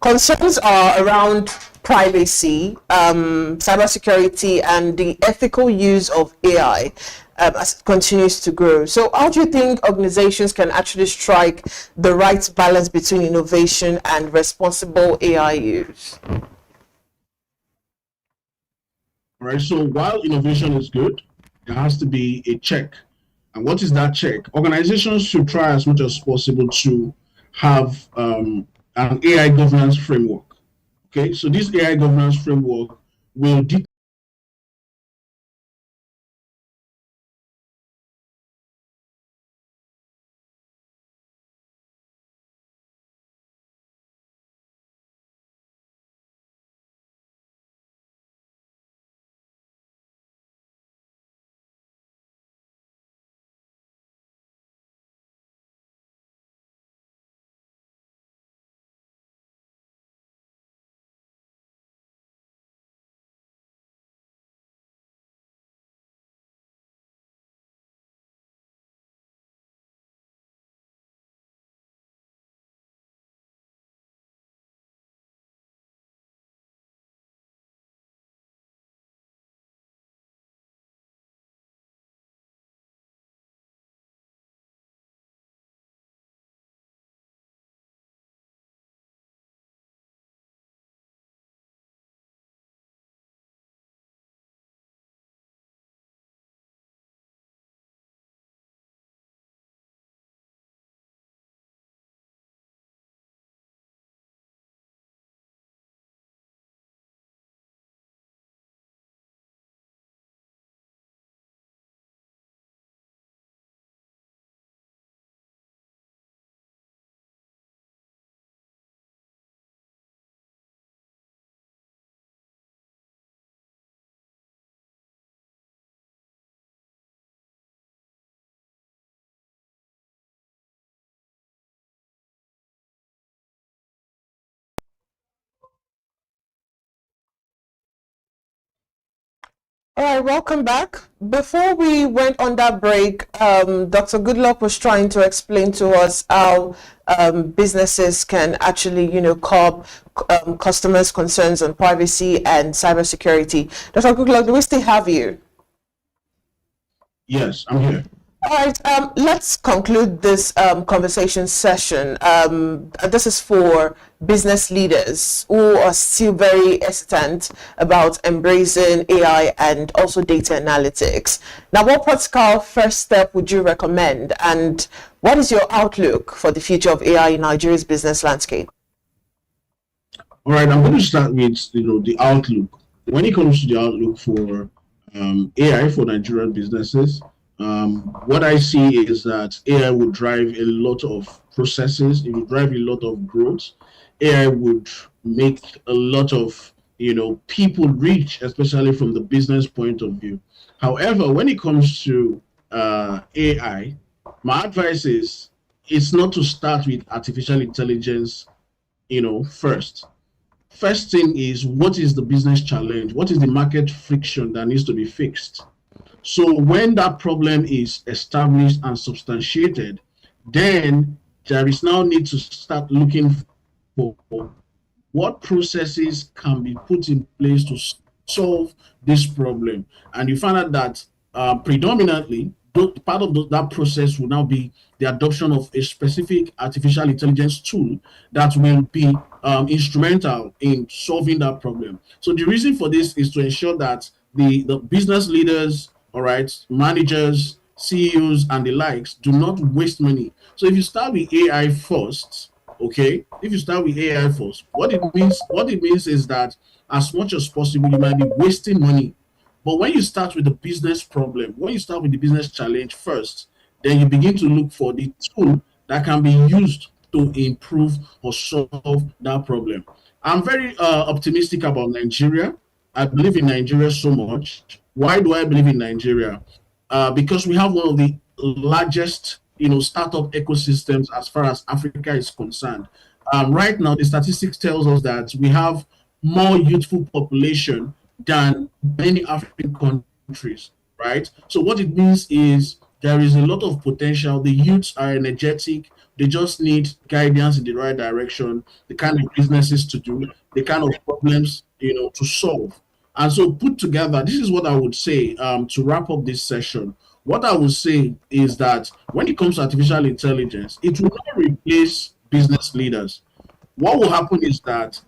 concerns are around privacy, cybersecurity, and the ethical use of AI as it continues to grow. So how do you think organizations can actually strike the right balance between innovation and responsible AI use? All right, so while innovation is good, there has to be a check. And what is that check? Organizations should try as much as possible to have an AI governance framework. Okay, so this AI governance framework will All right, welcome back. Before we went on that break, Dr. Goodluck was trying to explain to us how businesses can actually, curb customers' concerns on privacy and cybersecurity. Dr. Goodluck, do we still have you? Yes, I'm here. All right, let's conclude this conversation session. This is for business leaders who are still very hesitant about embracing AI and also data analytics. Now, what practical first step would you recommend? And what is your outlook for the future of AI in Nigeria's business landscape? All right, I'm going to start with the outlook. When it comes to the outlook for AI for Nigerian businesses, what I see is that AI would drive a lot of processes. It would drive a lot of growth. AI would make a lot of people rich, especially from the business point of view. However, when it comes to AI, my advice is it's not to start with artificial intelligence, first. First thing is, what is the business challenge? What is the market friction that needs to be fixed? So when that problem is established and substantiated, then there is now need to start looking for what processes can be put in place to solve this problem. And you find out that predominantly, part of that process will now be the adoption of a specific artificial intelligence tool that will be instrumental in solving that problem. So the reason for this is to ensure that the business leaders, all right, managers, CEOs, and the likes do not waste money. So if you start with AI first, okay, what it means is that as much as possible, you might be wasting money. But when you start with the business problem, when you start with the business challenge first, then you begin to look for the tool that can be used to improve or solve that problem. I'm very optimistic about Nigeria. I believe in Nigeria so much. Why do I believe in Nigeria? Because we have one of the largest, startup ecosystems as far as Africa is concerned. Right now, the statistics tells us that we have more youthful population than many African countries, right? So what it means is there is a lot of potential. The youths are energetic. They just need guidance in the right direction, the kind of businesses to do, the kind of problems, to solve. And so put together, this is what I would say to wrap up this session. What I would say is that when it comes to artificial intelligence, it will not replace business leaders. What will happen is that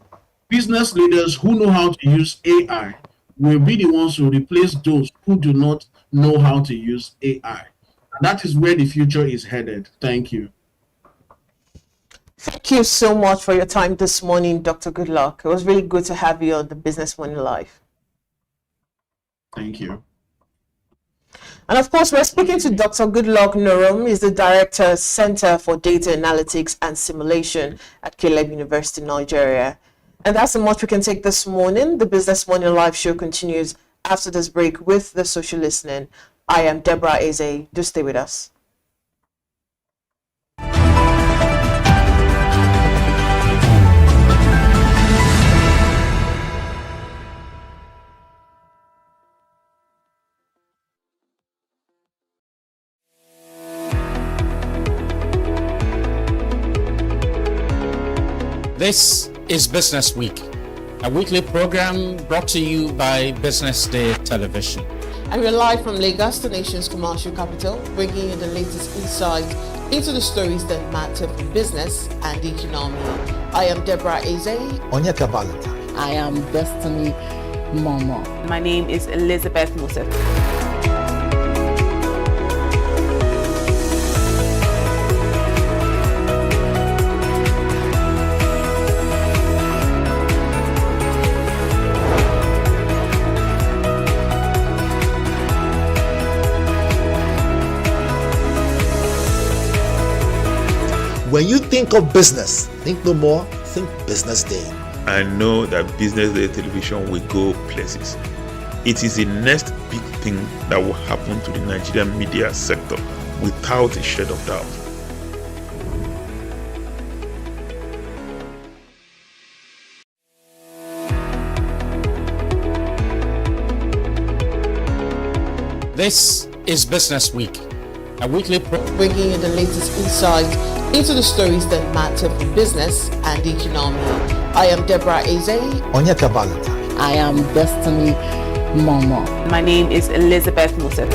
business leaders who know how to use AI will be the ones who replace those who do not know how to use AI. That is where the future is headed. Thank you. Thank you so much for your time this morning, Dr. Goodluck. It was really good to have you on the Business Money Live. Thank you. And of course, we're speaking to Dr. Goodluck Norum. He's the Director, Center for Data Analytics and Simulation at Caleb University, Nigeria. And that's how much we can take this morning. The Business Money Live show continues after this break with the social listening. I am Deborah Eze. Do stay with us. This is Business Week, a weekly program brought to you by BusinessDay Television. And we're live from Lagos, the nation's commercial capital, bringing you the latest insight into the stories that matter for business and the economy. I am Deborah Eze. Onyeka Valentine. I am Destiny Momo. My name is Elizabeth Moses. When you think of business, think no more, think Business Day. I know that Business Day television will go places. It is the next big thing that will happen to the Nigerian media sector without a shade of doubt. This is Business Week, a weekly bringing you the latest insight into the stories that matter for business and the economy. I am Deborah Eze. Onyeka Valentine. I am Destiny Momo. My name is Elizabeth Musa.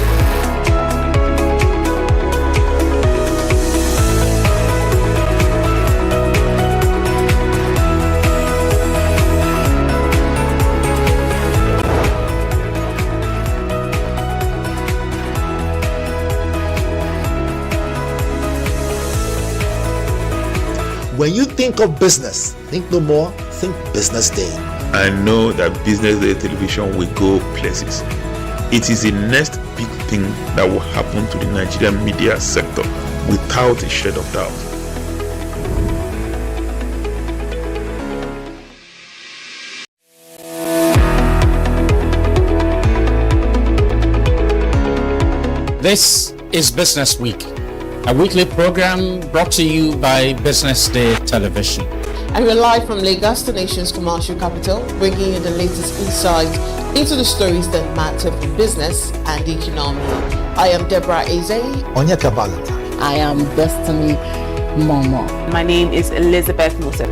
When you think of business, think no more, think Business Day. I know that Business Day television will go places. It is the next big thing that will happen to the Nigerian media sector without a shade of doubt. This is Business Week, a weekly program brought to you by BusinessDay Television. And we're live from Lagos, the nation's commercial capital, bringing you the latest insight into the stories that matter for business and the economy. I am Deborah Eze. Onyeka Valentine. I am Destiny Momo. My name is Elizabeth Musa.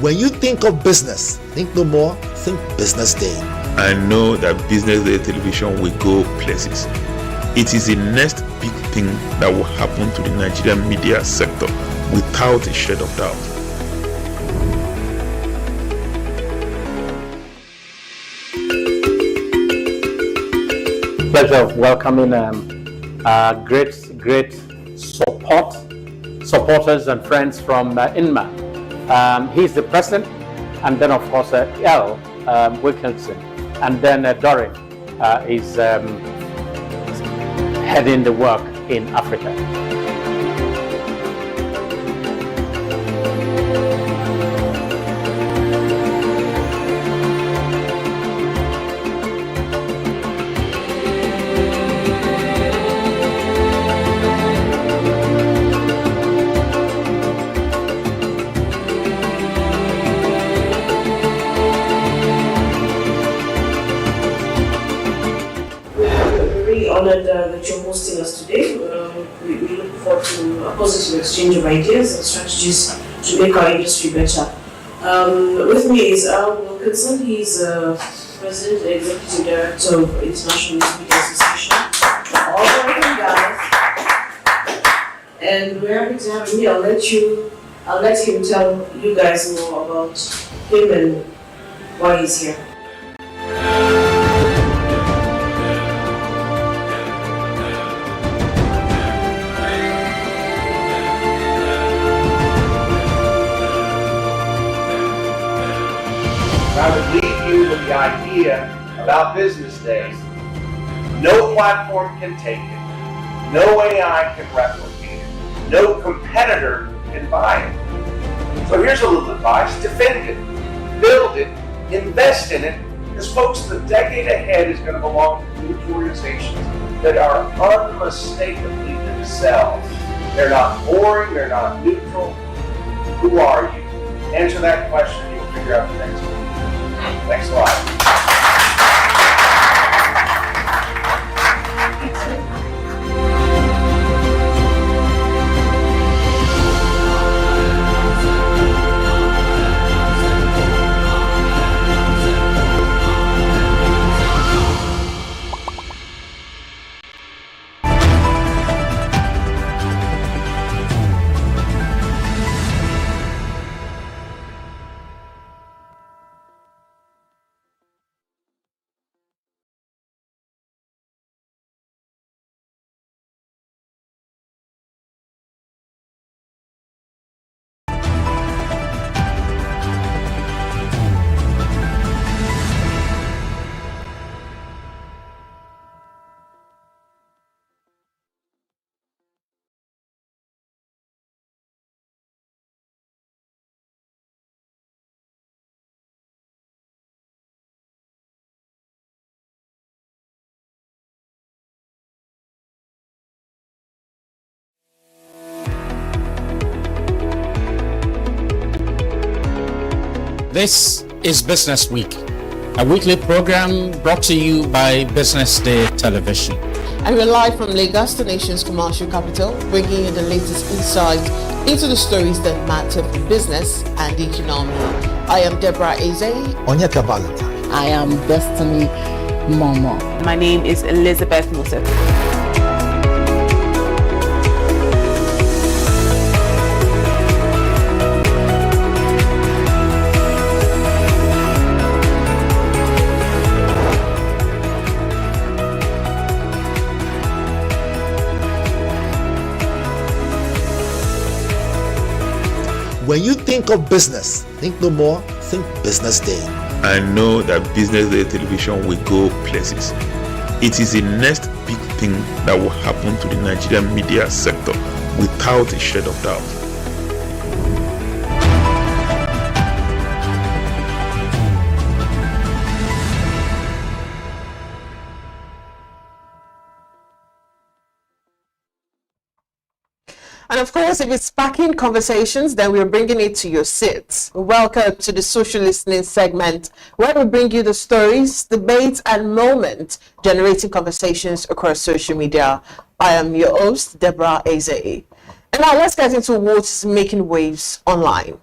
When you think of business, think no more, think Business Day. I know that Business Day television will go places. It is the next big thing that will happen to the Nigerian media sector without a shade of doubt. Pleasure of welcoming great supporters and friends from Inman. He's the president, and then of course L. Wilkinson, and then Dorin is heading the work in Africa. Honored that you're hosting us today. We look forward to a positive exchange of ideas and strategies to make our industry better. With me is Al Wilkinson. He's President and Executive Director of International Media Association. All right, guys. And we're happy to have him here. I'll let him tell you guys more about him and why he's here. I would leave you with the idea about Business Days. No platform can take it. No AI can replicate it. No competitor can buy it. So here's a little advice. Defend it. Build it. Invest in it. Because folks, the decade ahead is going to belong to huge organizations that are unmistakably themselves. They're not boring. They're not neutral. Who are you? Answer that question. You'll figure out the next one. Thanks a lot. This is Business Week, a weekly program brought to you by BusinessDay Television. And we're live from Lagos, the nation's commercial capital, bringing you the latest insight into the stories that matter for business and the economy. I am Deborah Eze. Onyeka Valentine. I am Destiny Momo. My name is Elizabeth Musa. When you think of business, think no more, think Business Day. I know that Business Day television will go places. It is the next big thing that will happen to the Nigerian media sector without a shade of doubt. And of course, if it's sparking conversations, then we're bringing it to your seats. Welcome to the social listening segment, where we bring you the stories, debates, and moments generating conversations across social media. I am your host, Deborah Eze. And now let's get into what is making waves online.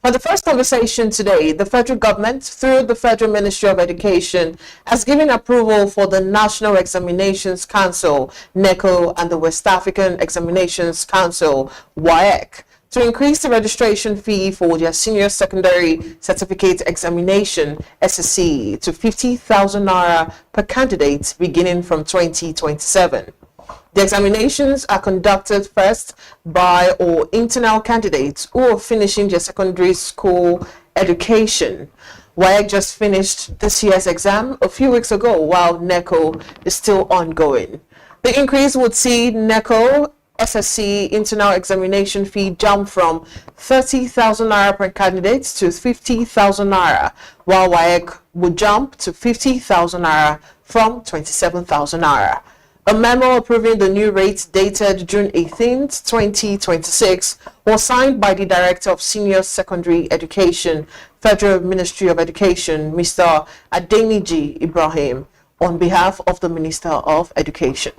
For the first conversation today, the federal government, through the Federal Ministry of Education, has given approval for the National Examinations Council, NECO, and the West African Examinations Council, WAEC, to increase the registration fee for their senior secondary certificate examination, SSC, to 50,000 naira per candidate beginning from 2027. The examinations are conducted first by or internal candidates who are finishing their secondary school education. WAEC just finished this year's exam a few weeks ago, while NECO is still ongoing. The increase would see NECO SSC internal examination fee jump from 30,000 naira per candidate to 50,000 naira, while WAEC would jump to 50,000 naira from 27,000 naira. A memo approving the new rates dated June 18, 2026 was signed by the Director of Senior Secondary Education, Federal Ministry of Education, Mr. Adeniji Ibrahim, on behalf of the Minister of Education.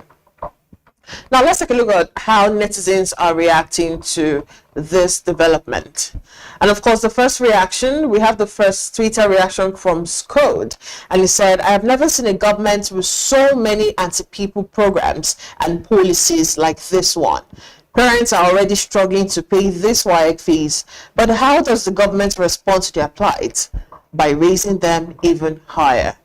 Now let's take a look at how netizens are reacting to this development. And of course, the first reaction, we have the first Twitter reaction from Scode, and he said, I have never seen a government with so many anti-people programs and policies like this one. Parents are already struggling to pay these WAEC fees, but how does the government respond to their plight? By raising them even higher.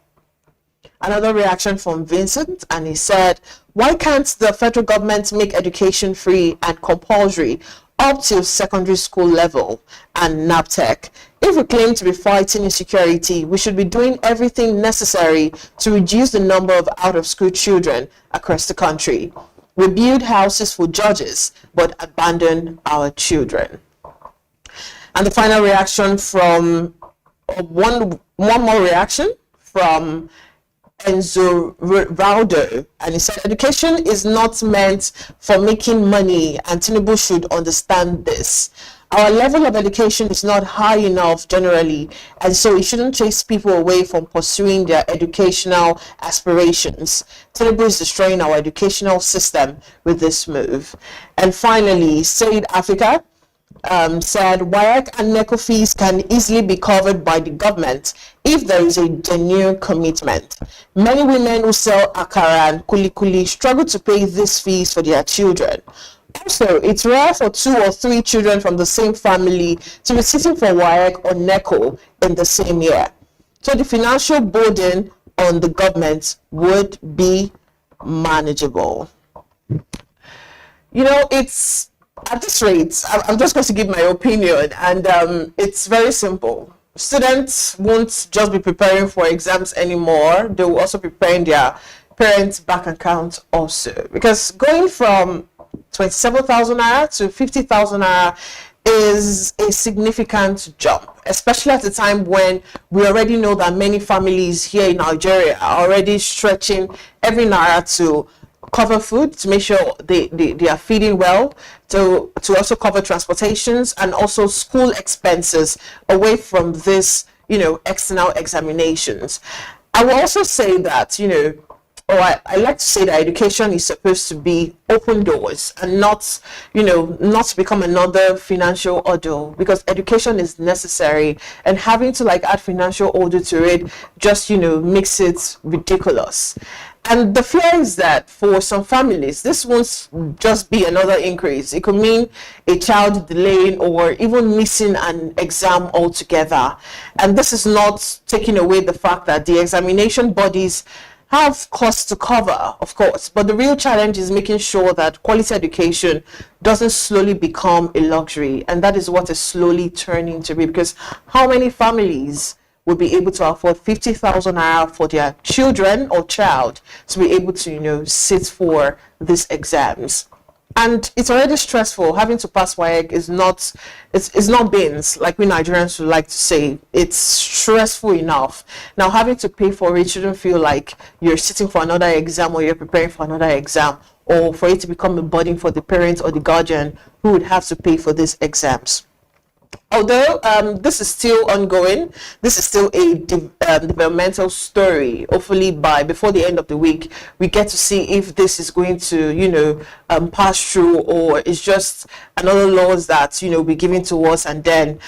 Another reaction from Vincent, and he said, why can't the federal government make education free and compulsory up to secondary school level and NAPTEC? If we claim to be fighting insecurity, we should be doing everything necessary to reduce the number of out-of-school children across the country. We build houses for judges, but abandon our children. And the final reaction from one more reaction from Enzo Raudo, and he said education is not meant for making money, and Tinubu should understand this. Our level of education is not high enough generally, and so it shouldn't chase people away from pursuing their educational aspirations. Tinubu is destroying our educational system with this move. And finally, Said Africa said WAEC and NECO fees can easily be covered by the government if there is a genuine commitment. Many women who sell akara and kuli struggle to pay these fees for their children. Also, it's rare for 2 or 3 children from the same family to be sitting for WAEC or NECO in the same year. So the financial burden on the government would be manageable. You know, it's at this rate, I'm just going to give my opinion, and it's very simple. Students won't just be preparing for exams anymore. They will also be preparing their parents' bank account also. Because going from 27,000 naira to 50,000 naira is a significant jump, especially at a time when we already know that many families here in Nigeria are already stretching every naira to cover food, to make sure they are feeding well, to also cover transportations and also school expenses away from this, external examinations. I will also say that, I like to say that education is supposed to be open doors and not to become another financial ordeal, because education is necessary, and having to add financial order to it just, makes it ridiculous. And the fear is that for some families, this won't just be another increase. It could mean a child delaying or even missing an exam altogether. And this is not taking away the fact that the examination bodies have costs to cover, of course, but the real challenge is making sure that quality education doesn't slowly become a luxury, and that is what is slowly turning to be, because how many families would be able to afford 50,000 naira for their children or child to be able to, sit for these exams? And it's already stressful. Having to pass WAEC is not, it's not beans, like we Nigerians would like to say. It's stressful enough. Now, having to pay for it shouldn't feel like you're sitting for another exam or you're preparing for another exam, or for it to become a burden for the parent or the guardian who would have to pay for these exams. Although this is still ongoing, this is still a developmental story. Hopefully before the end of the week, we get to see if this is going to, pass through, or it's just another laws that, be given to us. And then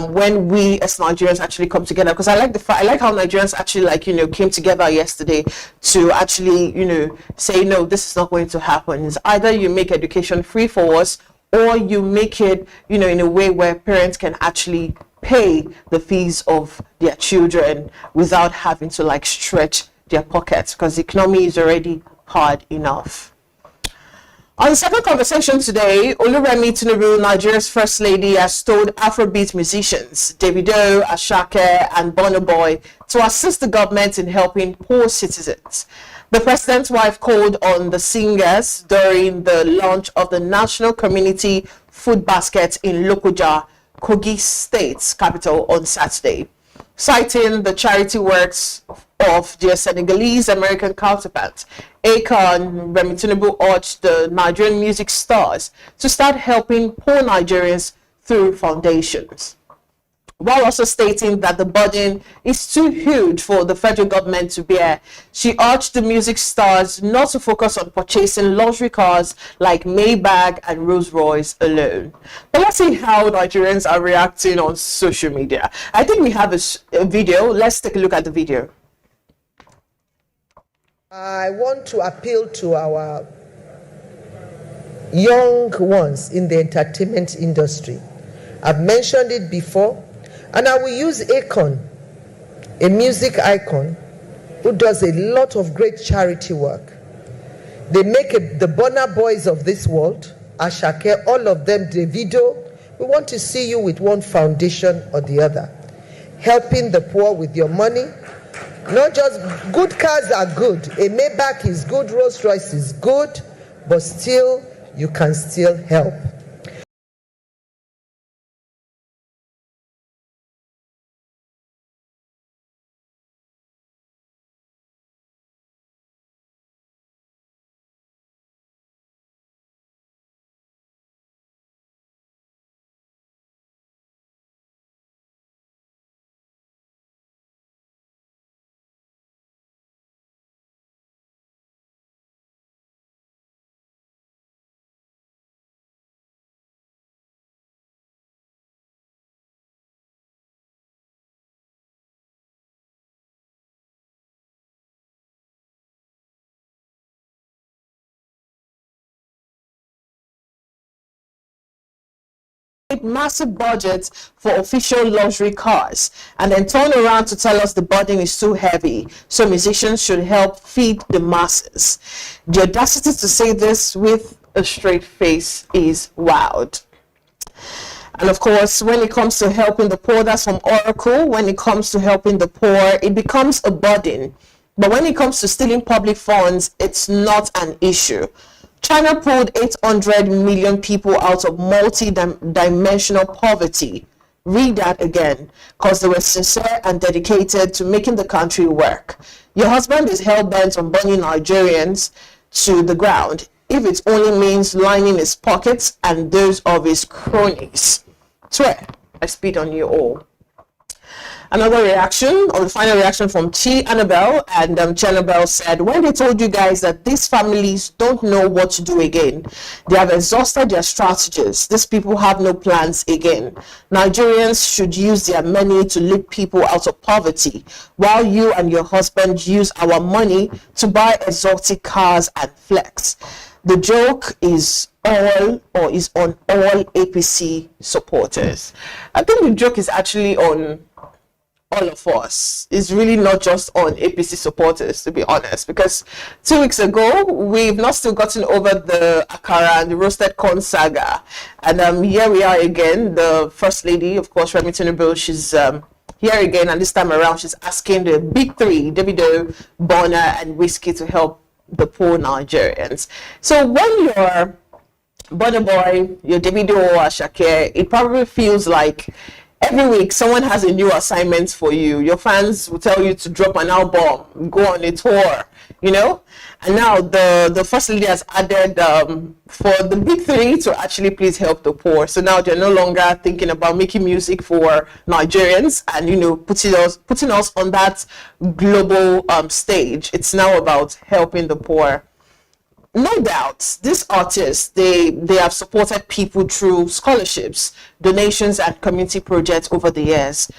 when we as Nigerians actually come together, because I like how Nigerians actually came together yesterday to actually, say, no, this is not going to happen. It's either you make education free for us, or you make it, in a way where parents can actually pay the fees of their children without having to stretch their pockets, because the economy is already hard enough. On the second conversation today, Oluremi Tinubu, Nigeria's First Lady, has told Afrobeat musicians Davido, Asake and Burna Boy to assist the government in helping poor citizens. The president's wife called on the singers during the launch of the National Community Food Basket in Lokoja, Kogi State's capital, on Saturday. Citing the charity works of their Senegalese American counterpart, Akon, Remi Tinubu urged the Nigerian music stars to start helping poor Nigerians through foundations, while also stating that the burden is too huge for the federal government to bear. She urged the music stars not to focus on purchasing luxury cars like Maybach and Rolls-Royce alone. But let's see how Nigerians are reacting on social media. I think we have a video. Let's take a look at the video. I want to appeal to our young ones in the entertainment industry. I've mentioned it before. And I will use Akon, a music icon who does a lot of great charity work. They make the Burna Boys of this world, Asake, all of them, Davido. We want to see you with one foundation or the other, helping the poor with your money. Not just good cars are good. A Maybach is good, Rolls Royce is good, but still, you can still help. Massive budgets for official luxury cars, and then turn around to tell us the burden is too heavy, so musicians should help feed the masses. The audacity to say this with a straight face is wild. And of course, when it comes to helping the poor, that's from Oracle. When it comes to helping the poor, it becomes a burden. But when it comes to stealing public funds, it's not an issue. China pulled 800 million people out of multi-dimensional poverty. Read that again, because they were sincere and dedicated to making the country work. Your husband is hell-bent on burning Nigerians. to the ground if it only means lining his pockets and those of his cronies. Swear, I spit on you all. Another reaction, or the final reaction from Chi Annabelle, and Annabelle said, when they told you guys that these families don't know what to do again, they have exhausted their strategies. These people have no plans again. Nigerians should use their money to lift people out of poverty, while you and your husband use our money to buy exotic cars and flex. The joke is on all APC supporters. I think the joke is actually on all of us. It's really not just on APC supporters, to be honest, because 2 weeks ago we've not still gotten over the akara and the roasted corn saga, and here we are again. The First Lady, of course, Remi Tinubu, she's here again, and this time around she's asking the big three, Davido, Burna and Whiskey, to help the poor Nigerians. So when you're Burna Boy, your Davido or Shakir, it probably feels like every week someone has a new assignment for you. Your fans will tell you to drop an album, go on a tour, you know. And now the First Lady has added for the big three to actually please help the poor. So now they're no longer thinking about making music for Nigerians and, you know, putting us on that global stage. It's now about helping the poor. No doubt, these artists, they have supported people through scholarships, donations, and community projects over the years.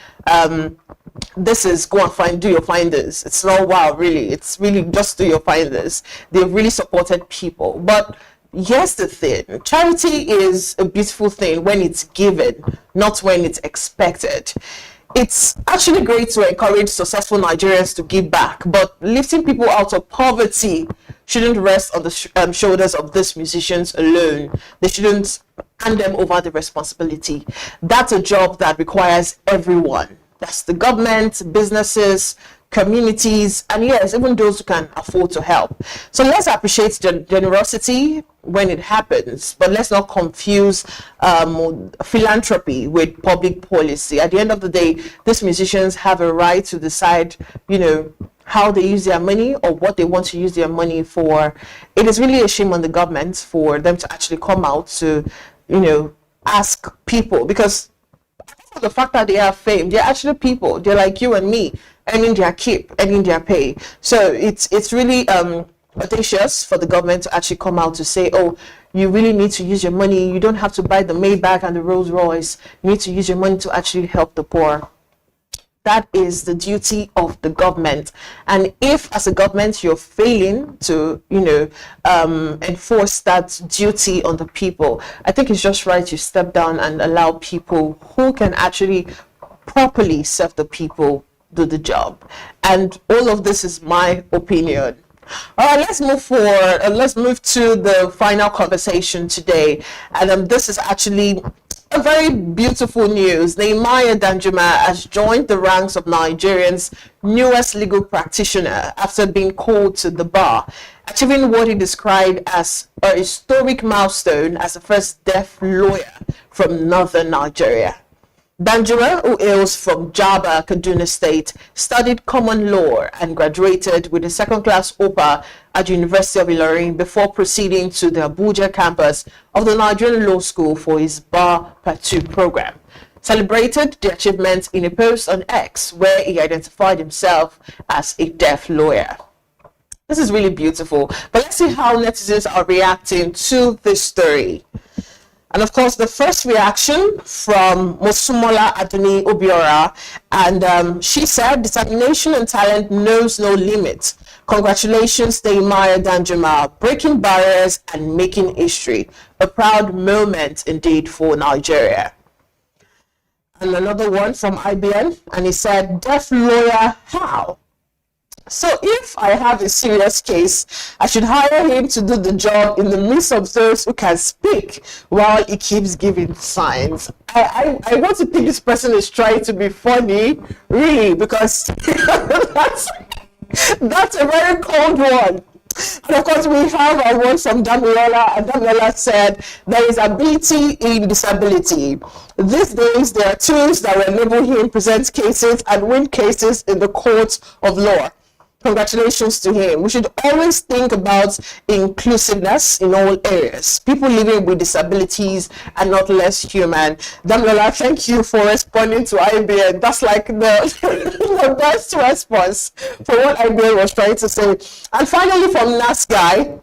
This is go and do your finders. It's not wow, really. It's really just do your finders. They've really supported people. But here's the thing. Charity is a beautiful thing when it's given, not when it's expected. It's actually great to encourage successful Nigerians to give back, but lifting people out of poverty shouldn't rest on the shoulders of these musicians alone. They shouldn't hand them over the responsibility. That's a job that requires everyone. That's the government, businesses, communities, and yes, even those who can afford to help. So let's appreciate generosity when it happens, but let's not confuse philanthropy with public policy. At the end of the day, these musicians have a right to decide, you know, how they use their money or what they want to use their money for. It is really a shame on the government for them to actually come out to, you know, ask people, because the fact that they have fame, they're actually people. They're like you and me, earning their keep, earning their pay. So it's really audacious for the government to actually come out to say, oh, you really need to use your money. You don't have to buy the Maybach and the Rolls Royce. You need to use your money to actually help the poor. That is the duty of the government. And if as a government you're failing to, you know, enforce that duty on the people, I think it's just right you step down and allow people who can actually properly serve the people do the job. And all of this is my opinion. All right, let's move forward. Let's move to the final conversation today. And this is actually a very beautiful news. Nehemiah Danjuma has joined the ranks of Nigerians' newest legal practitioner after being called to the bar, achieving what he described as a historic milestone as the first deaf lawyer from northern Nigeria. Danjuma, who hails from Jaba, Kaduna State, studied common law and graduated with a second-class OPA at the University of Ilorin before proceeding to the Abuja campus of the Nigerian Law School for his Bar Part 2 program. Celebrated the achievement in a post on X where he identified himself as a deaf lawyer. This is really beautiful, but let's see how netizens are reacting to this story. And of course, the first reaction from Mosumola Adoni Obiora, and she said, determination and talent knows no limit. Congratulations, Nehemiah Danjuma, breaking barriers and making history. A proud moment indeed for Nigeria. And another one from IBN, and he said, deaf lawyer, how? So if I have a serious case, I should hire him to do the job in the midst of those who can speak while he keeps giving signs. I want to think this person is trying to be funny, really, because that's a very cold one. And of course, we have a word from Damilola, and Damilola said, there is ability in disability. These days, there are tools that will enable him present cases and win cases in the courts of law. congratulations to him. We should always think about inclusiveness in all areas. People living with disabilities are not less human. Damilola, thank you for responding to IBN. That's like the best response for what IBN was trying to say. And finally, from Nas Guy,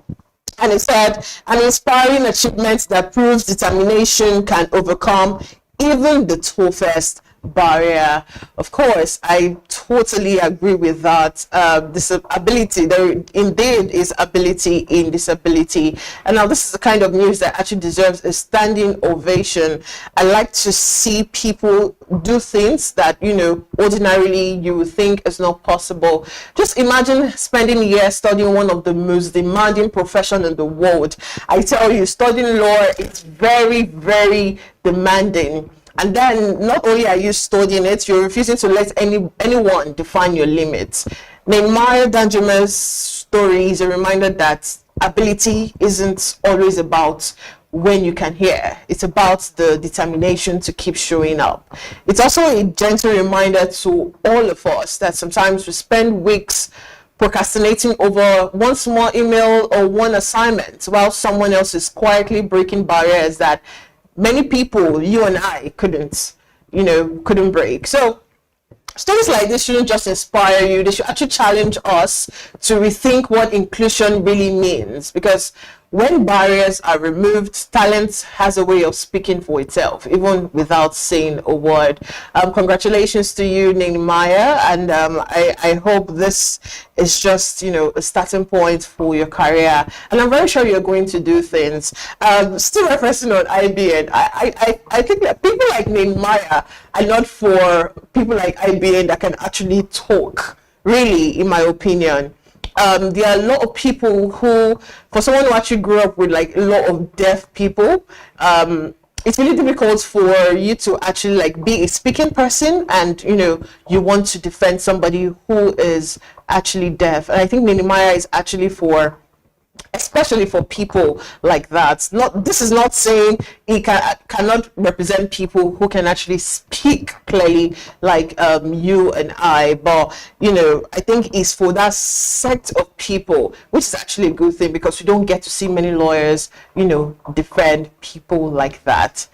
and he said, an inspiring achievement that proves determination can overcome even the toughest barrier. Of course, I totally agree with that. Disability, there indeed is ability in disability. And now this is the kind of news that actually deserves a standing ovation. I like to see people do things that, you know, ordinarily you would think is not possible. Just imagine spending years studying one of the most demanding professions in the world. I tell you, studying law is very, very demanding. And then not only are you studying it, you're refusing to let anyone define your limits. Nehemiah Danjumah's story is a reminder that ability isn't always about when you can hear. It's about the determination to keep showing up. It's also a gentle reminder to all of us that sometimes we spend weeks procrastinating over one small email or one assignment while someone else is quietly breaking barriers that many people, you and I, couldn't break. So stories like this shouldn't just inspire you, they should actually challenge us to rethink what inclusion really means, because when barriers are removed, talent has a way of speaking for itself, even without saying a word. Congratulations to you, Nehemiah, and I hope this is just, you know, a starting point for your career. And I'm very sure you're going to do things. Still referencing on IBN, I think that people like Nehemiah are not for people like IBN that can actually talk, really, in my opinion. There are a lot of people who, for someone who actually grew up with like a lot of deaf people, it's really difficult for you to actually like be a speaking person, and you know, you want to defend somebody who is actually deaf. And I think Nehemiah is actually especially for people like that. This is not saying he cannot represent people who can actually speak clearly like you and I, but you know, I think it's for that set of people, which is actually a good thing, because we don't get to see many lawyers, you know, defend people like that.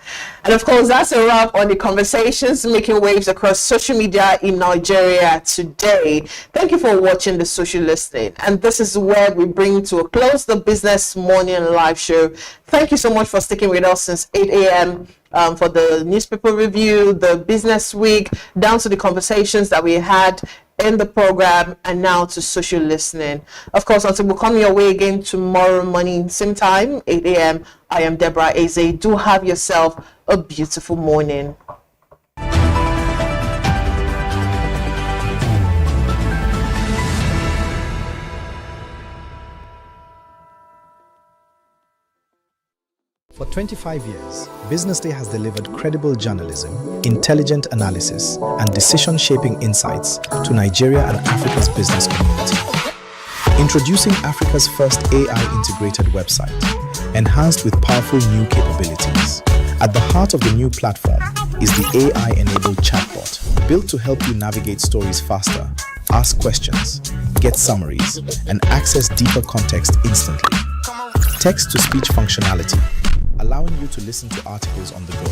And of course, that's a wrap on the conversations making waves across social media in Nigeria today. Thank you for watching The Social Listening, and this is where we bring to a close the Business Morning Live Show. Thank you so much for sticking with us since 8 a.m. For the newspaper review, the business week, down to the conversations that we had in the program, and now to social listening. Of course, until we come your way again tomorrow morning, same time, 8 a.m., I am Deborah Eze. Do have yourself a beautiful morning. For 25 years, BusinessDay has delivered credible journalism, intelligent analysis, and decision-shaping insights to Nigeria and Africa's business community. Introducing Africa's first AI-integrated website, enhanced with powerful new capabilities. At the heart of the new platform is the AI-enabled chatbot, built to help you navigate stories faster, ask questions, get summaries, and access deeper context instantly. Text-to-speech functionality, allowing you to listen to articles on the go.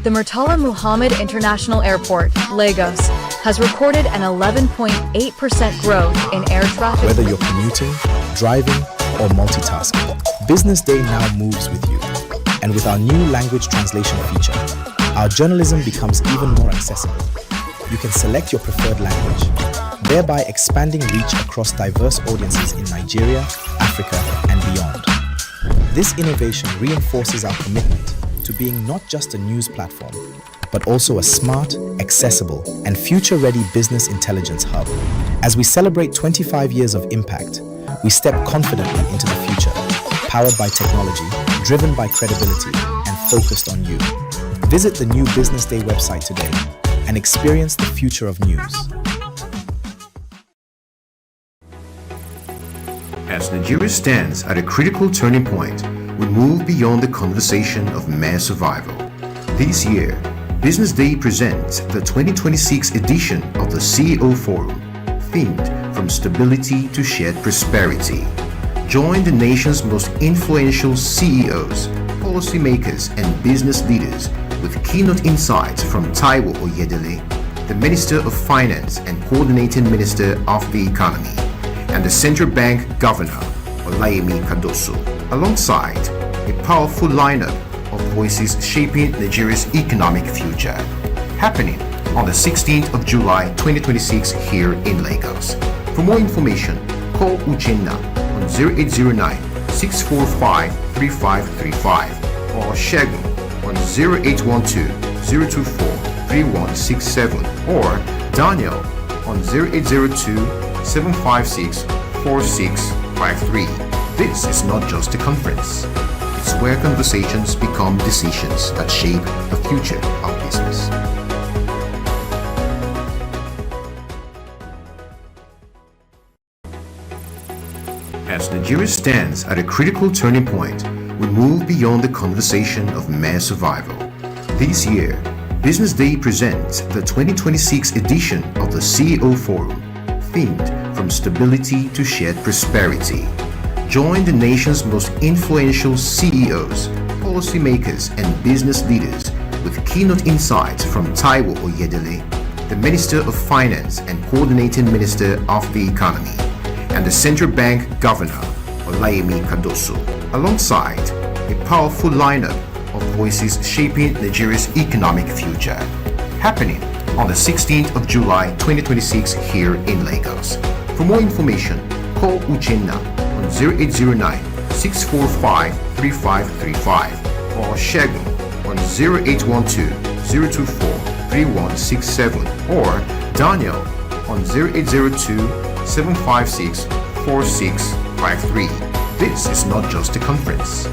The Murtala Muhammad International Airport, Lagos, has recorded an 11.8% growth in air traffic. Whether you're commuting, driving, or multitasking, BusinessDay now moves with you. And with our new language translation feature, our journalism becomes even more accessible. You can select your preferred language, thereby expanding reach across diverse audiences in Nigeria, Africa, and beyond. This innovation reinforces our commitment to being not just a news platform, but also a smart, accessible, and future-ready business intelligence hub. As we celebrate 25 years of impact, we step confidently into the future, powered by technology, driven by credibility, and focused on you. Visit the new BusinessDay website today and experience the future of news. As Nigeria stands at a critical turning point, we move beyond the conversation of mere survival. This year, BusinessDay presents the 2026 edition of the CEO Forum, themed from from stability to shared prosperity. Join the nation's most influential CEOs, policymakers, and business leaders with keynote insights from Taiwo Oyedele, the Minister of Finance and Coordinating Minister of the Economy, and the Central Bank Governor, Olayemi Kadoso, alongside a powerful lineup of voices shaping Nigeria's economic future. Happening on the 16th of July 2026 here in Lagos. For more information, call Uchenna on 0809-645-3535 or Shegun on 0812-024-3167 or Daniel on 0802-756-4653. This is not just a conference. It's where conversations become decisions that shape the future of business. As Nigeria stands at a critical turning point, we move beyond the conversation of mere survival. This year, Business Day presents the 2026 edition of the CEO Forum, themed From Stability to Shared Prosperity. Join the nation's most influential CEOs, policymakers, and business leaders with keynote insights from Taiwo Oyedele, the Minister of Finance and Coordinating Minister of the Economy, and the Central Bank Governor, Olayemi Kadoso, alongside a powerful lineup of voices shaping Nigeria's economic future. Happening on the 16th of July 2026 here in Lagos. For more information, call Uchenna on 0809-645-3535 or Shegun on 0812-024-3167 or Daniel on 0802-756-4653. This is not just a conference.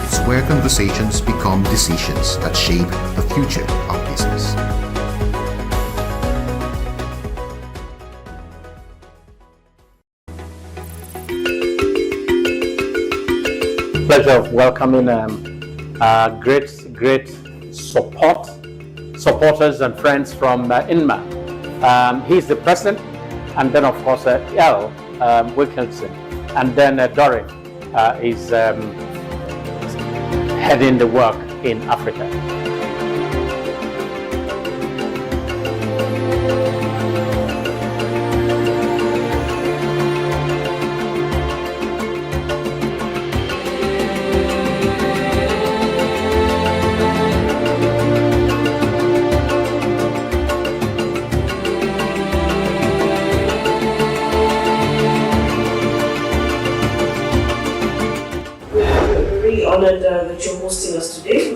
It's where conversations become decisions that shape the future of business. Pleasure of welcoming great supporters and friends from Inma. He's the president, and then of course L. Wilkinson, and then Dorin is heading the work in Africa. Honored that you're hosting us today.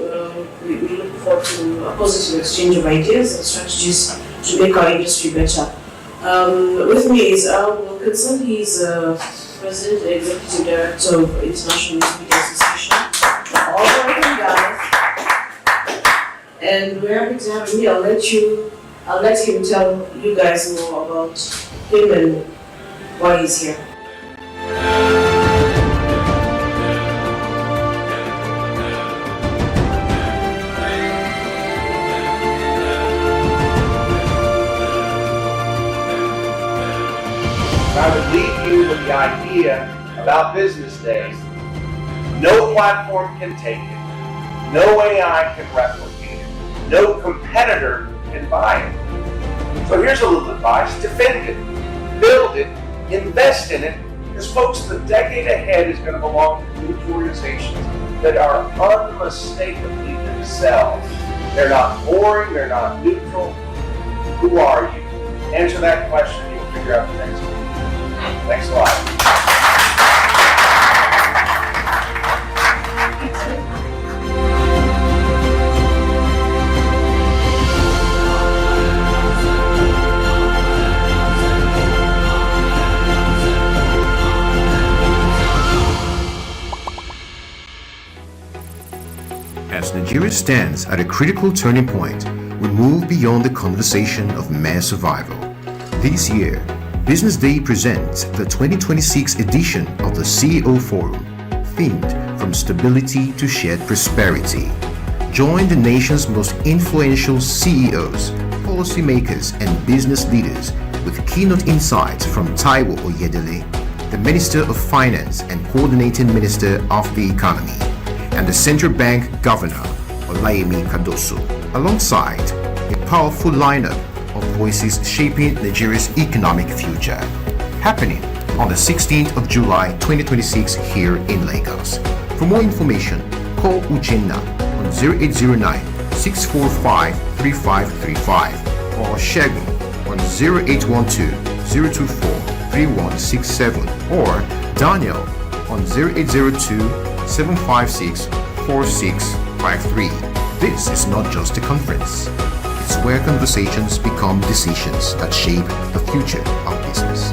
We look forward to a positive exchange of ideas and strategies to make our industry better. With me is Al Wilkinson. He's President and Executive Director of International Media Association. All welcome, guys. And we're happy to have him here. I'll let him tell you guys more about him and why he's here. I would leave you with the idea about Business Day. No platform can take it. No AI can replicate it. No competitor can buy it. So here's a little advice. Defend it. Build it. Invest in it. Because folks, the decade ahead is going to belong to huge organizations that are unmistakably themselves. They're not boring. They're not neutral. Who are you? Answer that question and you'll figure out the next one. Thanks a lot. As Nigeria stands at a critical turning point, we move beyond the conversation of mere survival. This year, Business Day presents the 2026 edition of the CEO Forum, themed From Stability to Shared Prosperity. Join the nation's most influential CEOs, policymakers, and business leaders with keynote insights from Taiwo Oyedele, the Minister of Finance and Coordinating Minister of the Economy, and the Central Bank Governor, Olayemi Kadoso, alongside a powerful lineup of voices shaping Nigeria's economic future. Happening on the 16th of July 2026 here in Lagos. For more information, call Uchenna on 0809-645-3535 or Shegun on 0812-024-3167 or Daniel on 0802-756-4653. This is not just a conference. It's where conversations become decisions that shape the future of business.